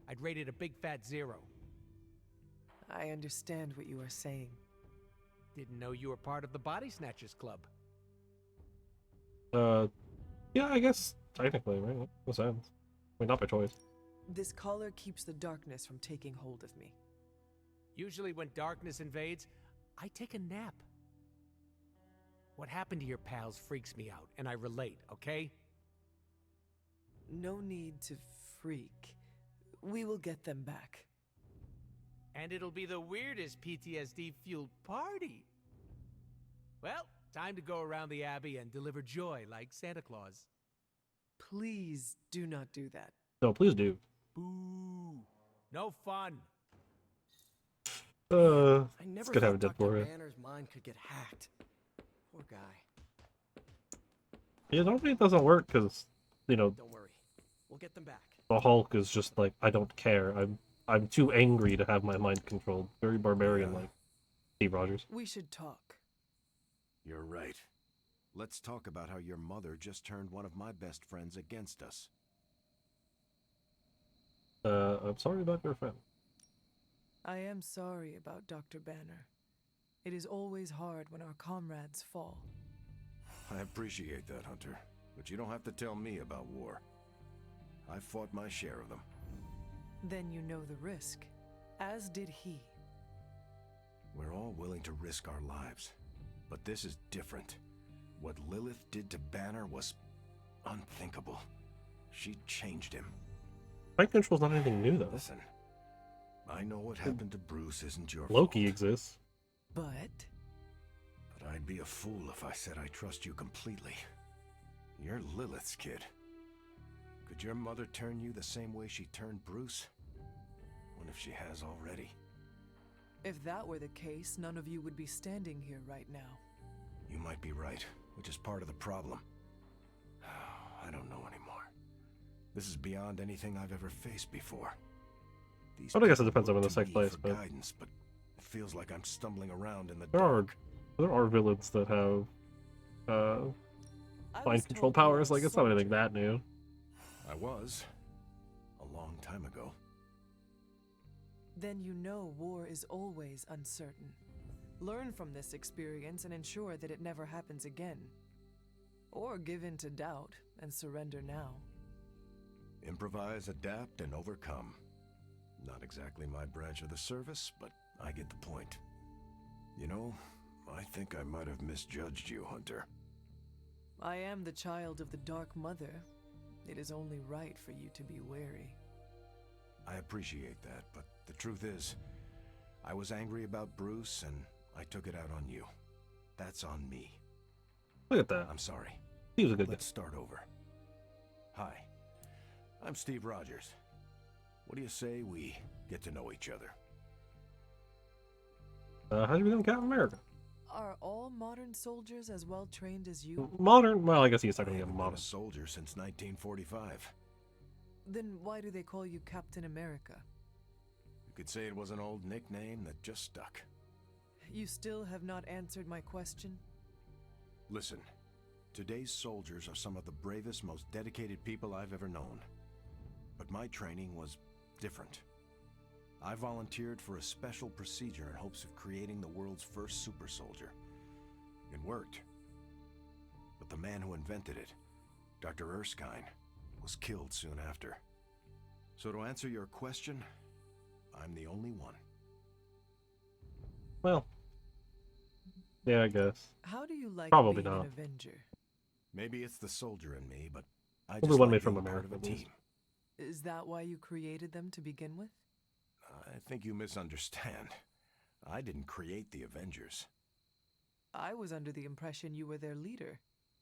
I'd rate it a big fat 0. I understand what you are saying. Didn't know you were part of the Body Snatchers Club. Yeah, I guess technically, right? Makes sense. I mean, not by choice. This collar keeps the darkness from taking hold of me. Usually when darkness invades, I take a nap. What happened to your pals freaks me out, and I relate, okay? No need to freak. We will get them back. And it'll be the weirdest PTSD-fueled party. Well, time to go around the Abbey and deliver joy like Santa Claus. Please do not do that. No, please do. Boo. No fun. I never it's good having thought Deadpool. Dr. Right? Banner's mind could get hacked. Poor guy. Yeah, normally it doesn't work because, you know, Don't worry. We'll get them back. the Hulk is just like, I don't care. I'm too angry to have my mind controlled. Very barbarian like Steve Rogers. We should talk. You're right. Let's talk about how your mother just turned one of my best friends against us. I'm sorry about your friend. I am sorry about Dr. Banner. It is always hard when our comrades fall. I appreciate that, Hunter. But you don't have to tell me about war. I fought my share of them. Then you know the risk, as did he. We're all willing to risk our lives. But this is different. What Lilith did to Banner was unthinkable. She changed him. Mind control's not anything new, though. Listen, I know what happened to Bruce isn't your Loki fault. exists. But I'd be a fool if I said I trust you completely. You're Lilith's kid. Could your mother turn you the same way she turned Bruce? What if she has already? if that were the case, none of you would be standing here right now. You might be right, which is part of the problem. I don't know anymore. This is beyond anything I've ever faced before. I guess it depends on in the second place, but guidance, but it feels like I'm stumbling around in the there are villains that have mind control powers. Like, it's not anything that new. I was a long time ago. Then you know war is always uncertain. Learn from this experience and ensure that it never happens again. Or give in to doubt and surrender now. Improvise, adapt, and overcome. Not exactly my branch of the service, but I get the point. You know, I think I might have misjudged you, Hunter. I am the child of the Dark Mother. It is only right for you to be wary. I appreciate that, but the truth is, I was angry about Bruce, and I took it out on you. That's on me. Look at that. I'm sorry. He was a good Let's start over. Hi, I'm Steve Rogers. What do you say we get to know each other? How do you become Captain America? Are all modern soldiers as well trained as you? Modern? Well, I guess he's not going to I've get been modern. a soldier since 1945. Then why do they call you Captain America? could say it was an old nickname that just stuck. You still have not answered my question? Listen, today's soldiers are some of the bravest, most dedicated people I've ever known. But my training was different. I volunteered for a special procedure in hopes of creating the world's first super soldier. It worked. But the man who invented it, Dr. Erskine, was killed soon after. So to answer your question, I'm the only one. Well, yeah, I guess. How do you like Probably being not. an Avenger? Maybe it's the soldier in me, but I Only just one like made from being part America, of a at least. team. Is that why you created them to begin with? I think you misunderstand. I didn't create the Avengers. I was under the impression you were their leader.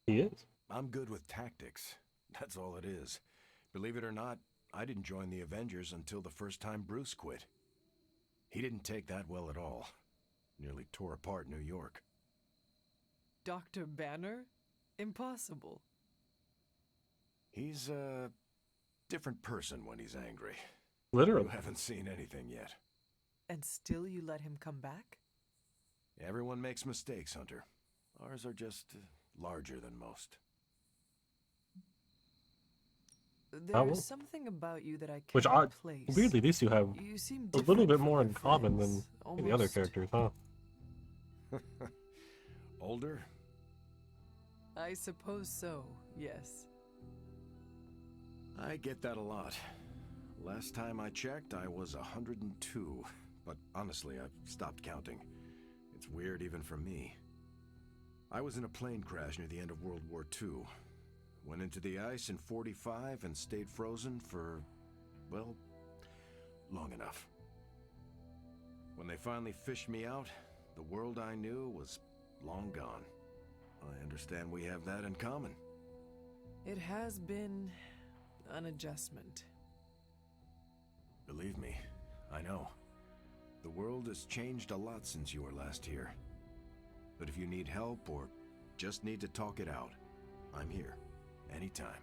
He is. I'm good with tactics. That's all it is. Believe it or not, I didn't join the Avengers until the first time Bruce quit. He didn't take that well at all. Nearly tore apart New York. Dr. Banner? Impossible. He's a different person when he's angry. Literally. You haven't seen anything yet. And still you let him come back? Everyone makes mistakes, Hunter. Ours are just larger than most. There's something about you that I can't Which I place. weirdly these two have You seem a little different bit from more your in common than friends, the other almost. characters, huh? Older? I suppose so, yes. I get that a lot. Last time I checked, I was 102. But honestly, I've stopped counting. It's weird even for me. I was in a plane crash near the end of World War II. Went into the ice in '45 and stayed frozen for, well, long enough. When they finally fished me out, the world I knew was long gone. I understand we have that in common. It has been an adjustment. Believe me, I know. The world has changed a lot since you were last here. But if you need help or just need to talk it out, I'm here. Anytime.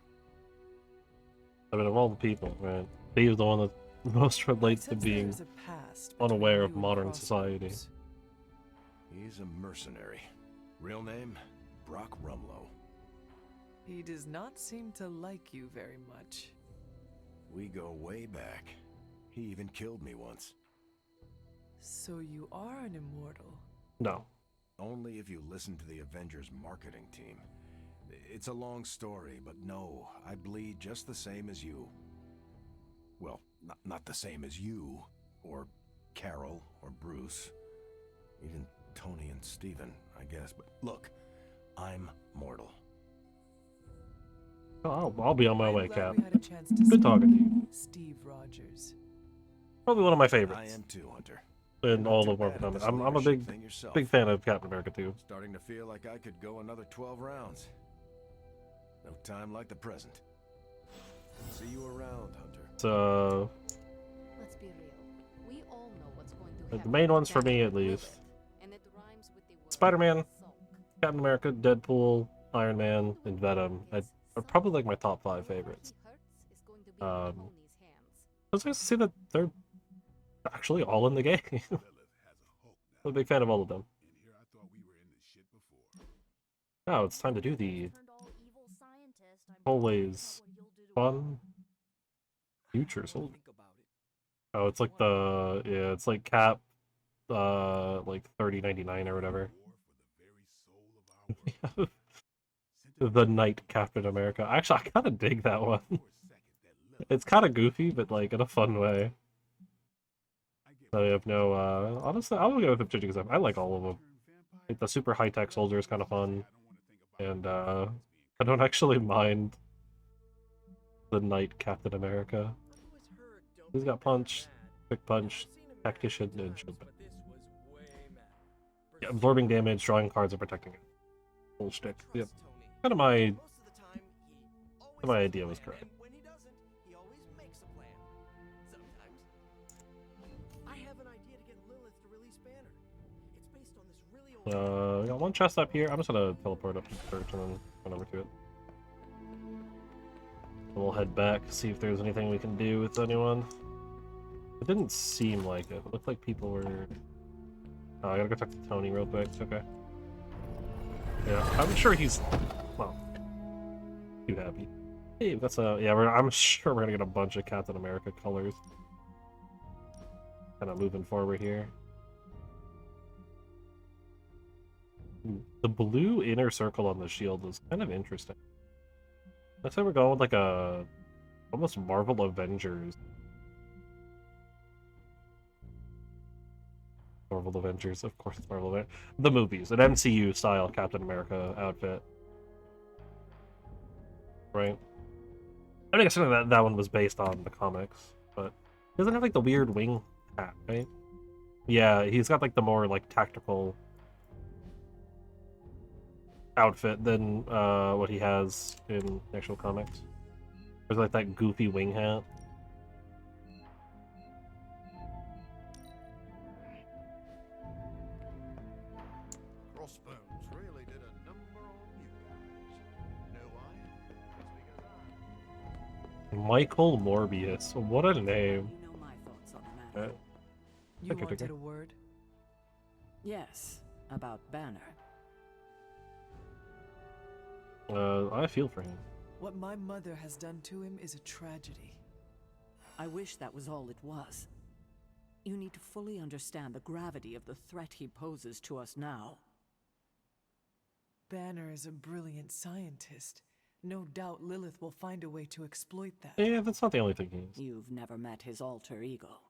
I mean, of all the people, right? He was the one that most relates to Since being there's a past unaware of between you and modern society. Crossroads, He's a mercenary. Real name, Brock Rumlow. he does not seem to like you very much. We go way back. He even killed me once. So you are an immortal. No. Only if you listen to the Avengers marketing team. It's a long story, but no, I bleed just the same as you. Well, not the same as you, or Carol, or Bruce. Even Tony and Steven, I guess. But look, I'm mortal. I'll be on my way, Glad Cap. we had a chance to Good speak. talking to you. Steve Rogers. Probably one of my I favorites am too, Hunter. in Not all too of Marvel bad at Comics. this I'm a leadership big thing yourself. big fan of Captain America too. Starting to feel like I could go another 12 rounds. No time like the present. See you around, Hunter. So Let's be real. We all know what's going to the happen. main to ones for me, Captain at least: Lilith, and it rhymes with the word Spider-Man, sulk. Captain America, Deadpool, Iron Man, and Venom. Are probably like my top 5 favorites. I'm nice to see that they're actually all in the game. I'm a big fan of all of them. Now it's time to do the always fun future soldier. Oh, it's like it's like Cap, like 3099 or whatever. The Knight Captain America. Actually, I kind of dig that one. It's kind of goofy, but like in a fun way. I have no. Honestly, I'll go with the because I like all of them. Like the super high tech soldier is kind of fun, and I don't actually mind the Knight Captain America. He's got punch, quick punch, tactician, and shield. Yeah, absorbing damage, drawing cards, and protecting it. Full shtick. Yep. Kind of my idea was correct. We got one chest up here. I'm just gonna teleport up to the church and then run over to it. We'll head back, see if there's anything we can do with anyone. It didn't seem like it. It looked like people were... Oh, I gotta go talk to Tony real quick. Okay. Yeah, I'm sure he's... Well, too happy. Hey, that's a... Yeah, I'm sure we're gonna get a bunch of Captain America colors. Kind of moving forward here. The blue inner circle on the shield is kind of interesting. Looks like we're going with like a... almost Marvel Avengers. Marvel Avengers, of course it's Marvel Avengers. The movies, an MCU style Captain America outfit. Right? I think that one was based on the comics, but he doesn't have like the weird wing hat, right? Yeah, he's got like the more like tactical outfit than what he has in the actual comics. There's like that goofy wing hat. Crossbones really did a number on you guys. Know why? Michael Morbius. What a name. You know my thoughts on the matter. You Okay, wanted okay. a word? Yes, about Banner. I feel for him. What my mother has done to him is a tragedy. I wish that was all it was. You need to fully understand the gravity of the threat he poses to us now. Banner is a brilliant scientist. No doubt Lilith will find a way to exploit that. Yeah, that's not the only thing he is. You've never met his alter ego.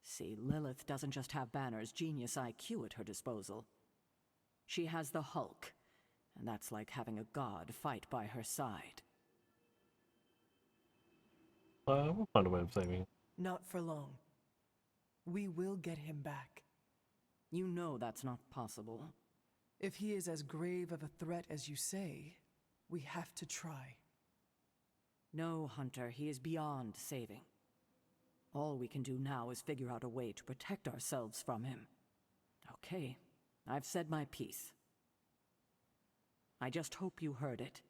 See, Lilith doesn't just have Banner's genius IQ at her disposal. She has the Hulk, and that's like having a god fight by her side. We'll find a way of saving him. Not for long. We will get him back. You know that's not possible. If he is as grave of a threat as you say, we have to try. No, Hunter, he is beyond saving. All we can do now is figure out a way to protect ourselves from him. Okay, I've said my piece. I just hope you heard it.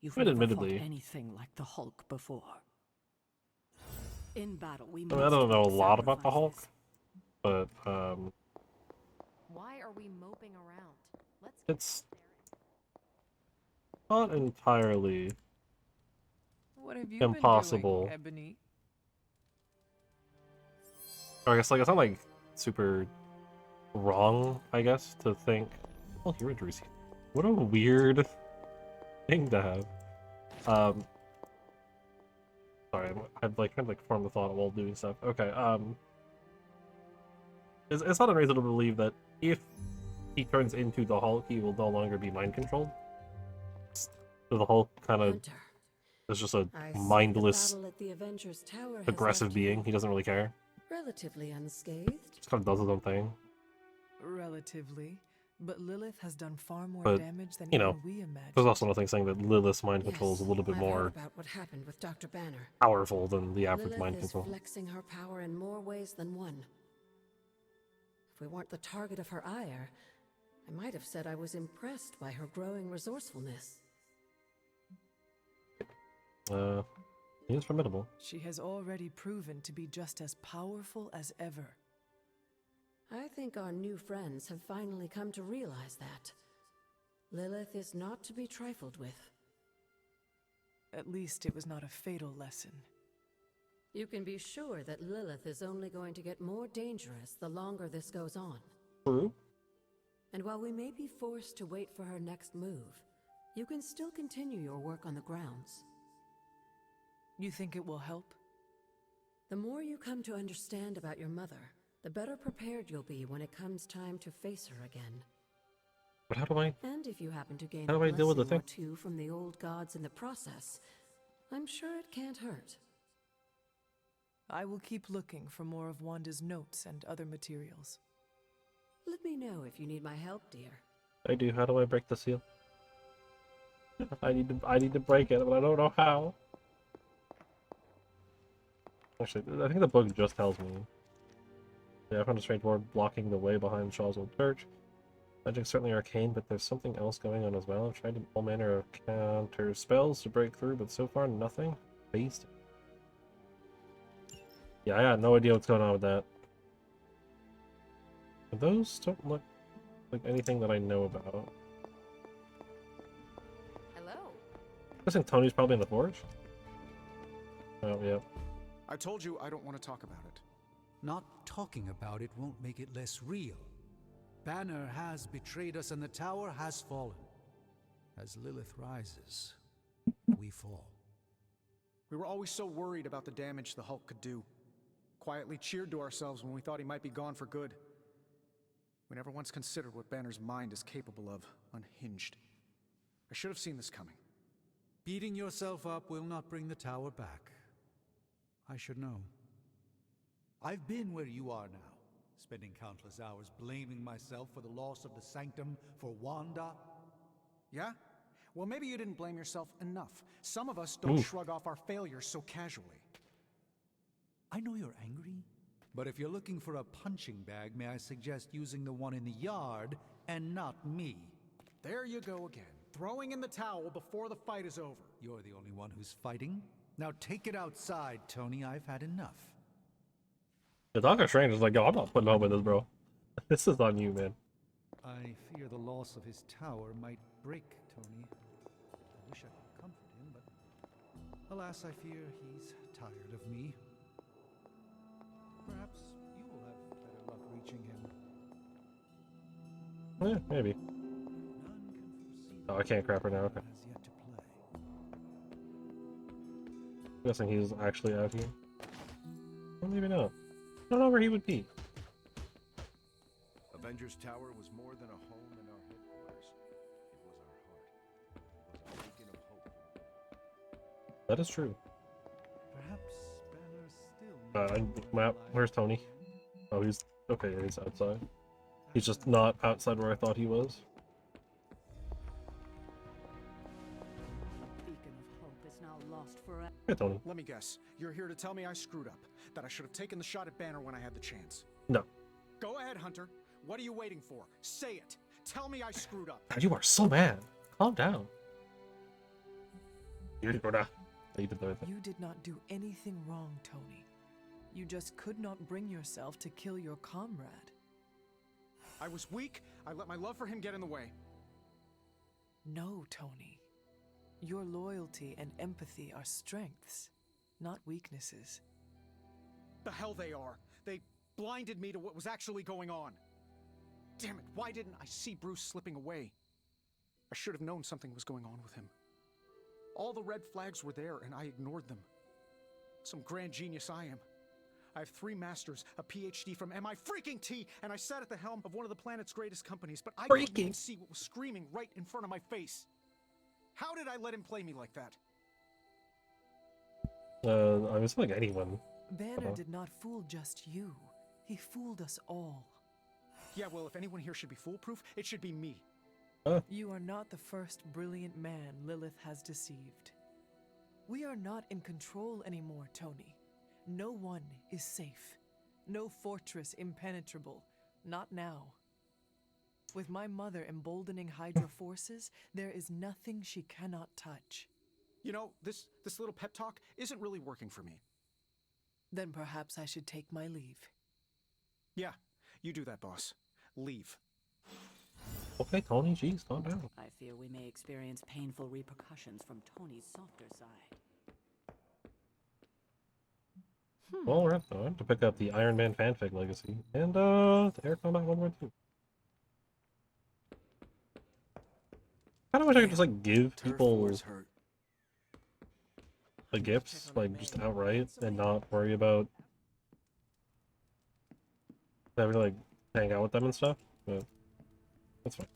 You've never admittedly. fought anything like the Hulk before. In battle, we I mean, I must don't know a make lot about the Hulk, sacrifices. but Why are we moping around? Let's it's not entirely What have you impossible. been doing, Ebony? Or I guess like it's not like super wrong, I guess, to think. Oh, you're a Druzy. What a weird thing to have. Sorry, I've like kind of like formed the thought while doing stuff. Okay, it's not unreasonable to believe that if he turns into the Hulk, he will no longer be mind controlled. So the Hulk kind of is just a mindless, aggressive being. He doesn't really care. Relatively unscathed. Just kind of does his own thing. Relatively. But Lilith has done far more But, damage than you know, even we imagined. there's also nothing saying that Lilith's mind control is a little bit I've more heard about what happened with Dr. Banner. powerful than the average Lilith mind is control. flexing her power in more ways than one. If we weren't the target of her ire, I might have said I was impressed by her growing resourcefulness. He is formidable. She has already proven to be just as powerful as ever. I think our new friends have finally come to realize that. Lilith is not to be trifled with. At least it was not a fatal lesson. You can be sure that Lilith is only going to get more dangerous the longer this goes on. True. And while we may be forced to wait for her next move, you can still continue your work on the grounds. You think it will help? The more you come to understand about your mother, the better prepared you'll be when it comes time to face her again. But how do I? And if you happen to gain How do a I deal with the blessing or thing? two from the old gods in the process, I'm sure it can't hurt. I will keep looking for more of Wanda's notes and other materials. Let me know if you need my help, dear. I do. How do I break the seal? I need to break it, but I don't know how. Actually, I think the book just tells me. Yeah, I found a strange ward blocking the way behind Shaw's old church. Magic's certainly arcane, but there's something else going on as well. I've tried all manner of counter spells to break through, but so far nothing. Based. Yeah, I got no idea what's going on with that. But those don't look like anything that I know about. Hello. I think Tony's probably in the forge. Oh, yeah. I told you I don't want to talk about it. Not talking about it won't make it less real. Banner has betrayed us and the tower has fallen. As Lilith rises, we fall. We were always so worried about the damage the Hulk could do. Quietly cheered to ourselves when we thought he might be gone for good. We never once considered what Banner's mind is capable of, unhinged. I should have seen this coming. Beating yourself up will not bring the tower back. I should know. I've been where you are now, spending countless hours blaming myself for the loss of the Sanctum, for Wanda. Yeah? Well, maybe you didn't blame yourself enough. Some of us don't shrug off our failures so casually. I know you're angry, but if you're looking for a punching bag, may I suggest using the one in the yard and not me? There you go again, throwing in the towel before the fight is over. You're the only one who's fighting. Now take it outside, Tony. I've had enough. The Doctor Strange is like, yo, I'm not putting up with this, bro. This is on you, man. I fear the loss of his tower might break Tony. I wish I could comfort him, but alas, I fear he's tired of me. Perhaps you will have better luck reaching him. Yeah, maybe. Oh, I can't crap her now. Okay. I'm guessing he's actually out here. Or maybe not. I don't know where he would be. Avengers Tower was more than a home in our headquarters. It was our heart. It was a beacon of hope. That is true. Perhaps Banner still Where's Tony? Oh, he's okay. He's outside. He's just not outside where I thought he was. Beacon of hope is now lost forever. Hey, Tony. Let me guess. You're here to tell me I screwed up. That I should have taken the shot at Banner when I had the chance. No. Go ahead, Hunter. What are you waiting for? Say it. Tell me I screwed up. God, you are so mad. Calm down. You did You did not do anything wrong, Tony. You just could not bring yourself to kill your comrade. I was weak. I let my love for him get in the way. No, Tony. Your loyalty and empathy are strengths, not weaknesses. The hell they are. They blinded me to what was actually going on. Damn it, why didn't I see Bruce slipping away? I should have known something was going on with him. All the red flags were there, and I ignored them. Some grand genius I am. I have 3 masters, a PhD from MI-T, and I sat at the helm of one of the planet's greatest companies, but I couldn't even see what was screaming right in front of my face. How did I let him play me like that? I was like anyone. Banner did not fool just you. He fooled us all. Yeah, well, if anyone here should be foolproof, it should be me. You are not the first brilliant man Lilith has deceived. We are not in control anymore, Tony. No one is safe. No fortress impenetrable. Not now. With my mother emboldening Hydra forces, there is nothing she cannot touch. You know, this little pep talk isn't really working for me. Then perhaps I should take my leave. Yeah, you do that, boss. Leave. Okay, Tony, jeez, calm down. I fear we may experience painful repercussions from Tony's softer side. Well, we're at time to pick up the Iron Man fanfic legacy and the Air Combat 1.2. I kind of wish I could just like give people the gifts like just outright and not worry about having to like hang out with them and stuff, but that's fine.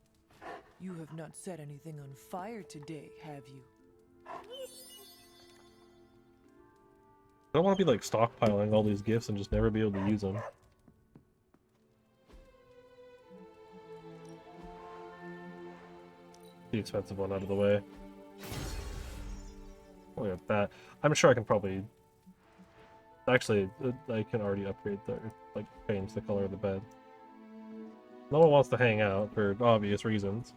You have not set anything on fire today, have you? I don't want to be like stockpiling all these gifts and just never be able to use them. The expensive one out of the way. Look at that. I'm sure I can probably... Actually, I can already upgrade the... like, change the color of the bed. No one wants to hang out for obvious reasons.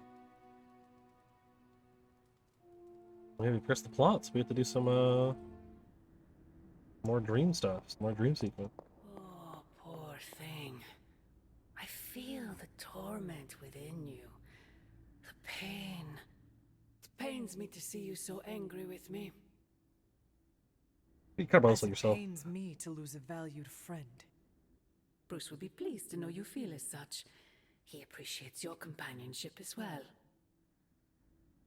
Maybe press the plots. We have to do some, More dream stuff, more dream sequence. Oh, poor thing. I feel the torment within you. The pain. It pains me to see you so angry with me. You care As about it yourself. pains me to lose a valued friend. Bruce would be pleased to know you feel as such. He appreciates your companionship as well.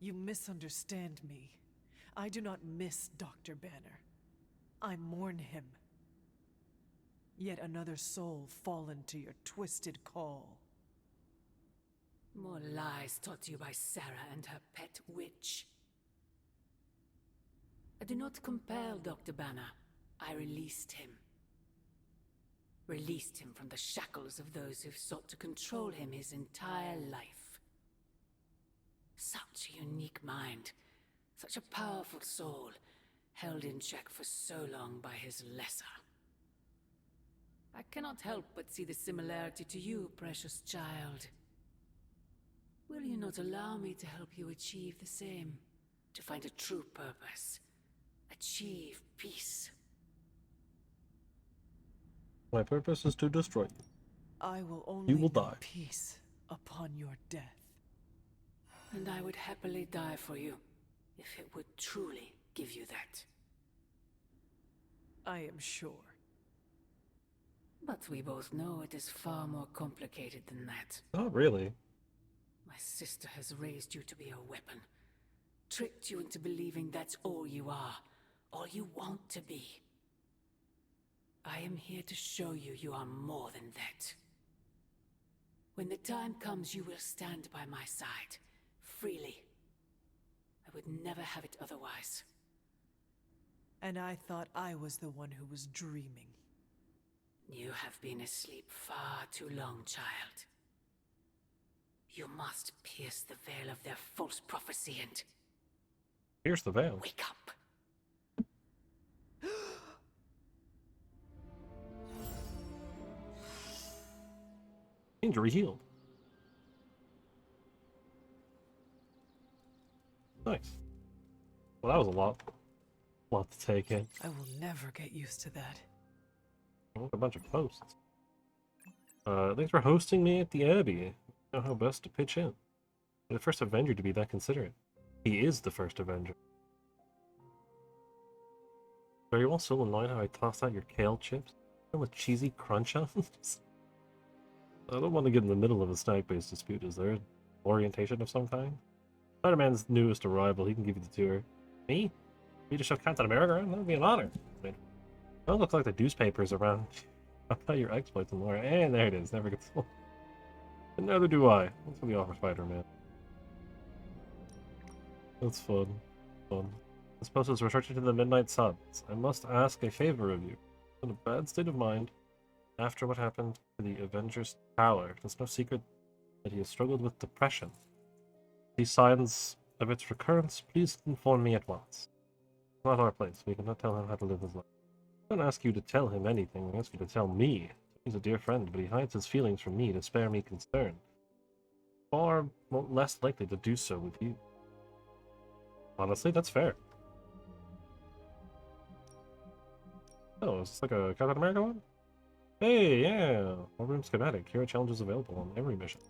You misunderstand me. I do not miss Dr. Banner. I mourn him. Yet another soul fallen to your twisted call. More lies taught to you by Sarah and her pet witch. I do not compel Dr. Banner. I released him. Released him from the shackles of those who've sought to control him his entire life. Such a unique mind. Such a powerful soul. Held in check for so long by his lesser. I cannot help but see the similarity to you, precious child. Will you not allow me to help you achieve the same? To find a true purpose. Achieve peace. My purpose is to destroy you. I will only You will know die. peace upon your death. And I would happily die for you, if it would truly give you that. I am sure. But we both know it is far more complicated than that. Not really. My sister has raised you to be a weapon. Tricked you into believing that's all you are. All you want to be. I am here to show you you are more than that. When the time comes, you will stand by my side. Freely. I would never have it otherwise. And I thought I was the one who was dreaming. You have been asleep far too long, child. You must pierce the veil of their false prophecy and... Here's the veil. Wake up. Injury healed. Nice. Well, that was a lot to take in. I will never get used to that. Oh, a bunch of posts. Thanks for hosting me at the Abbey. I know how best to pitch in. You're the first Avenger to be that considerate. He is the first Avenger. Are you all still annoyed how I tossed out your kale chips? With cheesy crunch on? I don't want to get in the middle of a snack-based dispute. Is there an orientation of some kind? Spider-Man's newest arrival. He can give you the tour. Me? You to show Captain America around? That would be an honor. I mean, don't look like the newspapers around about your exploits and lore. And there it is. Never gets old. And neither do I. That's what we offer Spider-Man. That's fun. Fun. This post is restricted to the Midnight Suns. I must ask a favor of you. In a bad state of mind, after what happened to the Avengers Tower, it's no secret that he has struggled with depression. These signs of its recurrence, please inform me at once. It's not our place. We cannot tell him how to live his life. I don't ask you to tell him anything. I ask you to tell me. He's a dear friend, but he hides his feelings from me to spare me concern. Far less likely to do so with you. Honestly, that's fair. Oh, is this like a Captain America one? Hey, yeah! All room schematic. Hero challenges available on every mission.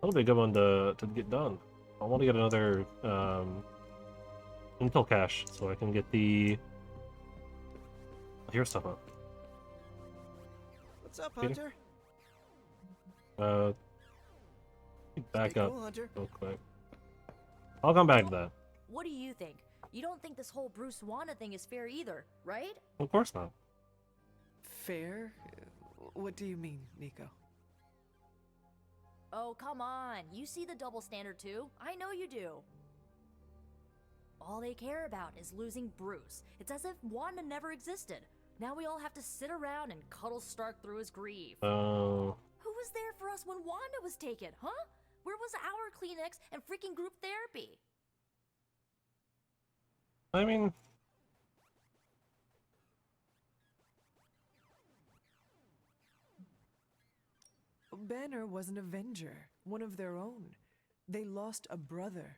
That'll be a good one to get done. I want to get another intel cache so I can get the hero stuff up. What's up, Peter? Hunter? Back Stay up cool, Hunter. real quick. I'll come back to that. What do you think? You don't think this whole Bruce Wanda thing is fair either, right? Of course not. Fair? What do you mean, Nico? Oh, come on. You see the double standard too. I know you do. All they care about is losing Bruce. It's as if Wanda never existed. Now we all have to sit around and cuddle Stark through his grief. Oh. Who was there for us when Wanda was taken, huh? Where was our Kleenex and freaking group therapy? I mean... Banner was an Avenger, one of their own. They lost a brother.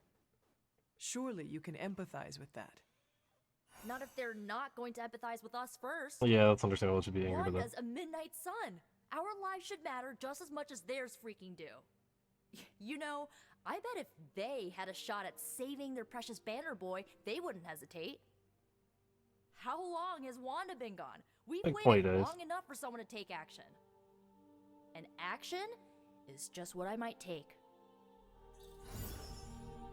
Surely you can empathize with that. Not if they're not going to empathize with us first. Yeah, that's understandable to be angry to them. Wanda's a midnight sun. Our lives should matter just as much as theirs freaking do. You know, I bet if they had a shot at saving their precious Banner Boy, they wouldn't hesitate. How long has Wanda been gone? We've Like 20 waited days. long enough for someone to take action. And action is just what I might take.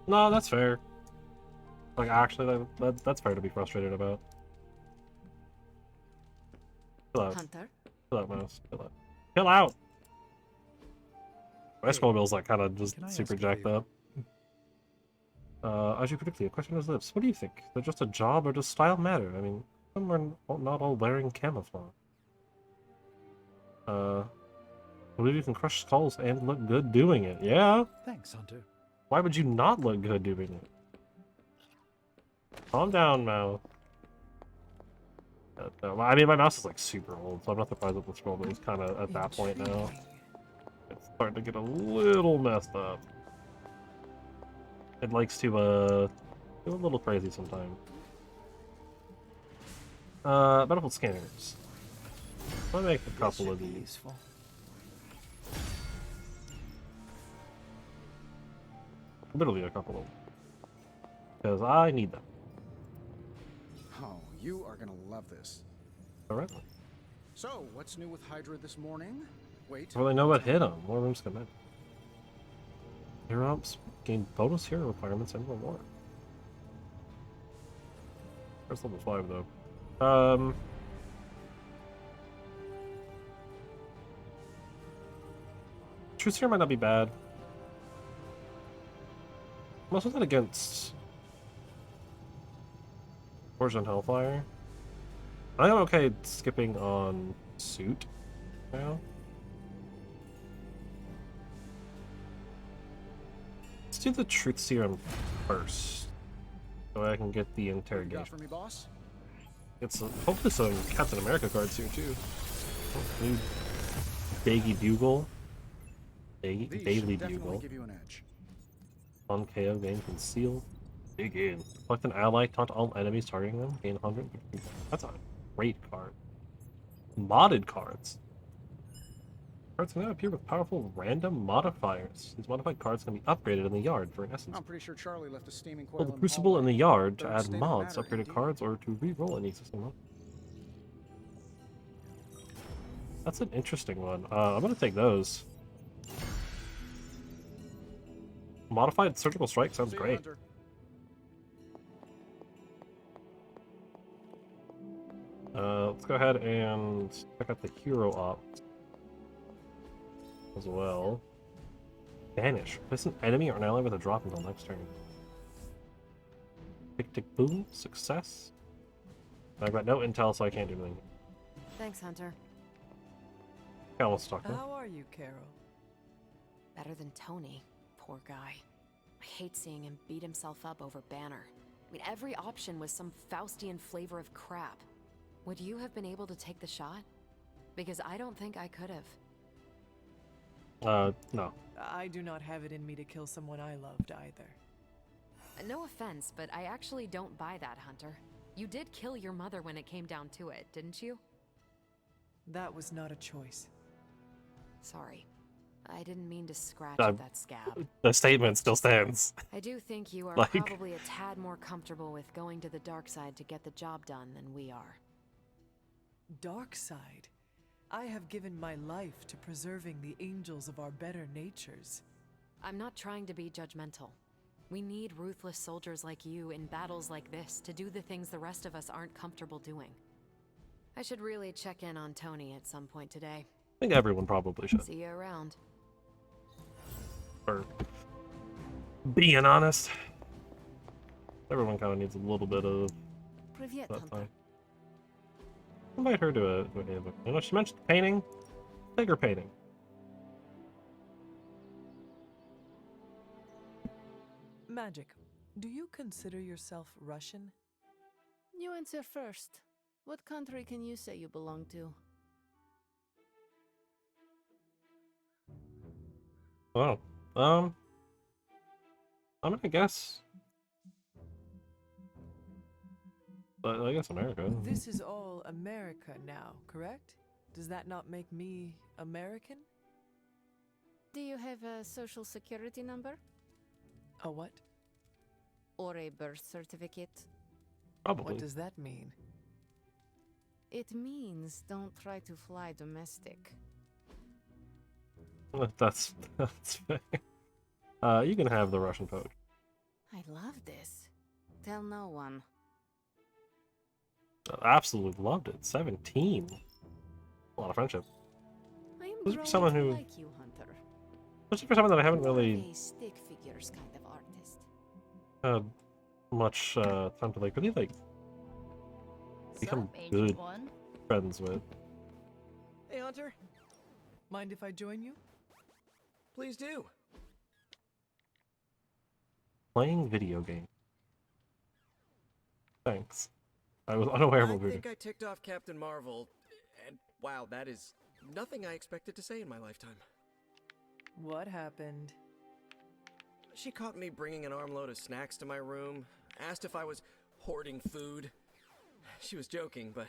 No, that's fair. Like, actually, that's fair to be frustrated about. Chill out. Hunter? Chill out, Mouse. Chill out. Chill out! Mobile's like kind of just super jacked up. As you predicted, a question is this. What do you think? They're just a job or does style matter? I mean, some are not all wearing camouflage. I believe you can crush skulls and look good doing it. Yeah? Thanks, Hunter. Why would you not look good doing it? Calm down, Mouse. No, I mean, my mouse is like super old, so I'm not surprised that the scroll is kind of at that point now. It's starting to get a little messed up. It likes to do a little crazy sometimes. Battlefield scanners. I'll make a couple of these. Literally a couple of them. Because I need them. Oh, you are gonna love this. Alright. So, what's new with Hydra this morning? Wait. Well, they know what hit them. More rooms come in. Hero ups gain bonus hero requirements and reward. First level 5 though. Truth here might not be bad. I'm also not against Forge and Hellfire. I am okay skipping on Suit now. Let's do the Truth Serum first, so I can get the interrogation. Got for me, boss? It's hopefully some Captain America cards here too. New Daily Bugle. Daily Bugle. Give you an edge. On KO, gain Conceal. Dig in. Select an ally, taunt all enemies targeting them. Gain 100. That's a great card. Modded cards. Cards can now appear with powerful random modifiers. These modified cards can be upgraded in the yard for an essence. I'm pretty sure Charlie left a steaming coil Build the in Crucible in the yard to Third add state of mods, matter, upgraded indeed. cards, or to re-roll any existing mod. That's an interesting one. I'm gonna take those. Modified Surgical Strike sounds See you, great. Hunter. Let's go ahead and check out the hero op as well. Banish. Place an enemy or an ally with a drop until next turn. Tick tick boom. Success. I've got no intel, so I can't do anything. Thanks, Hunter. Yeah, let's talk. How are you, Carol? Better than Tony. Poor guy. I hate seeing him beat himself up over Banner. I mean, every option was some Faustian flavor of crap. Would you have been able to take the shot? Because I don't think I could have. No. I do not have it in me to kill someone I loved either. No offense, but I actually don't buy that, Hunter. You did kill your mother when it came down to it, didn't you? That was not a choice. Sorry. I didn't mean to scratch Uh, at that scab. The statement still stands. I do think you are Like- probably a tad more comfortable with going to the dark side to get the job done than we are. Dark side? I have given my life to preserving the angels of our better natures. I'm not trying to be judgmental. We need ruthless soldiers like you in battles like this to do the things the rest of us aren't comfortable doing. I should really check in on Tony at some point today. I think everyone probably should. See you around. Or being honest, everyone kind of needs a little bit of Привет, that Hunter. time. Invite her to a book. You know, she mentioned painting. Take her painting. Magic, do you consider yourself Russian? You answer first. What country can you say you belong to? Oh, I'm gonna guess I guess America. This is all America now, correct? Does that not make me American? Do you have a social security number? A what? Or a birth certificate? Probably. What does that mean? It means don't try to fly domestic. That's fair. You can have the Russian poach. I love this. Tell no one. Absolutely loved it. 17. A lot of friendship. I am Especially for growing someone to who, like you, Hunter. especially for someone that I haven't More of really a stick figures kind of artist. had much time to like really like become Sup, good Agent One? friends with. Hey, Hunter. Mind if I join you? Please do. Playing video games. Thanks. I was unaware of I what we were think doing. I ticked off Captain Marvel, and wow, that is nothing I expected to say in my lifetime. What happened? She caught me bringing an armload of snacks to my room, asked if I was hoarding food. She was joking, but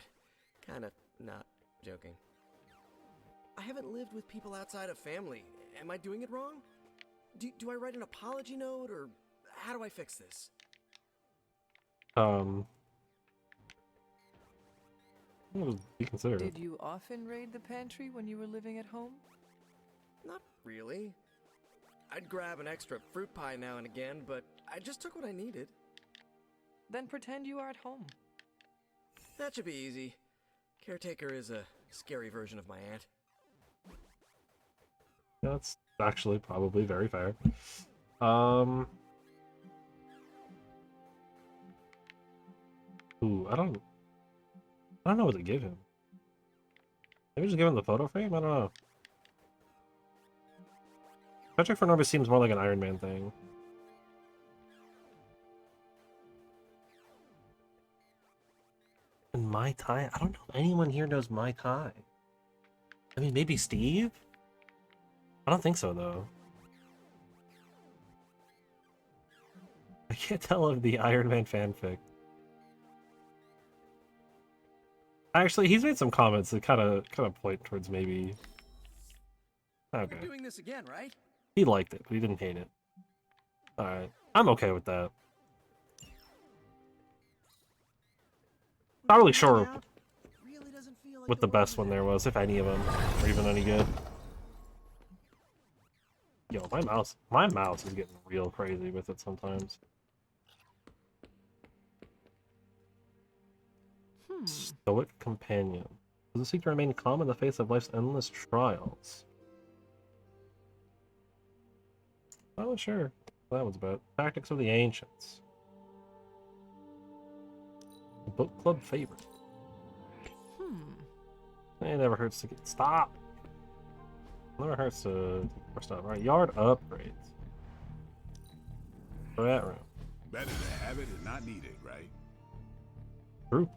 kind of not joking. I haven't lived with people outside of family. Am I doing it wrong? Do I write an apology note, or how do I fix this? Be considerate. Did you often raid the pantry when you were living at home? Not really. I'd grab an extra fruit pie now and again, but I just took what I needed. Then pretend you are at home. That should be easy. Caretaker is a scary version of my aunt. That's actually probably very fair. Ooh, I don't know what to give him. Maybe just give him the photo frame? I don't know. Patrick Fernandez seems more like an Iron Man thing. And Mai Tai? I don't know if anyone here knows Mai Tai. I mean, maybe Steve? I don't think so, though. I can't tell of the Iron Man fanfic. Actually, he's made some comments that kind of point towards maybe. Okay. We're doing this again, right? He liked it, but he didn't hate it. All right, I'm okay with that. Not really sure what the best one there was, if any of them are even any good. Yo, my mouse is getting real crazy with it sometimes. Stoic companion. Does it seek to remain calm in the face of life's endless trials? Oh, sure. That one's about tactics of the ancients. Book club favorite. It never hurts to get stop. Never hurts to take more stuff. All right, yard upgrades. For that room. Better to have it and not need it, right? True.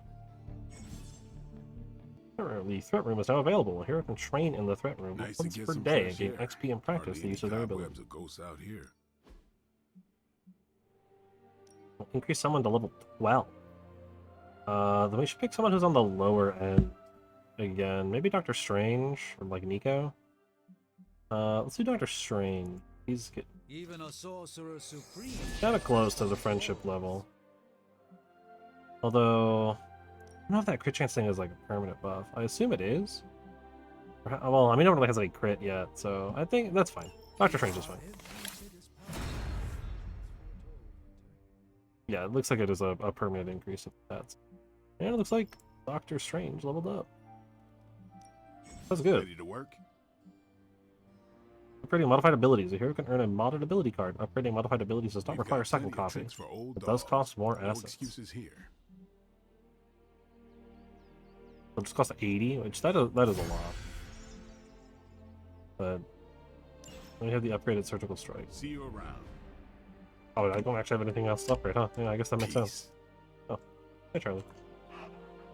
The threat room is now available. A hero can train in the threat room Nice to once get per some day fresh and gain air. XP and practice Hardly the use any of their cobwebs ability. or ghosts out here. Increase someone to level 12. Then we should pick someone who's on the lower end again. Maybe Doctor Strange or like Nico. Let's do Doctor Strange. He's Even a sorcerer supreme. kind of close to the friendship level. Although, I don't know if that crit chance thing is like a permanent buff. I assume it is. Well, I mean, no one really has any crit yet, so I think that's fine. Doctor Strange is fine. Yeah, it looks like it is a permanent increase of stats. And it looks like Doctor Strange leveled up. That's good. Ready to work? Upgrading modified abilities. A hero can earn a modded ability card. Upgrading modified abilities does not We've require a got second plenty of copy. tricks for old It does dogs. cost more No assets. excuses here. It'll just cost 80, which that is a lot. But we have the upgraded surgical strike. See you around. Oh, I don't actually have anything else to upgrade, huh? Yeah, I guess that makes sense. Oh, hey Charlie.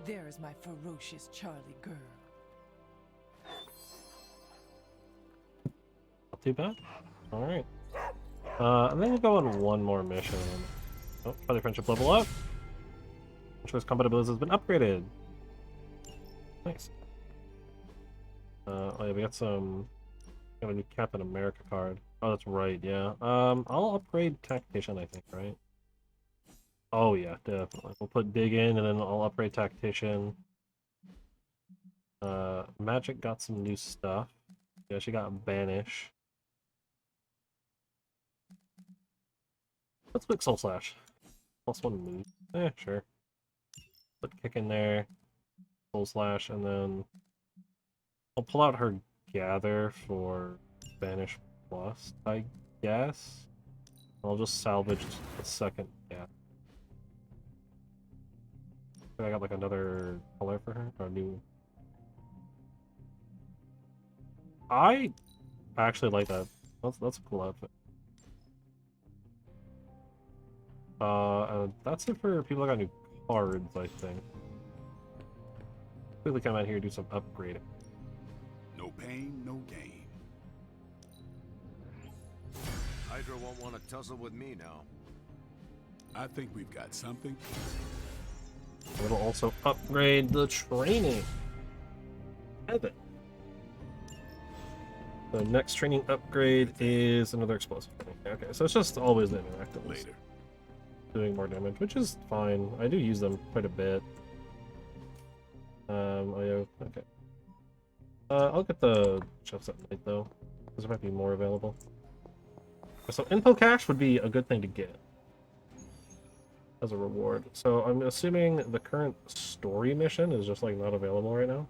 There is my ferocious Charlie girl. Not too bad. Alright. And then we'll go on one more mission. Oh, try the friendship level up. Choice combat abilities has been upgraded. Nice. Oh yeah, we got some. Got a new Captain America card. Oh, that's right. Yeah. I'll upgrade Tactician, I think, right? Oh yeah, definitely. We'll put Dig in, and then I'll upgrade Tactician. Magic got some new stuff. Yeah, she got Banish. Let's pick Soul Slash. +1 move. Sure. Put Kick in there. Soul Slash, and then I'll pull out her Gather for Banish Plus, I guess. I'll just salvage the second. Yeah. I got like another color for her, or new. I actually like that. That's a cool outfit. That's it for people that got new cards, I think. Quickly come out here and do some upgrading. No pain, no gain. Hydra won't want to tussle with me now. I think we've got something. It'll also upgrade the training. Evan. The next training upgrade is another explosive training. Okay, so it's just always the interactables. Later. Doing more damage, which is fine. I do use them quite a bit. Oh yeah, okay. I'll get the chefs at night though, because there might be more available. So info cache would be a good thing to get as a reward. So I'm assuming the current story mission is just like not available right now.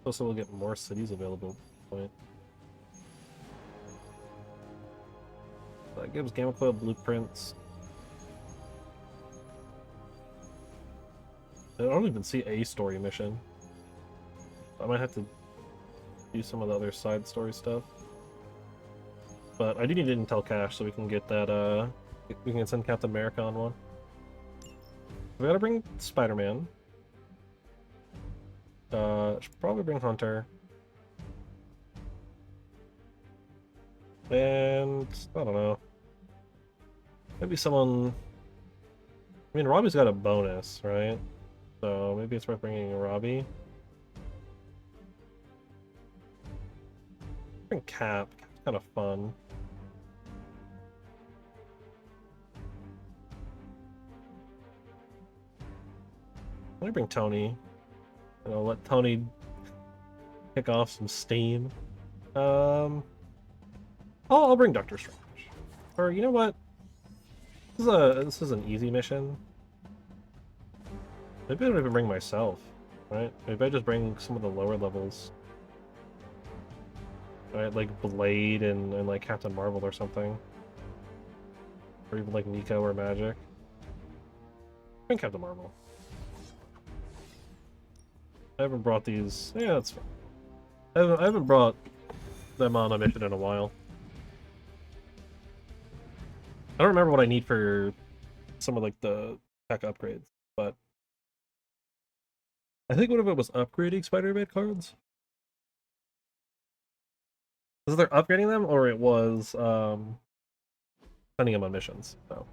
Also, we'll get more cities available at this point. That gives Gamma Coil blueprints. I don't even see a story mission. I might have to do some of the other side story stuff. But I do need intel cache so we can get that, we can send Captain America on one. We gotta bring Spider-Man. Should probably bring Hunter. And I don't know. Maybe someone. I mean, Robbie's got a bonus, right? So maybe it's worth bringing Robbie. Bring Cap. Cap's kind of fun. Let me bring Tony. And I'll let Tony kick off some steam. I'll bring Doctor Strange. Or you know what? This is an easy mission. Maybe I don't even bring myself, right? Maybe I just bring some of the lower levels. Right, like Blade and like Captain Marvel or something. Or even like Nico or Magic. Bring Captain Marvel. I haven't brought these. Yeah, that's fine. I haven't brought them on a mission in a while. I don't remember what I need for some of like the tech upgrades, but I think one of it was upgrading Spider-Man cards. Was either upgrading them or it was sending them on missions. So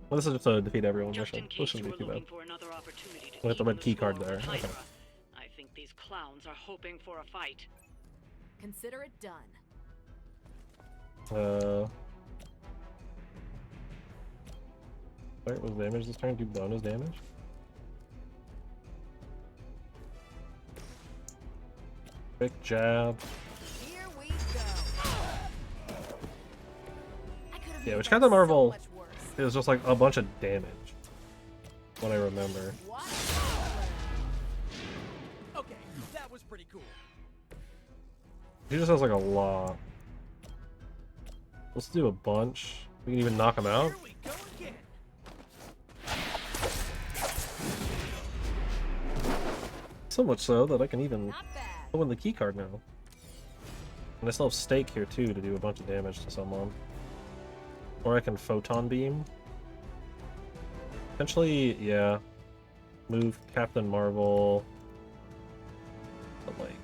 well, this is just a defeat everyone mission. This shouldn't be too bad. With the red key card there. Okay. I think these clowns are hoping for a fight. Consider it done. Wait, was damage this turn? Do bonus damage? Quick jab. Here we go. Yeah, which Captain Marvel is just like a bunch of damage. What I remember. Okay, that was pretty cool. He just has like a lot. Let's do a bunch. We can even knock him out. So much so that I can even pull in the key card now. And I still have stake here too to do a bunch of damage to someone. Or I can photon beam. Potentially, yeah. Move Captain Marvel. But like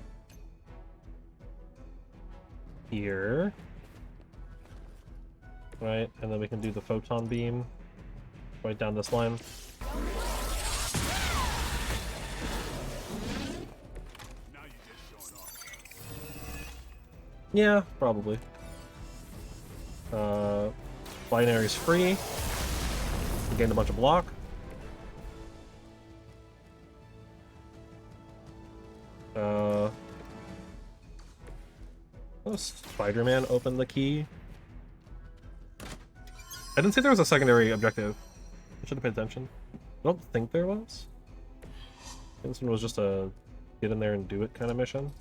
here. Right, and then we can do the photon beam. right down this line. Yeah, probably. Binary's free. We gained a bunch of block. Oh, Spider-Man opened the key. I didn't see there was a secondary objective. I should have paid attention. I don't think there was. I think this one was just a get in there and do it kind of mission.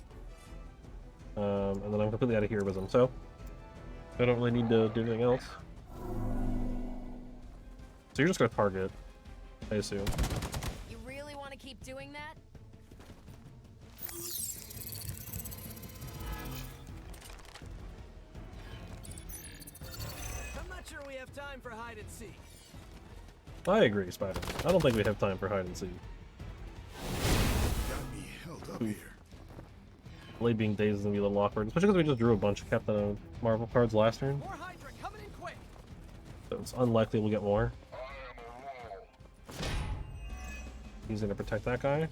And then I'm completely out of heroism, so I don't really need to do anything else. So you're just gonna target, I assume. You really want to keep doing that? I'm not sure we have time for hide and seek. I agree, Spider. I don't think we have time for hide and seek. Got me held up here. Blade being dazed is gonna be a little awkward, especially because we just drew a bunch of Captain Marvel cards last turn. More Hydra coming in quick. So it's unlikely we'll get more. He's gonna protect that guy.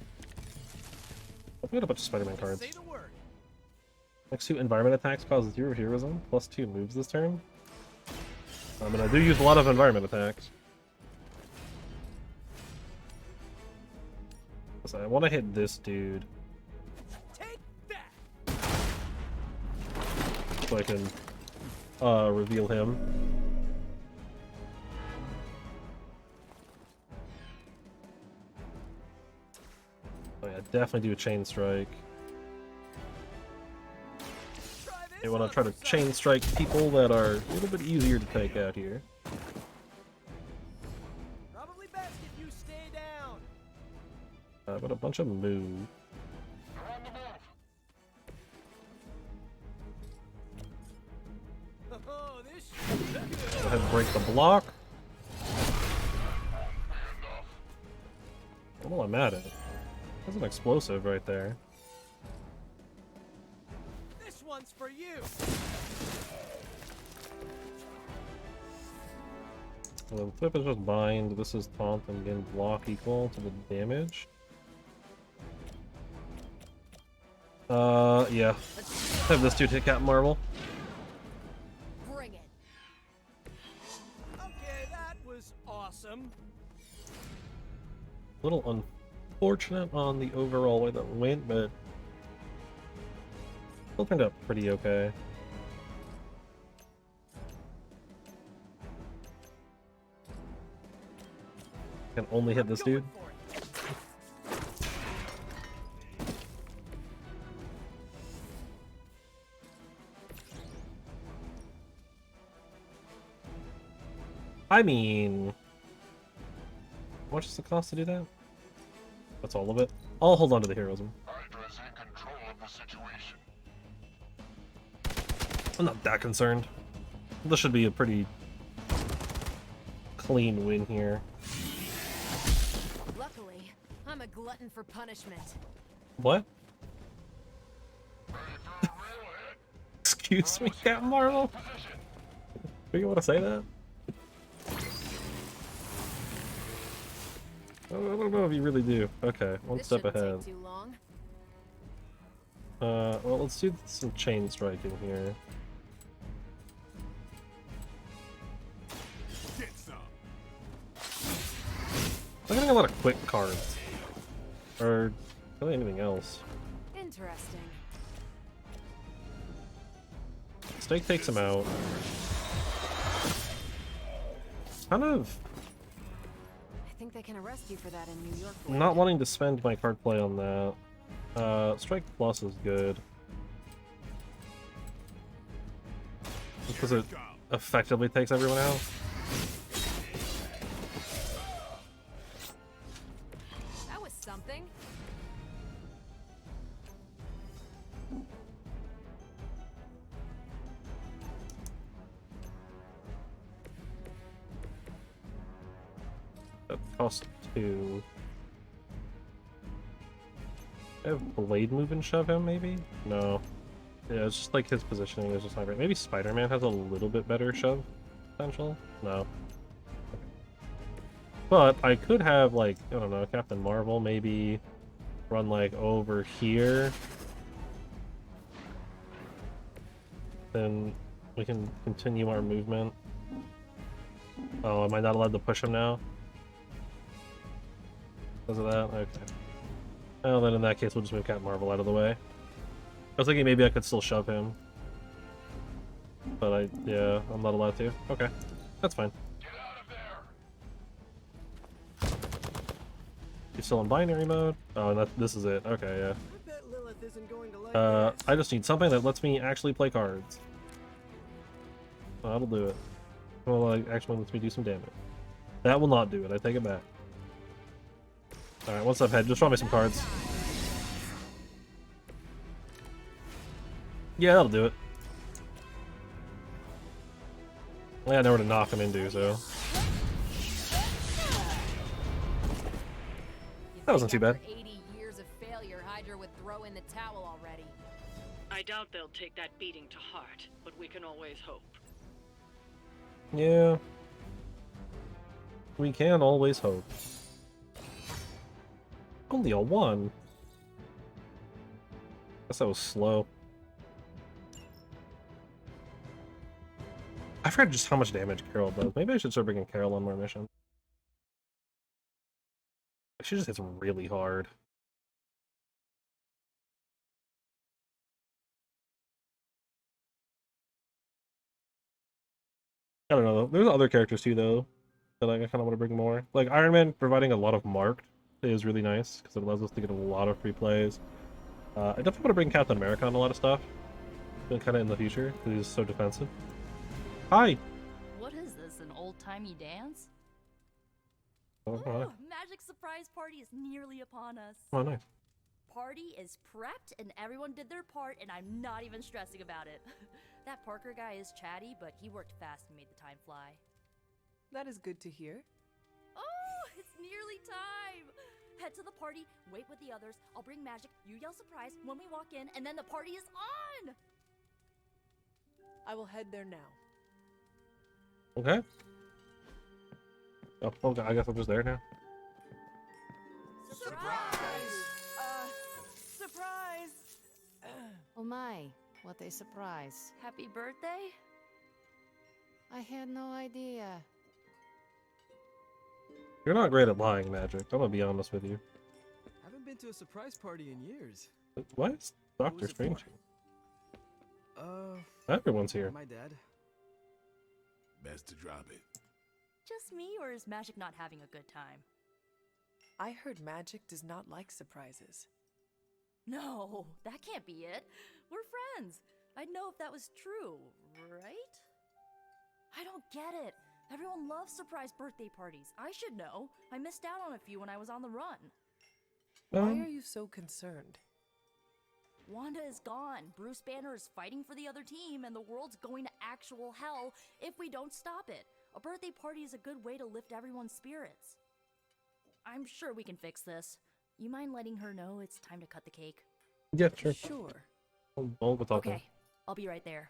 We got a bunch of Spider-Man cards. Say the word. Next 2 environment attacks cause 0 heroism, plus 2 moves this turn. And I do use a lot of environment attacks. So I want to hit this dude. Take that. So I can reveal him. Oh yeah, definitely do a chain strike. You want to try to chain strike people that are a little bit easier to take out here. Probably best if you stay down. But a bunch of move. Oh, this Go ahead and break the block. Well, I'm at it. That's an explosive right there. This one's for you. Well, the flip is just bind. This is taunt and again block equal to the damage. Yeah. Have this dude hit Captain Marvel. Bring it. Okay, that was awesome. A little unfortunate on the overall way that went, but still turned out pretty okay. Can only hit this dude. I mean, how much does it cost to do that? That's all of it. I'll hold on to the heroism. Hydra's in control of the situation. I'm not that concerned. This should be a pretty clean win here. Luckily, I'm a glutton for punishment. What? Excuse me, Captain Marvel? Do you want to say that? I don't know if you really do. Okay, one This step shouldn't ahead. take too long. Well, let's do some chain striking here. Get some. I'm getting a lot of quick cards. Or really anything else. Interesting. Stake takes him out. Kind of I think they can arrest you for that in New York. not wanting to spend my card play on that. Strike Plus is good. Just because it effectively takes everyone out. That was something. That costs 2. I have Blade move and shove him, maybe? No. Yeah, it's just like his positioning is just not great. Maybe Spider-Man has a little bit better shove potential? No. But I could have, like, I don't know, Captain Marvel maybe run, like, over here. Then we can continue our movement. Oh, am I not allowed to push him now? Because of that? Okay. Well, then in that case, we'll just move Captain Marvel out of the way. I was thinking maybe I could still shove him. But yeah, I'm not allowed to. Okay. That's fine. You're still in binary mode? Oh, and this is it. Okay, yeah. I bet Lilith isn't going to like this. I just need something that lets me actually play cards. That'll do it. Well, like, actually lets me do some damage. That will not do it. I take it back. Alright, once I've had, just draw me some cards. Yeah, that'll do it. Yeah, I know where to knock him into, so. That wasn't too bad. 80 years of failure, Hydra would throw in the towel already. I doubt they'll take that beating to heart, but we can always hope. Yeah. We can always hope. Only a 1. Guess that was slow. I forgot just how much damage Carol does. Maybe I should start bringing Carol on more missions. She just hits really hard. I don't know. There's other characters too, though, that I kind of want to bring more. Like Iron Man providing a lot of marked is really nice because it allows us to get a lot of free plays. I definitely want to bring Captain America on a lot of stuff, kind of in the future because he's so defensive. Hi. What is this, an old-timey dance? Oh, Ooh, Magic Surprise Party is nearly upon us. oh, nice. Party is prepped and everyone did their part and I'm not even stressing about it. That Parker guy is chatty, but he worked fast and made the time fly. That is good to hear. Oh, it's nearly time! Head to the party, wait with the others, I'll bring magic, you yell surprise when we walk in, and then the party is on! I will head there now. Okay. Oh, okay. I guess I'm just there now. Surprise! Surprise! Oh my, what a surprise. Happy birthday? I had no idea. You're not great at lying, Magic. I'm gonna be honest with you. Haven't been to a surprise party in years. Why is Doctor it Strange? for? Everyone's here. My dad. Best to drop it. Just me, or is Magic not having a good time? I heard Magic does not like surprises. No, that can't be it. We're friends. I'd know if that was true, right? I don't get it. Everyone loves surprise birthday parties. I should know. I missed out on a few when I was on the run. Why are you so concerned? Wanda is gone. Bruce Banner is fighting for the other team, and the world's going to actual hell if we don't stop it. A birthday party is a good way to lift everyone's spirits. I'm sure we can fix this. You mind letting her know it's time to cut the cake? Yeah, sure. Sure. We'll talk Okay, I'll be right there.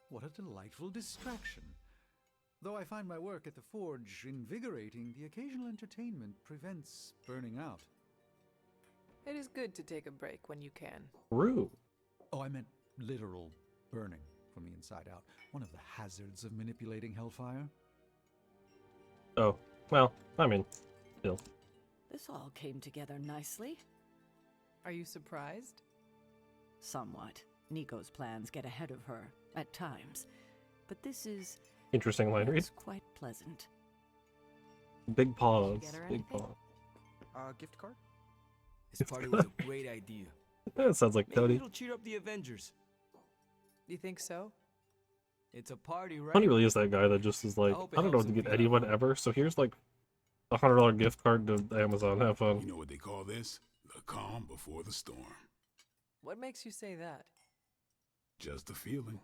What a delightful distraction. Though I find my work at the forge invigorating, the occasional entertainment prevents burning out. It is good to take a break when you can. True. Oh, I meant literal burning from the inside out. One of the hazards of manipulating Hellfire. Oh, well, I mean, still. This all came together nicely. Are you surprised? Somewhat. Nico's plans get ahead of her, at times. But this is... Interesting line read. It's quite pleasant. Big pause. Get her Big anything? pause. Gift card? This party was a great idea. That sounds like Maybe Cody. it'll cheer up the Avengers. You think so? It's a party, right? Tony really is that guy that just is like, hope it I don't know helps what to him get feel anyone ever, so here's like a $100 gift card to Amazon. Have fun. You know what they call this? The calm before the storm. What makes you say that? Just a feeling.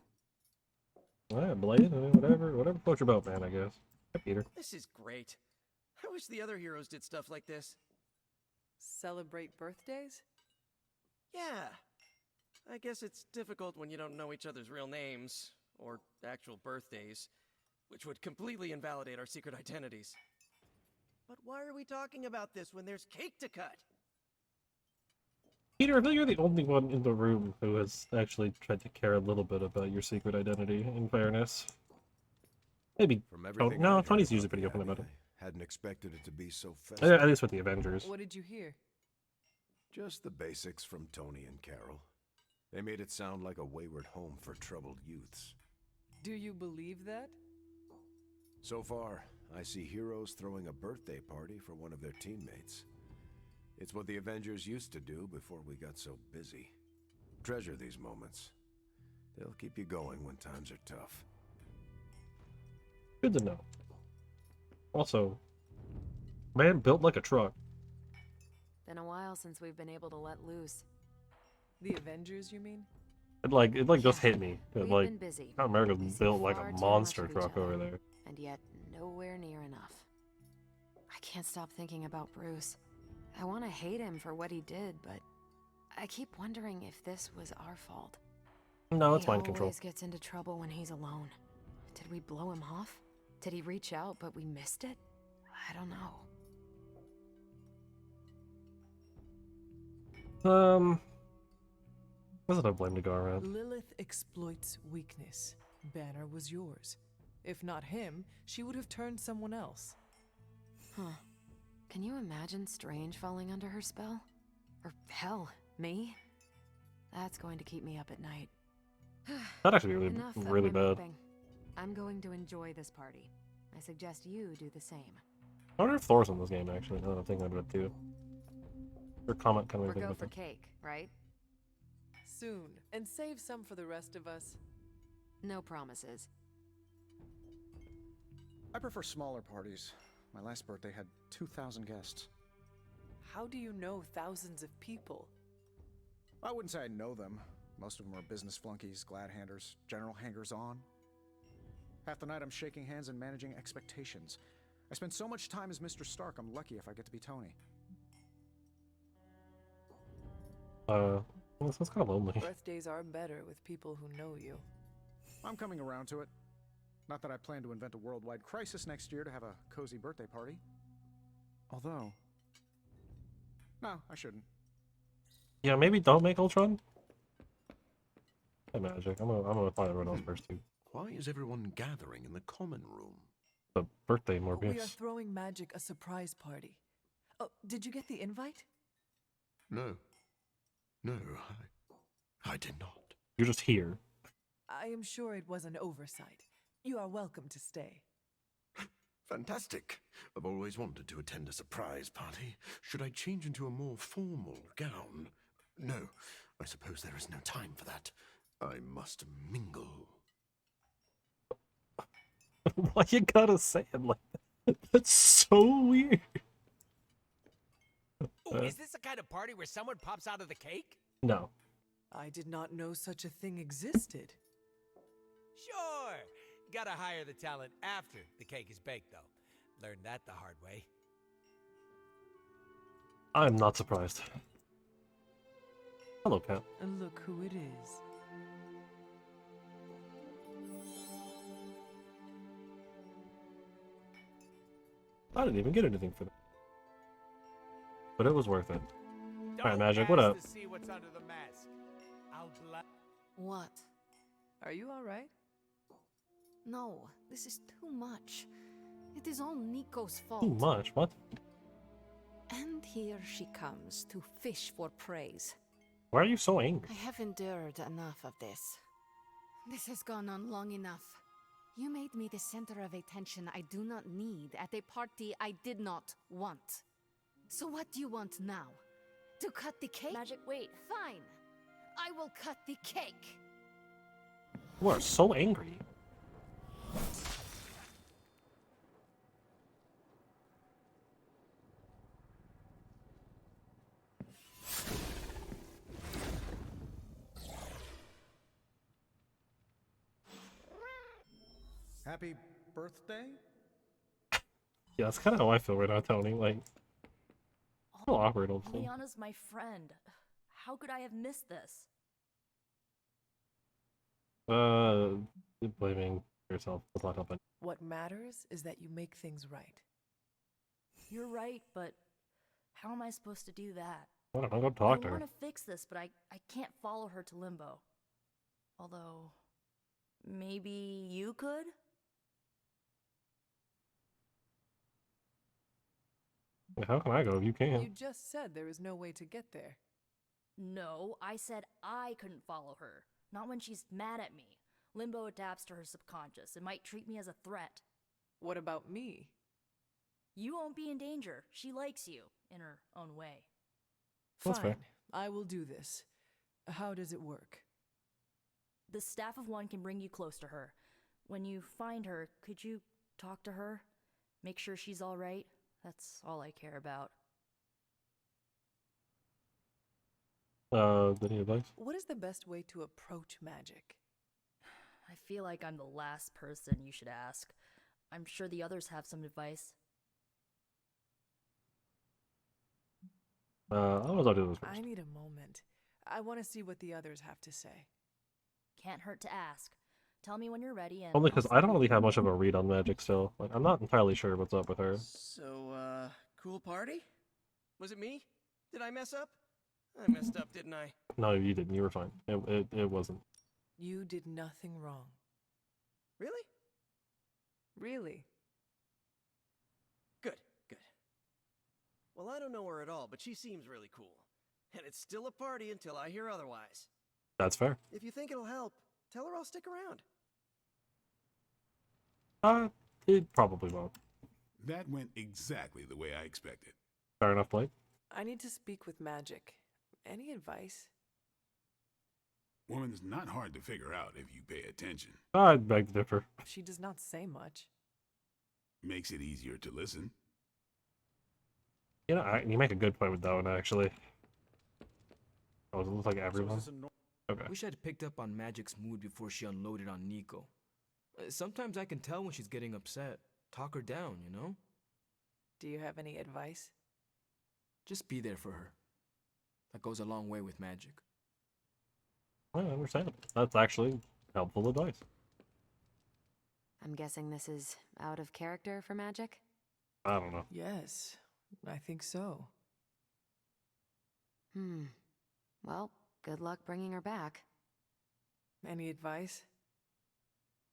Alright, Blade, I mean, whatever floats your boat, man, I guess. Hi, Peter. This is great. I wish the other heroes did stuff like this. Celebrate birthdays? Yeah. I guess it's difficult when you don't know each other's real names, or actual birthdays. which would completely invalidate our secret identities. But why are we talking about this when there's cake to cut? Peter, I feel you're the only one in the room who has actually tried to care a little bit about your secret identity, in fairness. Maybe From everything no, I'd heard Tony's about usually pretty the open Abbey, about it. I hadn't expected it to be so festive. At least with the Avengers. What did you hear? Just the basics from Tony and Carol. They made it sound like a wayward home for troubled youths. Do you believe that? So far, I see heroes throwing a birthday party for one of their teammates. It's what the Avengers used to do before we got so busy. Treasure these moments. They'll keep you going when times are tough. Good to know. Also, man built like a truck. Been a while since we've been able to let loose. The Avengers, you mean? It just hit me. We've Like, been busy. Captain America's We see built like far a too monster much of each truck over other, there. and yet nowhere near enough. I can't stop thinking about Bruce. I want to hate him for what he did, but I keep wondering if this was our fault. No, it's He mind control. always gets into trouble when he's alone. Did we blow him off? Did he reach out but we missed it? I don't know. Wasn't a blame to go around. Lilith exploits weakness. Banner was yours. If not him, she would have turned someone else. Huh. Can you imagine Strange falling under her spell? Or hell, me? That's going to keep me up at night. That'd actually be Enough of really my bad. moping. I'm going to enjoy this party. I suggest you do the same. I wonder if Thor's in this game actually, now that I'm thinking about it too. Her comment kind of Or made me go think for about cake, right? Soon, and save some for the rest of us. No promises. I prefer smaller parties. My last birthday had 2,000 guests. How do you know thousands of people? I wouldn't say I know them. Most of them are business flunkies, glad-handers, general hangers-on. Half the night I'm shaking hands and managing expectations. I spend so much time as Mr. Stark, I'm lucky if I get to be Tony. This sounds kind of lonely. Birthdays are better with people who know you. I'm coming around to it. Not that I plan to invent a worldwide crisis next year to have a cozy birthday party. Although... No, I shouldn't. Yeah, maybe don't make Ultron. Hey, Magic. I'm gonna find everyone else first too. Why is everyone gathering in the common room? The birthday We are Morbius. throwing Magic a surprise party. Oh, did you get the invite? No. No, I did not. You're just here. I am sure it was an oversight. You are welcome to stay. Fantastic. I've always wanted to attend a surprise party. Should I change into a more formal gown? No, I suppose there is no time for that. I must mingle. Why you gotta say it like that? That's so weird. Ooh, is this the kind of party where someone pops out of the cake? No. I did not know such a thing existed. Sure. Gotta hire the talent after the cake is baked, though. Learned that the hard way. I'm not surprised. Hello, Cat. And look who it is. I didn't even get anything for that. But it was worth it. Alright, Don't Magic, what ask up? to see what's under the mask. I'll What? Are you alright? No, this is too much. It is all Nico's fault. Too much? What? And here she comes to fish for praise. Why are you so angry? I have endured enough of this. This has gone on long enough. You made me the center of attention I do not need at a party I did not want. So what do you want now? To cut the cake? Magic, wait. Fine. I will cut the cake. You are so angry. Happy birthday? Yeah, that's kind of how I feel right now, Tony. Like, a little awkward, also. Liana's my friend. How could I have missed this? Blaming yourself. It's not helping. What matters is that you make things right. You're right, but how am I supposed to do that? I don't know, go talk to I her. want to fix this, but I can't follow her to Limbo. Although, maybe you could? How can I go if you can't? You just said there is no way to get there. No, I said I couldn't follow her. Not when she's mad at me. Limbo adapts to her subconscious. It might treat me as a threat. What about me? You won't be in danger. She likes you, in her own way. That's Fine, fair. I will do this. How does it work? The staff of one can bring you close to her. When you find her, could you talk to her? Make sure she's all right? That's all I care about. Any advice? What is the best way to approach magic? I feel like I'm the last person you should ask. I'm sure the others have some advice. I'll do this first. I need a moment. I want to see what the others have to say. Can't hurt to ask. Tell me when you're ready and... Only because I don't really have much of a read on magic still. Like, I'm not entirely sure what's up with her. So, cool party? Was it me? Did I mess up? I messed up, didn't I? No, you didn't. You were fine. It wasn't. You did nothing wrong. Really? Really? Good, good. Well, I don't know her at all, but she seems really cool. And it's still a party until I hear otherwise. That's fair. If you think it'll help, tell her I'll stick around. It probably won't. That went exactly the way I expected. Fair enough, Blake. I need to speak with magic. Any advice? Woman's not hard to figure out if you pay attention. I'd beg to differ. She does not say much. Makes it easier to listen. You know, you make a good point with that one, actually. Oh, it looks like everyone. Okay. Wish I'd picked up on Magic's mood before she unloaded on Nico. Sometimes I can tell when she's getting upset. Talk her down, you know? Do you have any advice? Just be there for her. That goes a long way with Magic. I understand. That's actually helpful advice. I'm guessing this is out of character for Magic? I don't know. Yes, I think so. Well, good luck bringing her back. Any advice?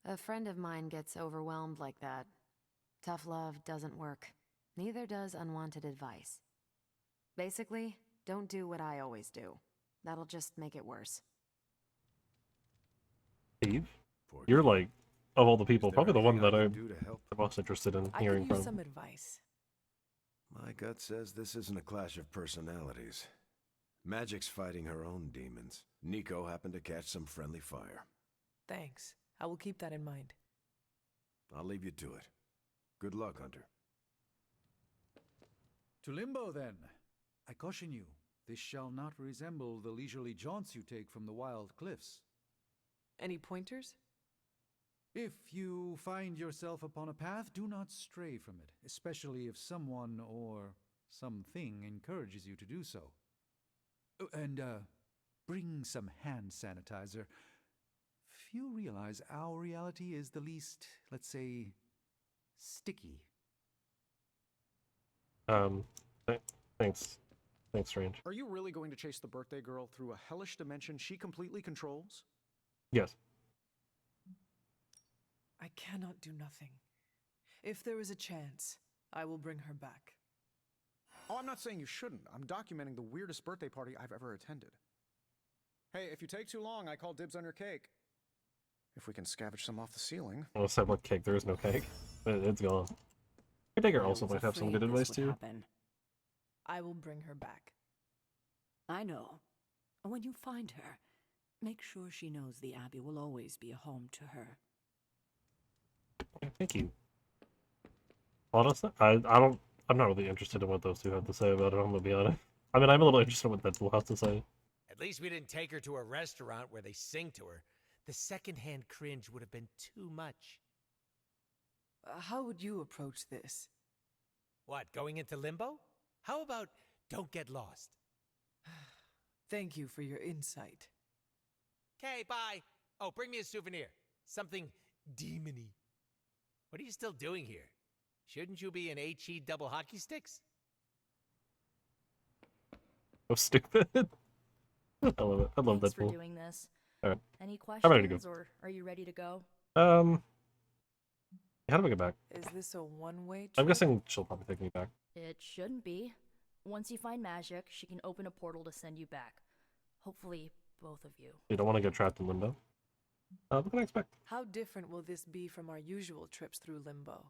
A friend of mine gets overwhelmed like that. Tough love doesn't work. Neither does unwanted advice. Basically, don't do what I always do. That'll just make it worse. Steve, you're like, of all the people, probably the one that I'm the most interested in I hearing could use from. some advice. My gut says this isn't a clash of personalities. Magic's fighting her own demons. Nico happened to catch some friendly fire. Thanks. I will keep that in mind. I'll leave you to it. Good luck, Hunter. To Limbo, then. I caution you, this shall not resemble the leisurely jaunts you take from the wild cliffs. Any pointers? If you find yourself upon a path, do not stray from it, especially if someone or something encourages you to do so. And, bring some hand sanitizer. Few realize our reality is the least, let's say, sticky. Thanks. Thanks, Strange. Are you really going to chase the birthday girl through a hellish dimension she completely controls? Yes. I cannot do nothing. If there is a chance, I will bring her back. Oh, I'm not saying you shouldn't. I'm documenting the weirdest birthday party I've ever attended. Hey, if you take too long, I call dibs on your cake. If we can scavenge some off the ceiling. I said what cake? There is no cake. It's gone. Caretaker also might have some good advice too. I will bring her back. I know. When you find her, make sure she knows the Abbey will always be a home to her. Thank you. Honestly, I'm not really interested in what those two have to say about it, I'm gonna be honest. I mean, I'm a little interested in what Deadpool has to say. At least we didn't take her to a restaurant where they sing to her. The secondhand cringe would have been too much. How would you approach this? What, going into limbo? How about don't get lost? Thank you for your insight. Okay, bye. Oh, bring me a souvenir. Something Demony. What are you still doing here? Shouldn't you be in HE double hockey sticks? So stupid. I love it. I love Thanks that for pool. doing this. All right. Any I'm ready to questions, go. or are you ready to go? How do I get back? Is this a one-way trip? I'm guessing she'll probably take me back. It shouldn't be. Once you find magic, she can open a portal to send you back. Hopefully, both of you. You don't want to get trapped in limbo. What can I expect? How different will this be from our usual trips through Limbo?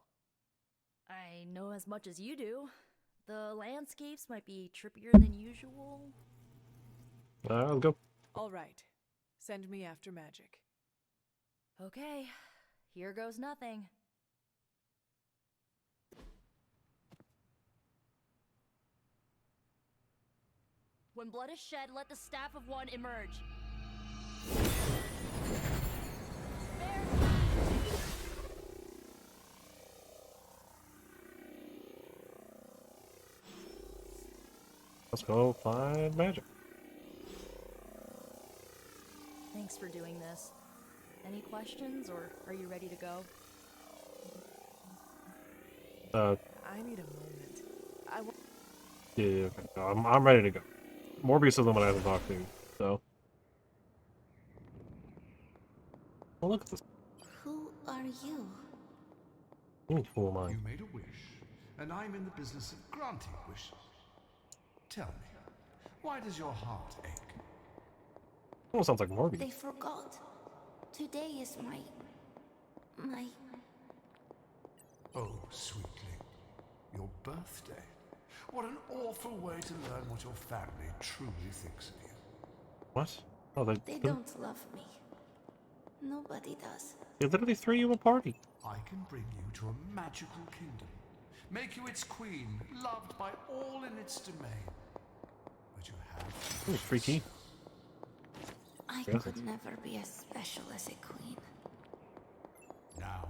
I know as much as you do. The landscapes might be trippier than usual. Let's go. All right. Send me after magic. Okay, here goes nothing. When blood is shed, let the staff of one emerge. Let's go find magic. Thanks for doing this. Any questions, or are you ready to go? I need a moment. Yeah, okay. No, I'm ready to go. Morbius is the one I haven't talked to, so. Oh, look at this. Who are you? Who am I? You made a wish, and I'm in the business of granting wishes. Tell me, why does your heart ache? Almost sounds like Morbius. They forgot. Today is my... Oh, sweetling, your birthday. What an awful way to learn what your family truly thinks of you. What? Oh, They don't love me. Nobody does. They literally threw you a party. I can bring you to a magical kingdom, make you its queen, loved by all in its domain. But you have... Ooh, free key. I Yes. could never be as special as a queen. Now,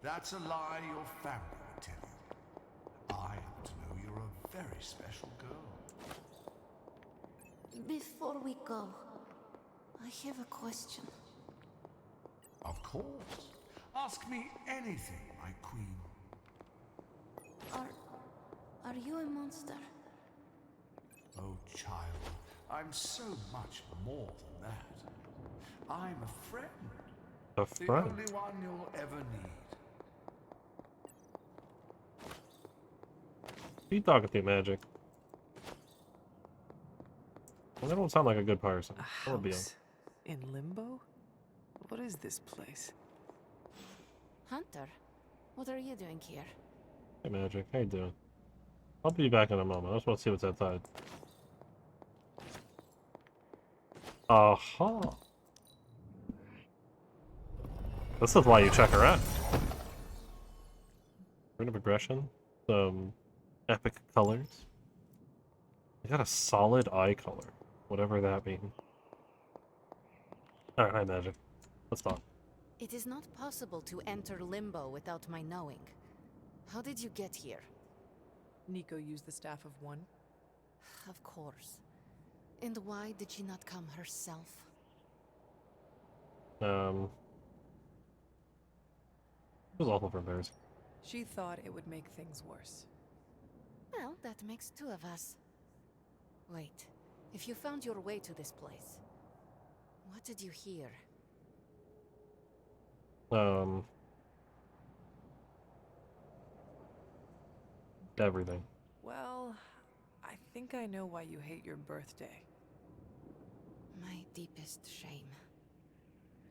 that's a lie your family would tell you. I happen to know you're a very special girl. Before we go, I have a question. Of course. Ask me anything, my queen. Are you a monster? Oh, child, I'm so much more than that. I'm a friend. A The friend? only one you'll ever need. Who you talking to, Magic? Well, that don't sound like a good person. A house in Limbo? What is this place? Hunter, what are you doing here? Hey, Magic. How you doing? I'll be back in a moment. I just want to see what's outside. Aha! This is why you check her out. Rate of aggression. Some epic colors. You got a solid eye color. Whatever that means. Alright, hi, Magic. Let's talk. It is not possible to enter Limbo without my knowing. How did you get here? Nico used the Staff of One? Of course. And why did she not come herself? It was awful for bears. She thought it would make things worse. Well, that makes two of us. Wait, if you found your way to this place, what did you hear? Everything. Well, I think I know why you hate your birthday. My deepest shame.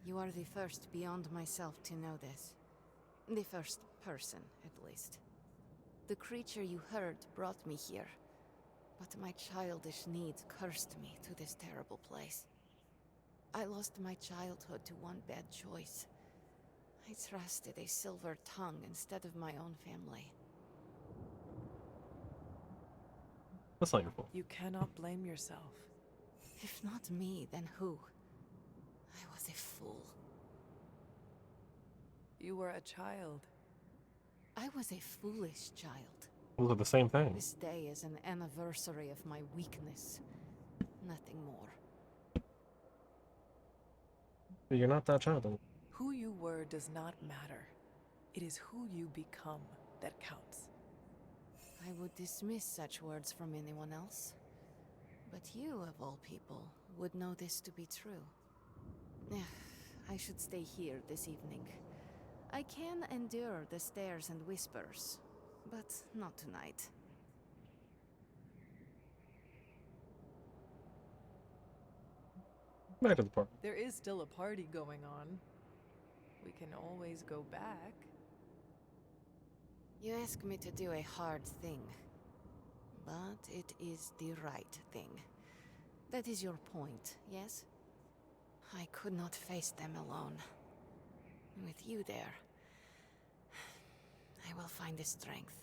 You are the first beyond myself to know this. The first person, at least. The creature you heard brought me here, but my childish needs cursed me to this terrible place. I lost my childhood to one bad choice. I trusted a silver tongue instead of my own family. That's not your fault. You cannot blame yourself. If not me, then who? I was a fool. You were a child. I was a foolish child. Those are the same thing. This day is an anniversary of my weakness. Nothing more. You're not that child. Who you were does not matter. It is who you become that counts. I would dismiss such words from anyone else. But you, of all people, would know this to be true. I should stay here this evening. I can endure the stares and whispers, but not tonight. Back to the park. There is still a party going on. We can always go back. You ask me to do a hard thing, but it is the right thing. That is your point, yes? I could not face them alone. With you there, I will find the strength.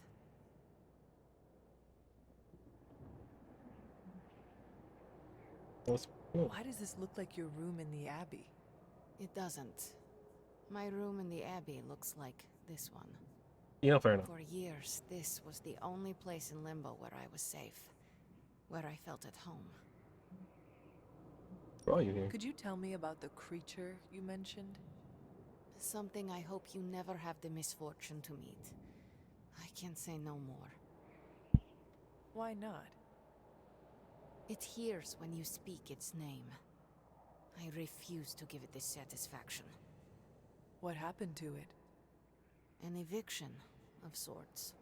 Why does this look like your room in the Abbey? It doesn't. My room in the Abbey looks like this one. Yeah, fair enough. For years, this was the only place in Limbo where I was safe. Where I felt at home. Why are you here? Could you tell me about the creature you mentioned? Something I hope you never have the misfortune to meet. I can say no more. Why not? It hears when you speak its name. I refuse to give it this satisfaction. What happened to it? An eviction of sorts.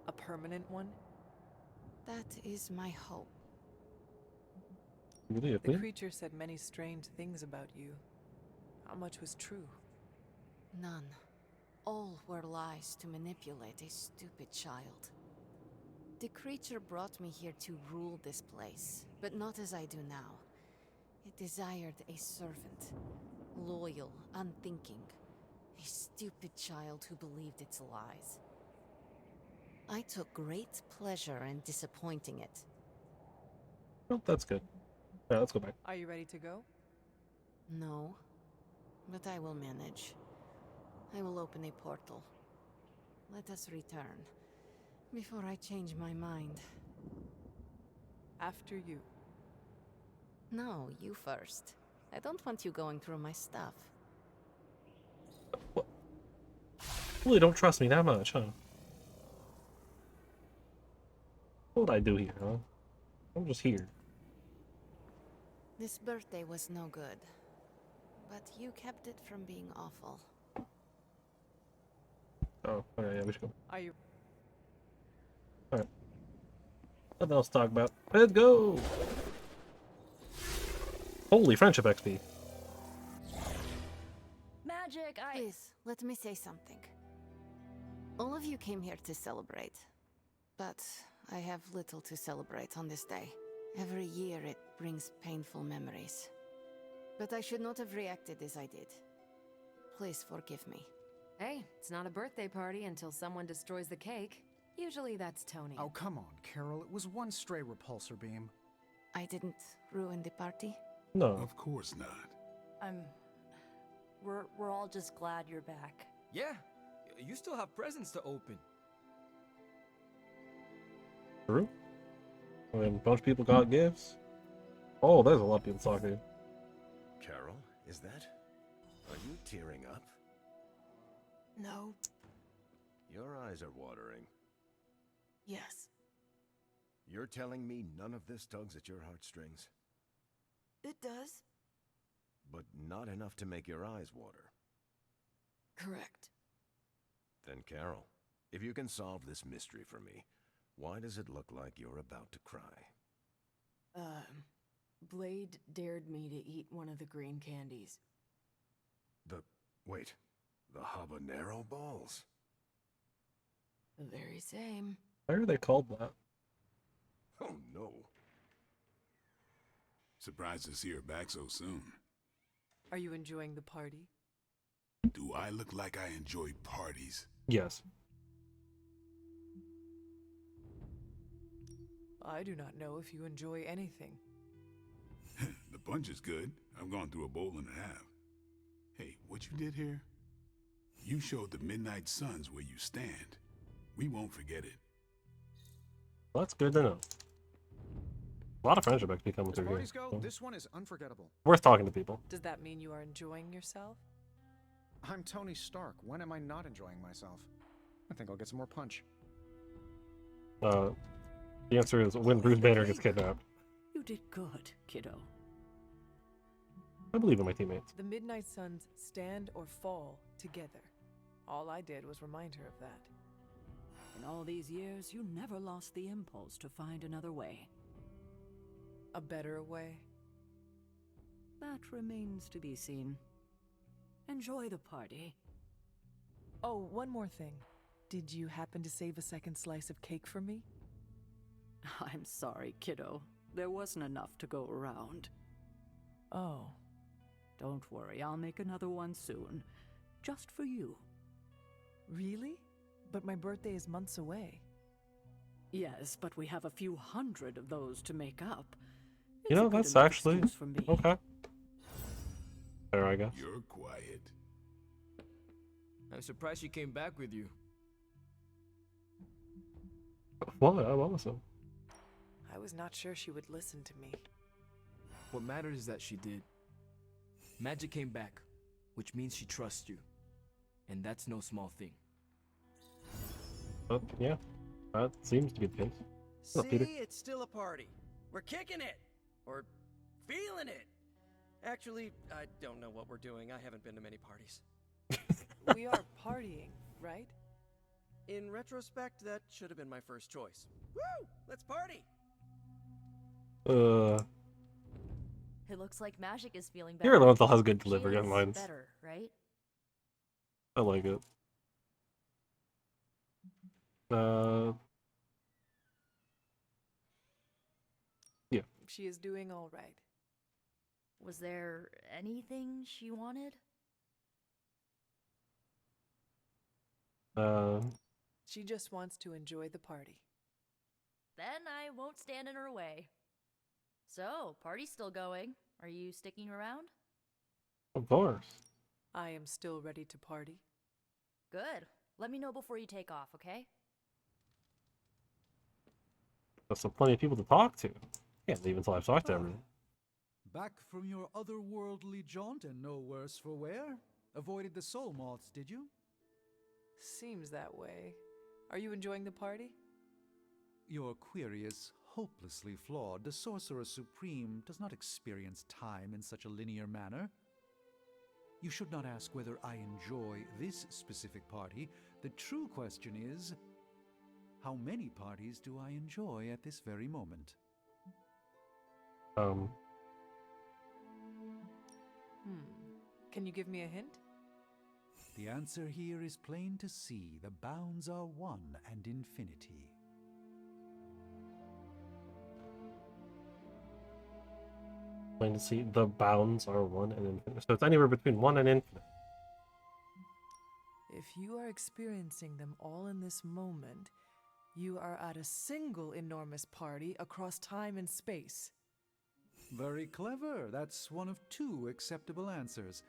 A permanent one? That is my hope. Really, the creature said many strange things about you. How much was true? None. All were lies to manipulate a stupid child. The creature brought me here to rule this place, but not as I do now. It desired a servant. Loyal, unthinking. A stupid child who believed its lies. I took great pleasure in disappointing it. Well, that's good. Yeah, let's go back. Are you ready to go? No, but I will manage. I will open a portal. Let us return, before I change my mind. After you. No, you first. I don't want you going through my stuff. What? Really don't trust me that much, huh? What would I do here, huh? I'm just here. This birthday was no good, but you kept it from being awful. Oh, okay, yeah, we should go. Are you? Alright. Nothing else to talk about. Let's go! Holy friendship XP. Magic, Please, let me say something. All of you came here to celebrate, but I have little to celebrate on this day. Every year it brings painful memories. But I should not have reacted as I did. Please forgive me. Hey, it's not a birthday party until someone destroys the cake. Usually that's Tony. Oh, come on, Carol. It was one stray repulsor beam. I didn't ruin the party? No. Of course not. We're all just glad you're back. Yeah, you still have presents to open. True. I mean, a bunch of people got gifts. Oh, there's a lot of people talking. Carol, is that? Are you tearing up? No. Your eyes are watering. Yes. You're telling me none of this tugs at your heartstrings? It does. But not enough to make your eyes water. Correct. Then, Carol, if you can solve this mystery for me, why does it look like you're about to cry? Blade dared me to eat one of the green candies. Wait, the habanero balls? The very same. Why are they called that? Oh no. Surprised to see her back so soon. Are you enjoying the party? Do I look like I enjoy parties? Yes. I do not know if you enjoy anything. The punch is good. I've gone through a bowl and a half. Hey, what you did here? You showed the Midnight Suns where you stand. We won't forget it. Well, that's good to know. A lot of friendship XP coming As through here. parties go, So this one is unforgettable. worth talking to people. Does that mean you are enjoying yourself? I'm Tony Stark. When am I not enjoying myself? I think I'll get some more punch. The answer is when Bruce Banner gets kidnapped. You did good, kiddo. I believe in my teammates. The Midnight Suns stand or fall together. All I did was remind her of that. In all these years, you never lost the impulse to find another way. A better way? That remains to be seen. Enjoy the party. Oh, one more thing. Did you happen to save a second slice of cake for me? I'm sorry, kiddo. There wasn't enough to go around. Oh. Don't worry, I'll make another one soon. Just for you. Really? But my birthday is months away. Yes, but we have a few hundred of those to make up. You know, that's actually okay. There, I guess. You're quiet. I'm surprised she came back with you. What? I'm awesome. I was not sure she would listen to me. What matters is that she did. Magic came back, which means she trusts you. And that's no small thing. Yeah, that seems to be the case. What's up, Peter? See, it's still a party. We're kicking it. Or feeling it. Actually, I don't know what we're doing. I haven't been to many parties. We are partying, right? In retrospect, that should have been my first choice. Woo! Let's party! It looks like Magic is feeling better. You're the one that has good She delivery on is lines. better, right? I like it. Yeah. She is doing all right. Was there anything she wanted? She just wants to enjoy the party. Then I won't stand in her way. So, party's still going. Are you sticking around? Of course. I am still ready to party. Good. Let me know before you take off, okay? There's still plenty of people to talk to. Can't leave until I've talked to everyone. Back from your otherworldly jaunt and no worse for wear? Avoided the soul moths, did you? Seems that way. Are you enjoying the party? Your query is hopelessly flawed. The Sorcerer Supreme does not experience time in such a linear manner. You should not ask whether I enjoy this specific party. The true question is, how many parties do I enjoy at this very moment? Can you give me a hint? The answer here is plain to see. The bounds are one and infinity. Plain to see, the bounds are 1 and infinite. So it's anywhere between 1 and infinite. If you are experiencing them all in this moment, you are at a single enormous party across time and space. Very clever. That's one of two acceptable answers.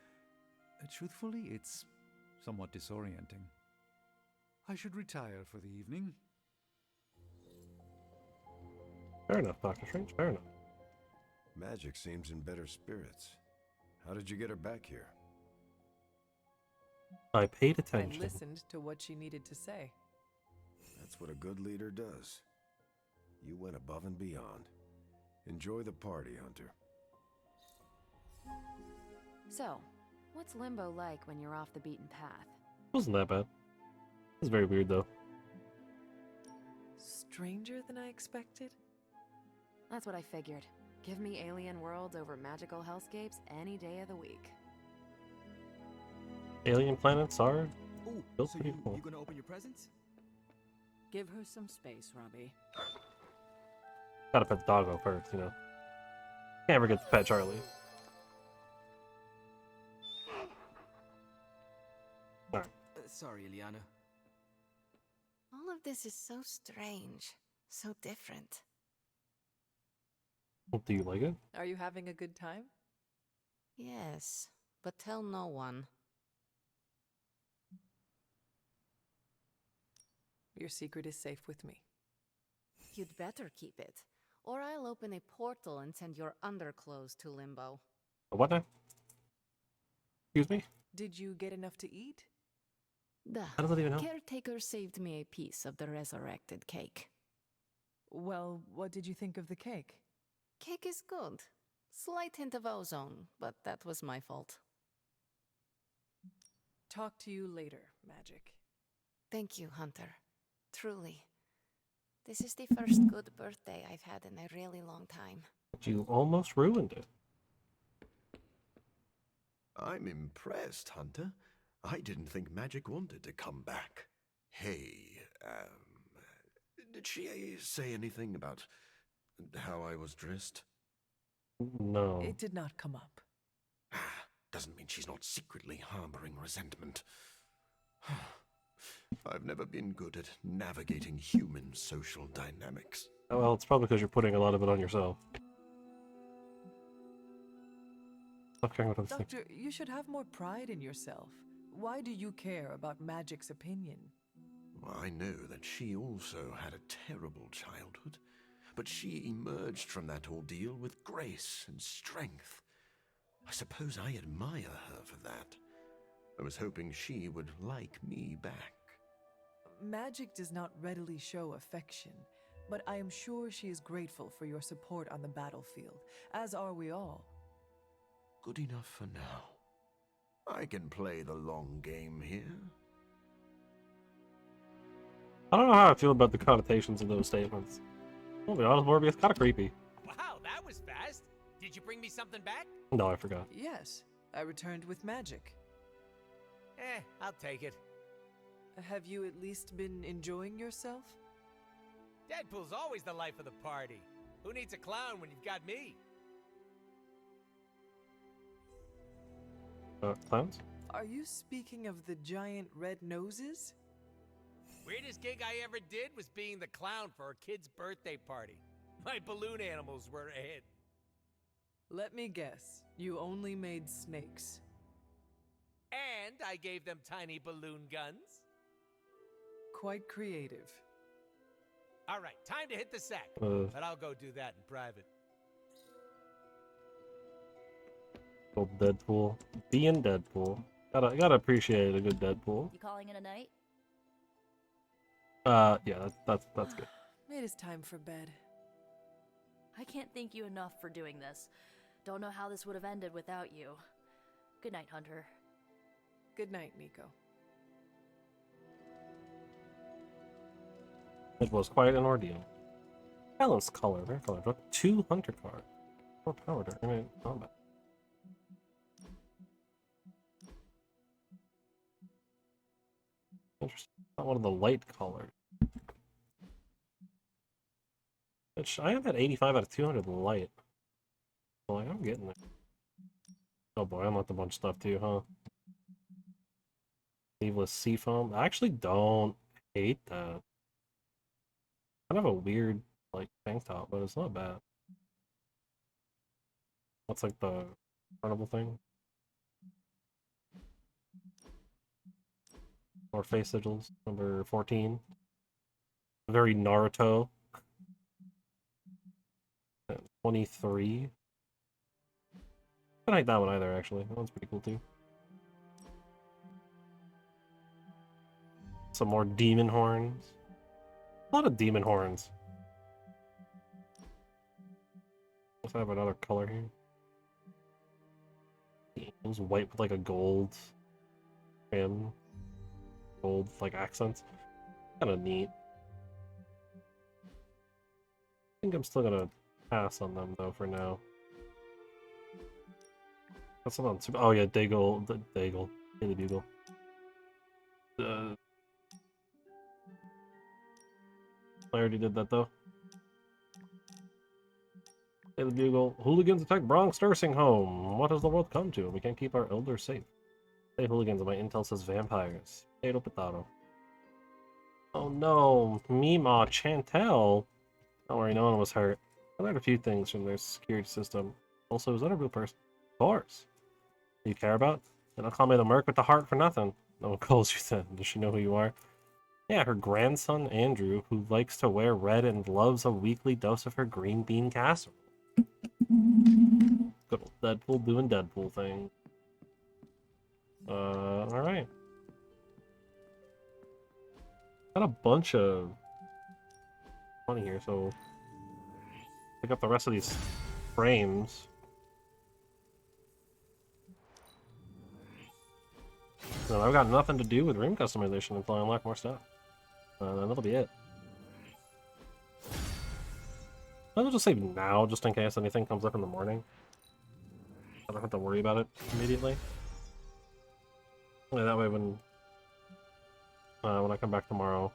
Truthfully, it's somewhat disorienting. I should retire for the evening. Fair enough, Dr. Strange, fair enough. Magic seems in better spirits. How did you get her back here? I paid I attention. listened to what she needed to say. That's what a good leader does. You went above and beyond. Enjoy the party, Hunter. So, what's Limbo like when you're off the beaten path? Wasn't that bad. It's very weird, though. Stranger than I expected? That's what I figured. Give me alien worlds over magical hellscapes any day of the week. Alien planets are Oh, still so pretty cool. you gonna open your presents? Give her some space, Robbie. Gotta pet the doggo first, you know. Can't ever get to pet Charlie. Alright. Sorry, Eliana. All of this is so strange, so different. Well, do you like it? Are you having a good time? Yes, but tell no one. Your secret is safe with me. You'd better keep it, or I'll open a portal and send your underclothes to Limbo. A what now? Excuse me? Did you get enough to eat? The How does it even help? caretaker saved me a piece of the resurrected cake. Well, what did you think of the cake? Cake is good. Slight hint of ozone, but that was my fault. Talk to you later, Magic. Thank you, Hunter. Truly. This is the first good birthday I've had in a really long time. But you almost ruined it. I'm impressed, Hunter. I didn't think Magic wanted to come back. Hey, did she say anything about how I was dressed? No. It did not come up. Doesn't mean she's not secretly harboring resentment. I've never been good at navigating human social dynamics. Oh, well, it's probably because you're putting a lot of it on yourself. Stop caring what I'm saying. Doctor, you should have more pride in yourself. Why do you care about Magic's opinion? I know that she also had a terrible childhood, but she emerged from that ordeal with grace and strength. I suppose I admire her for that. I was hoping she would like me back. Magic does not readily show affection, but I am sure she is grateful for your support on the battlefield, as are we all. Good enough for now. I can play the long game here. I don't know how I feel about the connotations of those statements. I'll be honest, Morbius, kind of creepy. Wow, that was fast. Did you bring me something back? No, I forgot. Yes, I returned with magic. I'll take it. Have you at least been enjoying yourself? Deadpool's always the life of the party. Who needs a clown when you've got me? Clowns? Are you speaking of the giant red noses? Weirdest gig I ever did was being the clown for a kid's birthday party. My balloon animals were a hit. Let me guess, you only made snakes. And I gave them tiny balloon guns. Quite creative. All right, time to hit the sack. But I'll go do that in private. Old Deadpool. Being Deadpool. Gotta appreciate a good Deadpool. You calling it a night? Yeah, that's good. It is time for bed. I can't thank you enough for doing this. Don't know how this would have ended without you. Good night, Hunter. Good night, Nico. It was quite an ordeal. Balanced color, rare color. Draw 2 Hunter cards. 4 power to earn combat. Interesting. Not one of the light colors. Which I am at 85 out of 200 light. So like, I'm getting there. Oh boy, I unlocked a bunch of stuff too, huh? Leaveless Seafoam. I actually don't hate that. Kind of a weird, like, tank top, but it's not bad. What's like the carnival thing? More face sigils. Number 14. Very Naruto. 23. I don't hate that one either, actually. That one's pretty cool too. Some more demon horns. A lot of demon horns. Let's have another color here. It was white with like a gold trim. Gold like accents. Kinda neat. I think I'm still gonna pass on them though for now. That's not on super. Oh yeah, Dagle. Dagle. Daily Bugle. I already did that though. Daily Bugle. Hooligans attack Bronx nursing home. What has the world come to? We can't keep our elders safe. Hey hooligans, my intel says vampires. Potato potato. Oh no, Mima, Chantel. Don't worry, no one was hurt. I learned a few things from their security system. Also, is that a real person? Of course. Do you care about? They don't call me the Merc with the heart for nothing. No one calls you then. Does she know who you are? Yeah, her grandson, Andrew, who likes to wear red and loves a weekly dose of her green bean casserole. Good old Deadpool doing Deadpool thing. Alright. Got a bunch of money here, so pick up the rest of these frames. No, I've got nothing to do with room customization until I unlock more stuff. Then that'll be it. I'll just save now, just in case anything comes up in the morning. I don't have to worry about it immediately. That way when I come back tomorrow,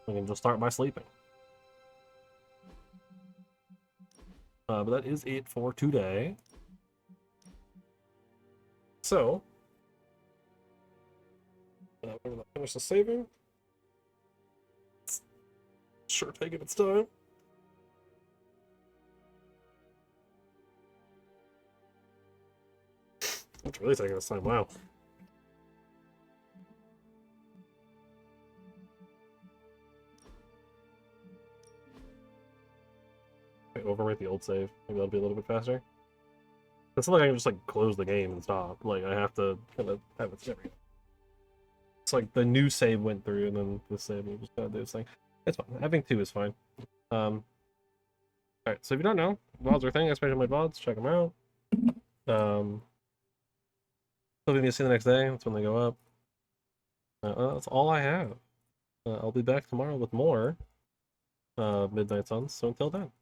we can just start by sleeping. But that is it for today. So, we're gonna finish the saving. It's sure taking its time. It's really taking its time, wow. Okay, overwrite the old save. Maybe that'll be a little bit faster. It's not like I can just like close the game and stop. Like I have to kind of have it every. It's like the new save went through and then the save will just gotta do this thing. It's fine. Having 2 is fine. Alright, so if you don't know, VODs are a thing, especially my VODs, check them out. Still gonna see the next day, that's when they go up. That's all I have. I'll be back tomorrow with more Midnight Suns, so until then.